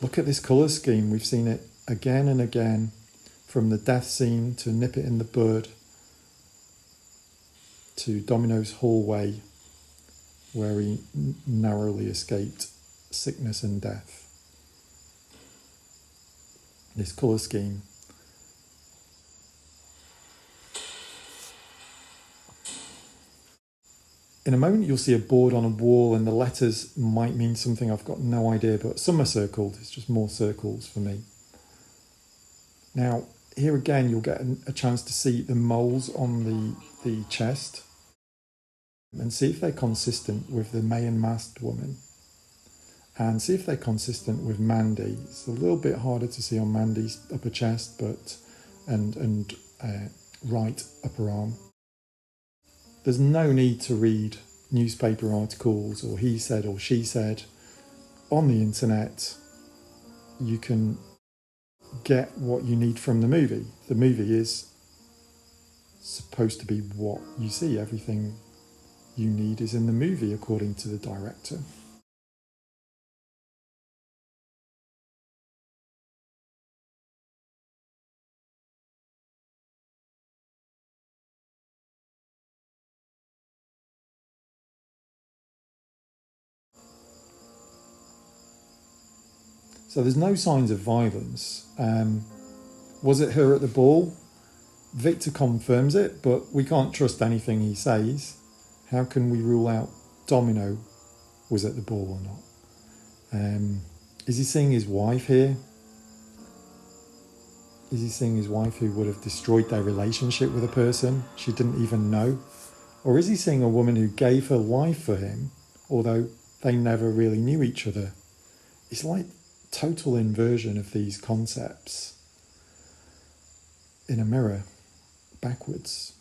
Look at this colour scheme. We've seen it again and again, from the death scene to Nip It in the Bud to Domino's hallway, where he narrowly escaped sickness and death. This colour scheme. In a moment you'll see a board on a wall and the letters might mean something, I've got no idea, but some are circled. It's just more circles for me. Now, here again you'll get a chance to see the moles on the chest and see if they're consistent with the Mayan masked woman, and see if they're consistent with Mandy. It's a little bit harder to see on Mandy's upper chest, but and right upper arm. There's no need to read newspaper articles or he said or she said on the internet. You can get what you need from the movie. The movie is supposed to be what you see. Everything you need is in the movie, according to the director. So there's no signs of violence. Was it her at the ball? Victor confirms it, but we can't trust anything he says. How can we rule out Domino was at the ball or not? Is he seeing his wife here? Is he seeing his wife who would have destroyed their relationship with a person she didn't even know? Or is he seeing a woman who gave her life for him, although they never really knew each other? It's like total inversion of these concepts. in a mirror, backwards.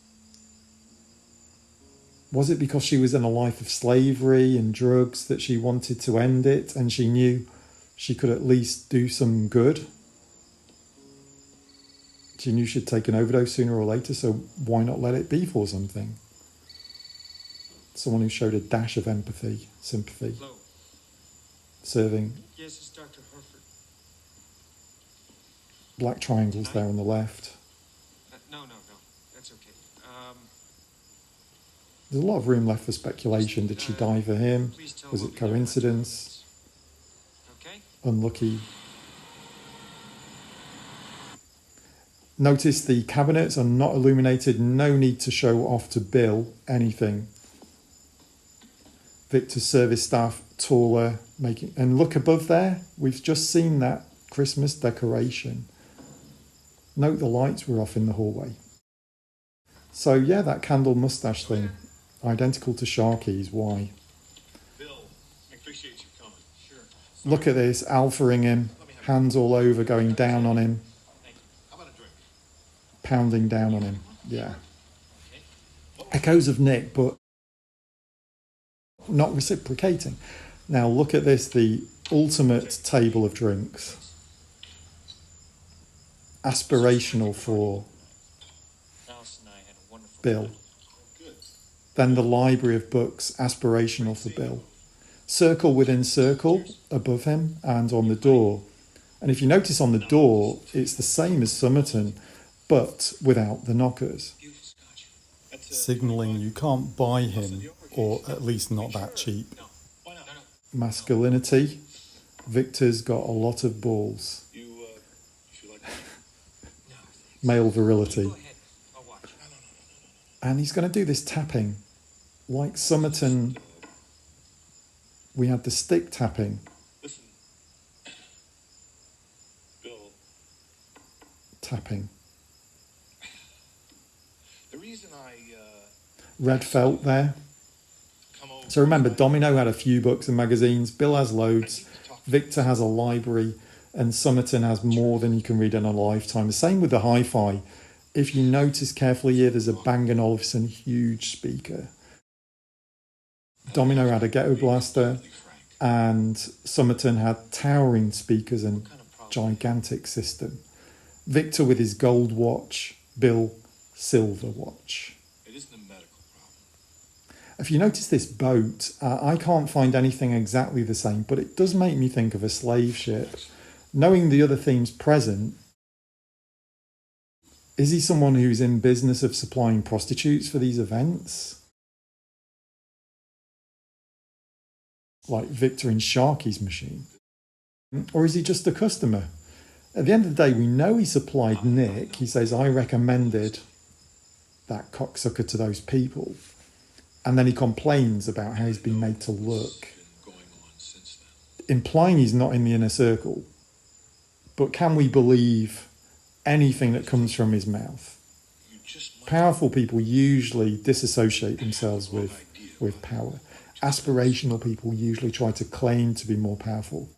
Was it because she was in a life of slavery and drugs that she wanted to end it, and she knew she could at least do some good? She knew she'd take an overdose sooner or later, so why not let it be for something? Someone who showed a dash of empathy, sympathy, Hello. serving. Yes, it's Dr. Herford. Black triangles there on the left. No. That's okay. There's a lot of room left for speculation. Did she die for him? Please tell Was what it we know. coincidence? Okay? Unlucky? Notice the cabinets are not illuminated. No need to show off to Bill anything. Victor's service staff, taller, making... And look above there. We've just seen that Christmas decoration. Note the lights were off in the hallway. So yeah, that candle mustache thing. Identical to Sharky's. Why? Bill, I appreciate you coming. Sure. Look at this. Alphaing him. Hands all over, going down on him. How about a drink? Pounding down on him. Yeah. Echoes of Nick, but not reciprocating. Now look at this, the ultimate table of drinks. Aspirational for Alice and I had a wonderful Bill. time. Good. Then the library of books, aspirational for Bill. Circle within circle above him and on the door. And if you notice on the door, it's the same as Somerton, but without the knockers. Beautiful scotch. Signalling you can't buy him, or at least not that cheap. No. Why not? No. Masculinity. Victor's got a lot of balls. You like that? Male virility. Go ahead. I'll watch. And he's going to do this tapping. Like Somerton, we had the stick tapping. Listen. Bill, Tapping. the reason I Red felt there. come over... So remember, Domino had a few books and magazines. Bill has loads. Victor has a library. And Somerton has more than you can read in a lifetime. The same with the hi-fi. If you notice carefully here, there's a Bang & Olufsen huge speaker. Domino had a Ghetto Blaster. And Somerton had towering speakers and gigantic system. Victor with his gold watch. Bill, silver watch. It isn't a medical problem. If you notice this boat, I can't find anything exactly the same, but it does make me think of a slave ship. Knowing the other themes present, is he someone who's in business of supplying prostitutes for these events? Like Victor in Sharky's machine? Or is he just a customer? At the end of the day, we know he supplied Nick. He says, I recommended that cocksucker to those people. And then he complains about how he's been made to look, Been going on since then. implying he's not in the inner circle. But can we believe anything that comes from his mouth? You just might Powerful people usually disassociate themselves with power. Aspirational people usually try to claim to be more powerful.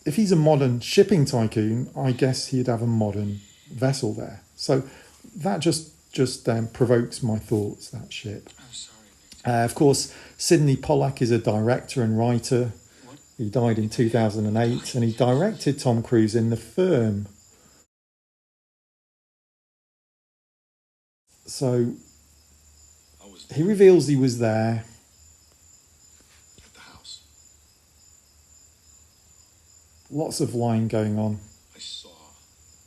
If he's a modern shipping tycoon, I guess he'd have a modern vessel there. So that just provokes my thoughts, that ship. I'm sorry. Of course, Sidney Pollack is a director and writer. He died in 2008 and he directed Tom Cruise in The Firm. So I was he reveals he was there. at the house. Lots of lying going on. I saw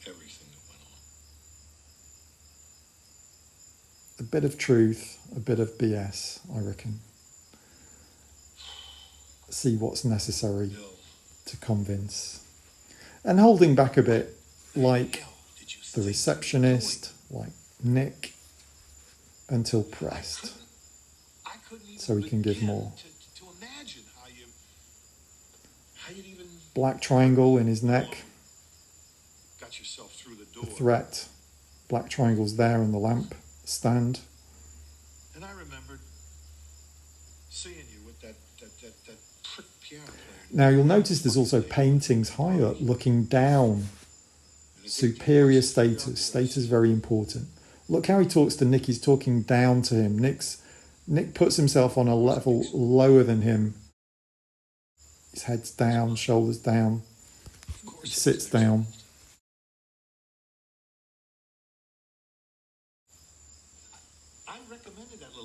everything that went on. A bit of truth, a bit of BS, I reckon. See what's necessary Bill, to convince. And holding back a bit, like hell did you the think receptionist, like Nick, until pressed. I couldn't even So he can give begin more. to imagine how you'd even Black triangle in his neck, got yourself through the the door. threat. Black triangles there on the lamp stand. And I remembered seeing you with that prick piano player. Now you'll notice there's also paintings high up looking down Superior status. Status very important. Look how he talks to Nick. He's talking down to him. Nick puts himself on a level lower than him. His head's down, shoulders down. He sits down.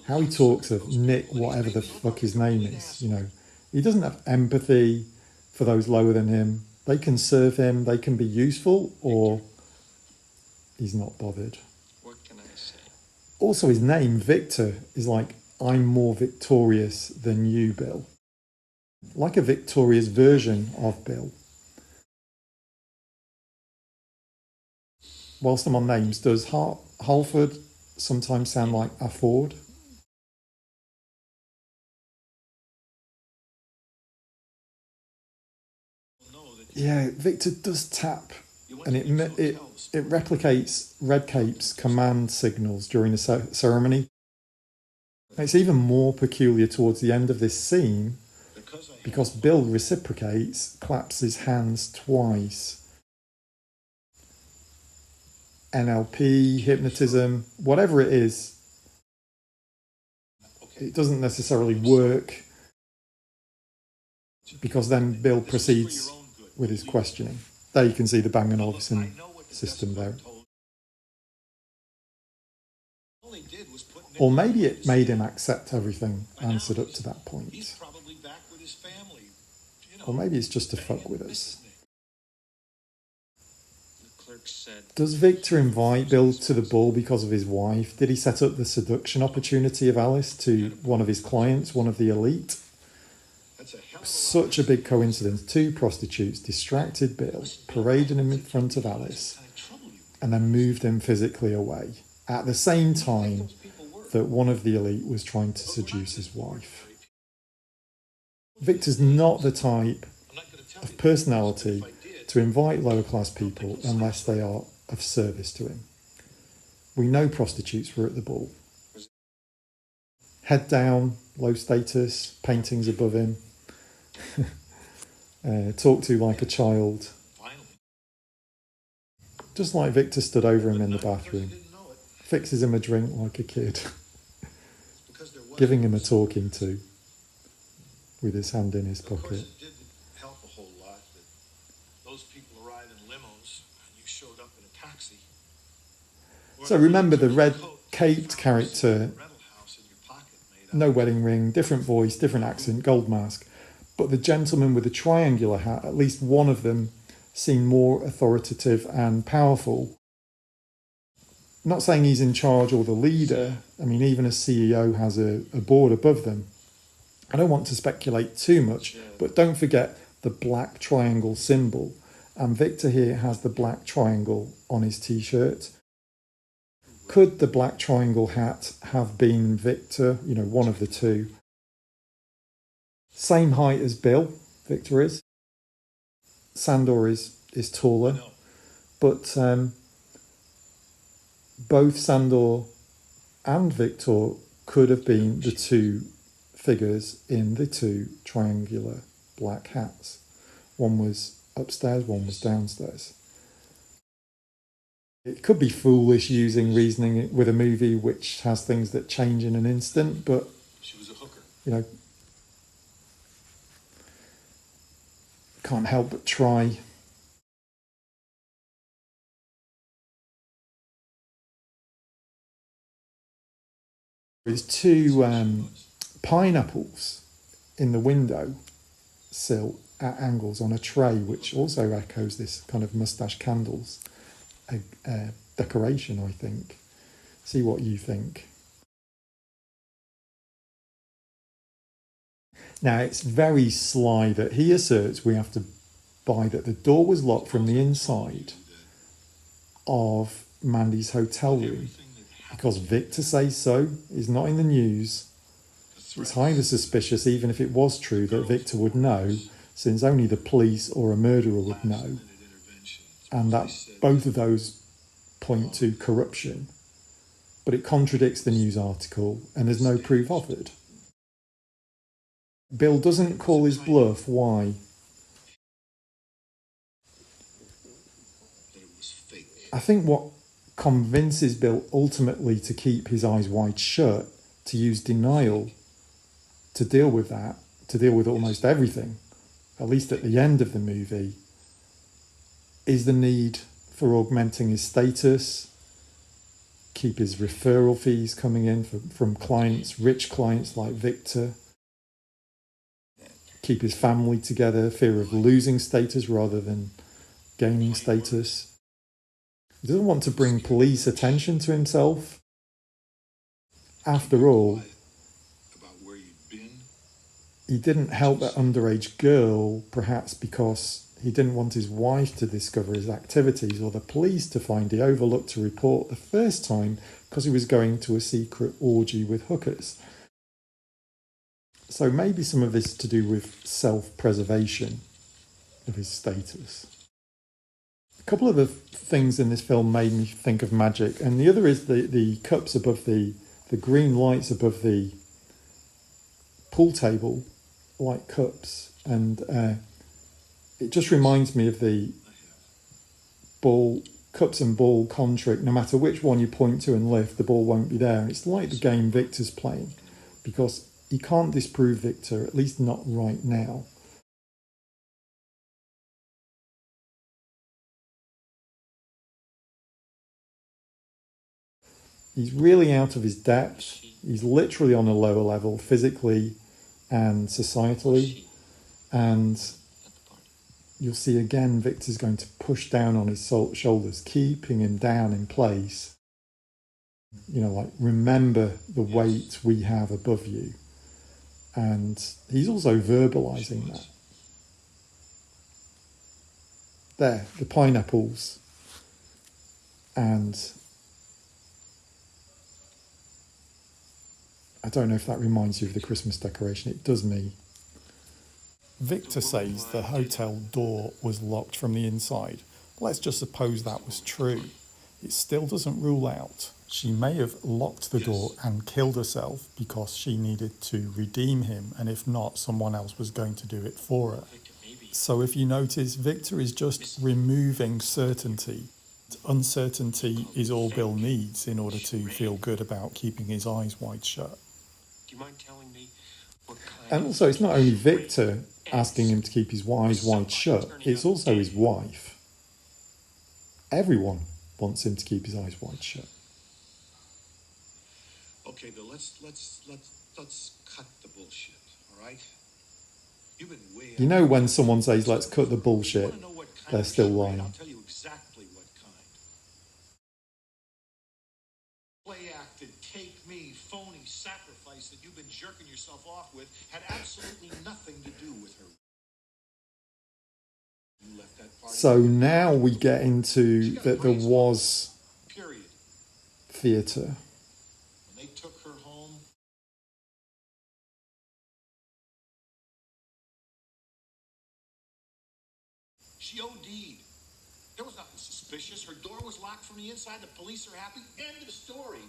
How he talks of Nick, whatever the fuck his name is, you know. He doesn't have empathy for those lower than him. They can serve him, they can be useful, or he's not bothered. What can I say? Also, his name, Victor, is like, I'm more victorious than you, Bill. Like a victorious version of Bill. Whilst I'm on names, does Halford sometimes sound like a Ford? Yeah, Victor does tap, and it replicates Redcape's command signals during the ceremony. It's even more peculiar towards the end of this scene because Bill reciprocates, claps his hands twice. NLP, hypnotism, whatever it is, it doesn't necessarily work because then Bill proceeds with his questioning. There you can see the Bang & Olufsen system there. Or maybe it made him accept everything answered up to that point. Or maybe it's just to fuck with us. The clerk said, Does Victor invite Bill to the ball because of his wife? Did he set up the seduction opportunity of Alice to one of his clients, one of the elite? Such a big coincidence. 2 prostitutes distracted Bill, paraded him in front of Alice, and then moved him physically away at the same time that one of the elite was trying to seduce his wife. Victor's not the type of personality to invite lower class people unless they are of service to him. We know prostitutes were at the ball. Head down, low status, paintings above him. Talk to like a child. Just like Victor stood over him in the bathroom. Fixes him a drink like a kid. Giving him a talking to with his hand in his pocket. It didn't help a whole lot that those people arrived in limos and you showed up in a taxi. So remember the red-caped character, no wedding ring, different voice, different accent, gold mask. But the gentleman with the triangular hat, at least one of them, seemed more authoritative and powerful. Not saying he's in charge or the leader. I mean, even a CEO has a board above them. I don't want to speculate too much, but don't forget the black triangle symbol. And Victor here has the black triangle on his t-shirt. Could the black triangle hat have been Victor? You know, one of the two. Same height as Bill, Victor is. Sandor is taller. But both Sandor and Victor could have been the 2 figures in the 2 triangular black hats. One was upstairs, one was downstairs. It could be foolish using reasoning with a movie which has things that change in an instant, but, you know, can't help but try. There's 2 pineapples in the window sill at angles on a tray, which also echoes this kind of mustache candles decoration, I think. See what you think. Now, it's very sly that he asserts we have to buy that the door was locked from the inside of Mandy's hotel room because Victor says so. He's not in the news. It's highly suspicious, even if it was true, that Victor would know, since only the police or a murderer would know, and that both of those point to corruption. But it contradicts the news article, and there's no proof of it. Bill doesn't call his bluff. Why? I think what convinces Bill ultimately to keep his eyes wide shut, to use denial to deal with that, to deal with almost everything, at least at the end of the movie, is the need for augmenting his status, keep his referral fees coming in from clients, rich clients like Victor, keep his family together, fear of losing status rather than gaining status. He doesn't want to bring police attention to himself. After all, he didn't help that underage girl, perhaps because he didn't want his wife to discover his activities or the police to find he overlooked a report the first time because he was going to a secret orgy with hookers. So maybe some of this is to do with self-preservation of his status. A couple of the things in this film made me think of magic, and the other is the cups above the green lights above the pool table, like cups, and it just reminds me of the ball, cups and ball con trick. No matter which one you point to and lift, the ball won't be there. It's like the game Victor's playing, because he can't disprove Victor, at least not right now. He's really out of his depth. He's literally on a lower level, physically and societally. And you'll see again, Victor's going to push down on his shoulders, keeping him down in place. You know, like, remember the weight we have above you. And he's also verbalizing that. There, the pineapples. And I don't know if that reminds you of the Christmas decoration. It does me. Victor says the hotel door was locked from the inside. Let's just suppose that was true. It still doesn't rule out she may have locked the door and killed herself because she needed to redeem him, and if not, someone else was going to do it for her. So if you notice, Victor is just removing certainty. Uncertainty is all Bill needs in order to feel good about keeping his eyes wide shut. Do you mind telling me what kind And also, it's not only Victor asking him to keep his eyes wide shut, it's also his wife. Everyone wants him to keep his eyes wide shut. Okay, Bill, let's cut the bullshit, all right? You've been way You know, when someone says, let's cut the I bullshit, wanna know what kind they're of still charade. lying. I'll tell you exactly what kind. Play-acted, take me, phony sacrifice that you've been jerking yourself off with had absolutely nothing to do with her. You left that party. So now we get into that there was Period. theatre. When they took her home, she OD'd. There was nothing suspicious. Her door was locked from the inside. The police are happy. End of story.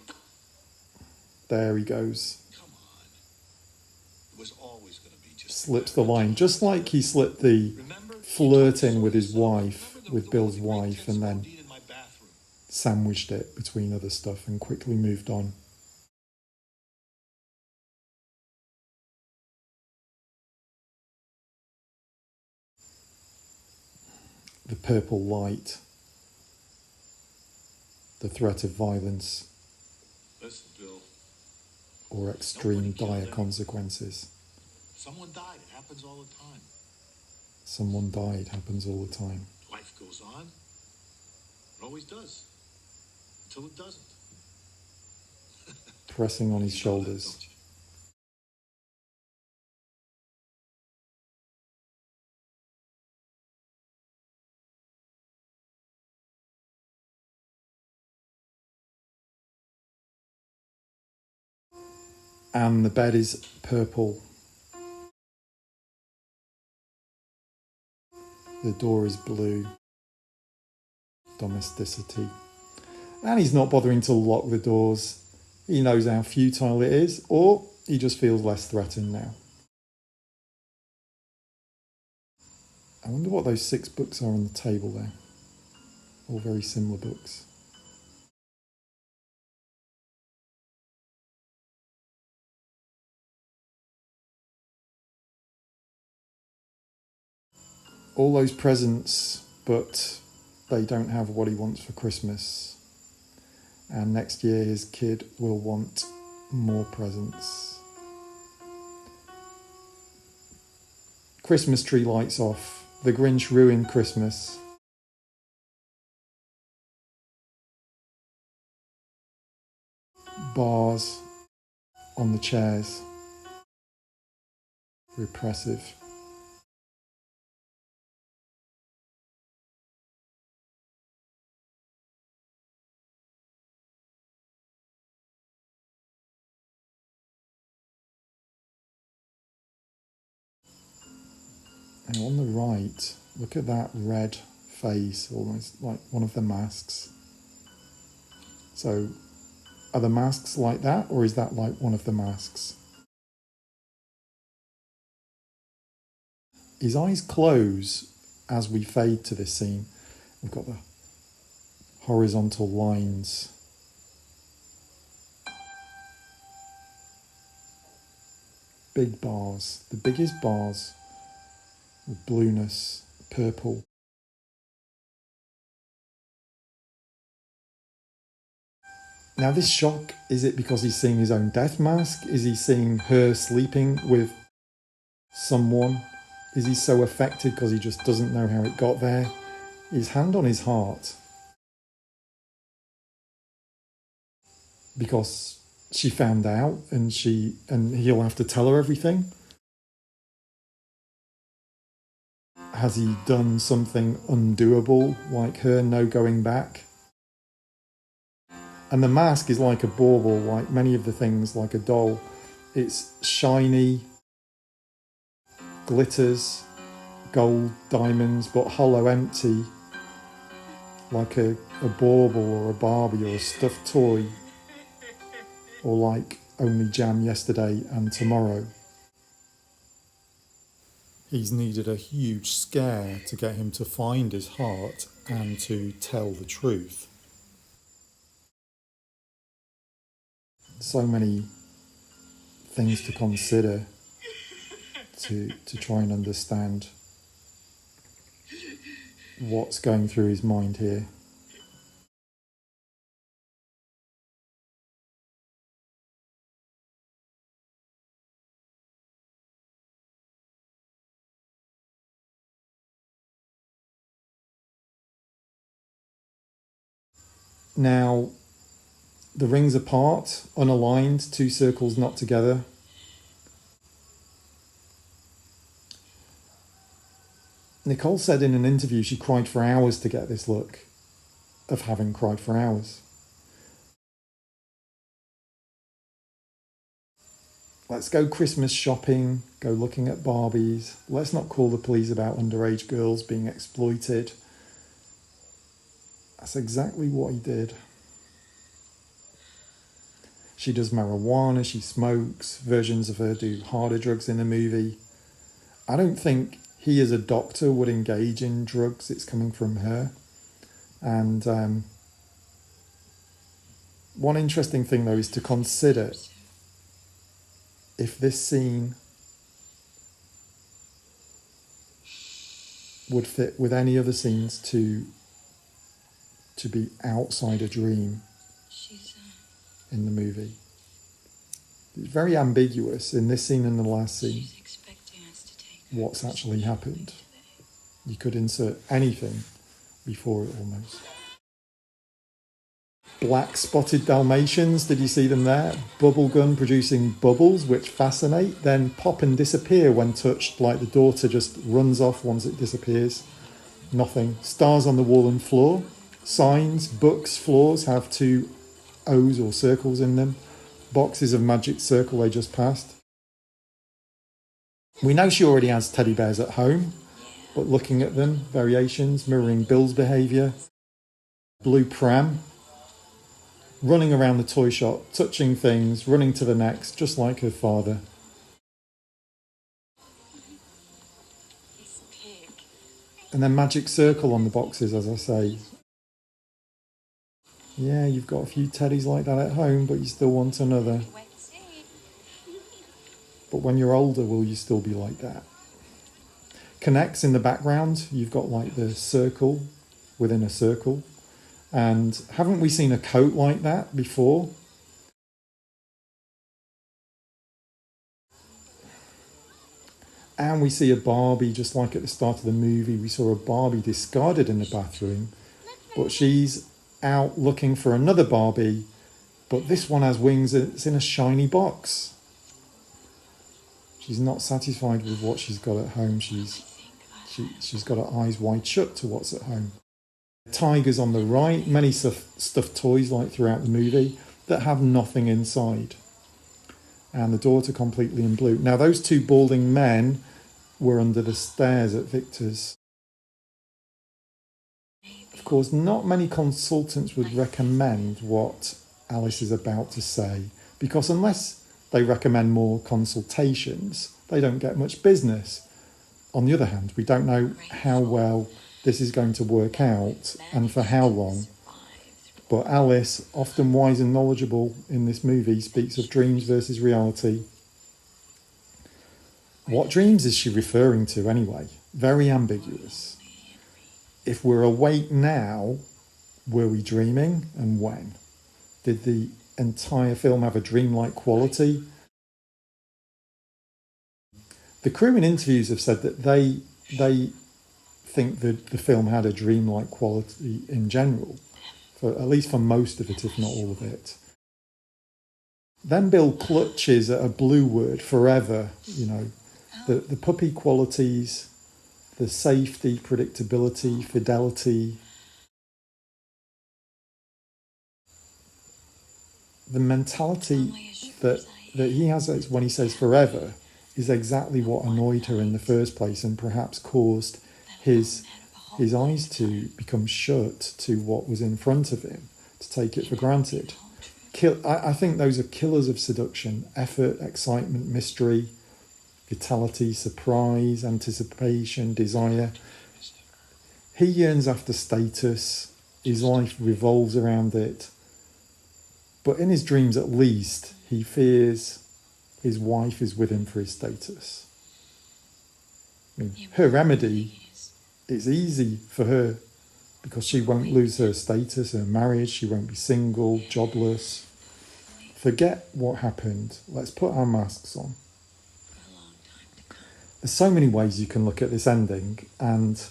There he goes. Come on. It was always going to be just... Slips the line, just like he slipped the flirting with his wife, with Bill's wife, and then sandwiched it between other stuff and quickly moved on. The purple light, the threat of violence Listen, Bill. or extreme Nobody dire killed consequences. Someone died. It happens all the time. Someone died happens all the time. Life goes on. It always does. Until it doesn't. Pressing on his You know that, shoulders. don't you? And the bed is purple. The door is blue. Domesticity. And he's not bothering to lock the doors. He knows how futile it is, or he just feels less threatened now. I wonder what those 6 books are on the table there. or very similar books. All those presents, but they don't have what he wants for Christmas. And next year his kid will want more presents. Christmas tree lights off. The Grinch ruined Christmas. Bars on the chairs. Repressive. And on the right, look at that red face, almost like one of the masks. So, are the masks like that, or is that like one of the masks? His eyes close as we fade to this scene. We've got the horizontal lines. Big bars, the biggest bars. With blueness, purple. Now this shock, is it because he's seeing his own death mask? Is he seeing her sleeping with someone? Is he so affected because he just doesn't know how it got there? His hand on his heart. Because she found out and he'll have to tell her everything. Has he done something undoable, like her, no going back? And the mask is like a bauble, like many of the things, like a doll. It's shiny, glitters, gold, diamonds, but hollow, empty, like a bauble or a Barbie or a stuffed toy, or like only jam yesterday and tomorrow. He's needed a huge scare to get him to find his heart and to tell the truth. So many things to consider to try and understand what's going through his mind here. Now, the rings apart, unaligned, two circles not together. Nicole said in an interview she cried for hours to get this look of having cried for hours. Let's go Christmas shopping, go looking at Barbies. Let's not call the police about underage girls being exploited. That's exactly what he did. She does marijuana, she smokes, versions of her do harder drugs in the movie. I don't think he as a doctor would engage in drugs, it's coming from her. And one interesting thing though is to consider if this scene would fit with any other scenes to be outside a dream in the movie. It's very ambiguous in this scene and the last scene what's actually happened. You could insert anything before it almost. Black spotted Dalmatians, did you see them there? Bubblegum producing bubbles which fascinate, then pop and disappear when touched, like the daughter just runs off once it disappears. Nothing. Stars on the wall and floor. Signs, books, floors have two O's or circles in them. Boxes of magic circle they just passed. We know she already has teddy bears at home, but looking at them, variations, mirroring Bill's behaviour. Blue pram, running around the toy shop, touching things, running to the next, just like her father. And then magic circle on the boxes, as I say. Yeah, you've got a few teddies like that at home, but you still want another. Wait and see. But when you're older, will you still be like that? Connects in the background, you've got like the circle within a circle. And haven't we seen a coat like that before? And we see a Barbie, just like at the start of the movie, we saw a Barbie discarded in the bathroom, but she's out looking for another Barbie, but this one has wings, it's in a shiny box. She's not satisfied with what she's got at home. She's got her eyes wide shut to what's at home. Tigers on the right, many stuffed toys like throughout the movie that have nothing inside. And the daughter completely in blue. Now those two balding men were under the stairs at Victor's. Of course, not many consultants would recommend what Alice is about to say, because unless they recommend more consultations, they don't get much business. On the other hand, we don't know how well this is going to work out and for how long. But Alice, often wise and knowledgeable in this movie, speaks of dreams versus reality. What dreams is she referring to anyway? Very ambiguous. If we're awake now, were we dreaming and when? Did the entire film have a dreamlike quality? The crew in interviews have said that they think that the film had a dreamlike quality in general, for at least for most of it, if not all of it. Then Bill clutches at a blue word, forever, you know, the puppy qualities, the safety, predictability, fidelity. The mentality that he has when he says forever is exactly what annoyed her in the first place and perhaps caused his eyes to become shut to what was in front of him, to take it for granted. I think those are killers of seduction: effort, excitement, mystery, vitality, surprise, anticipation, desire. He yearns after status. His life revolves around it. But in his dreams, at least, he fears his wife is with him for his status. I mean, her remedy is easy for her because she won't lose her status, her marriage, she won't be single, jobless. Forget what happened. Let's put our masks on. There's so many ways you can look at this ending, and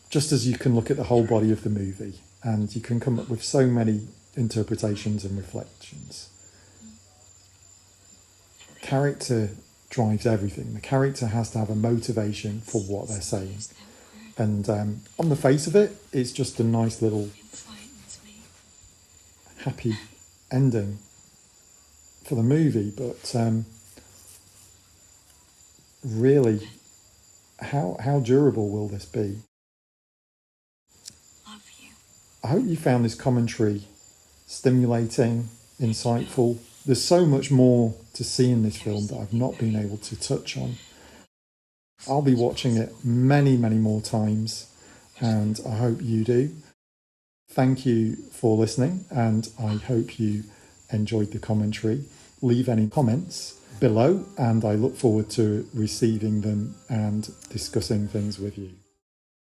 just as you can look at the whole body of the movie, and you can come up with so many interpretations and reflections. Character drives everything. The character has to have a motivation for what they're saying. And on the face of it, it's just a nice little happy ending for the movie. But really, how durable will this be? I hope you found this commentary stimulating, insightful. There's so much more to see in this film that I've not been able to touch on. I'll be watching it many, many more times, and I hope you do. Thank you for listening, and I hope you enjoyed the commentary. Leave any comments below, and I look forward to receiving them and discussing things with you.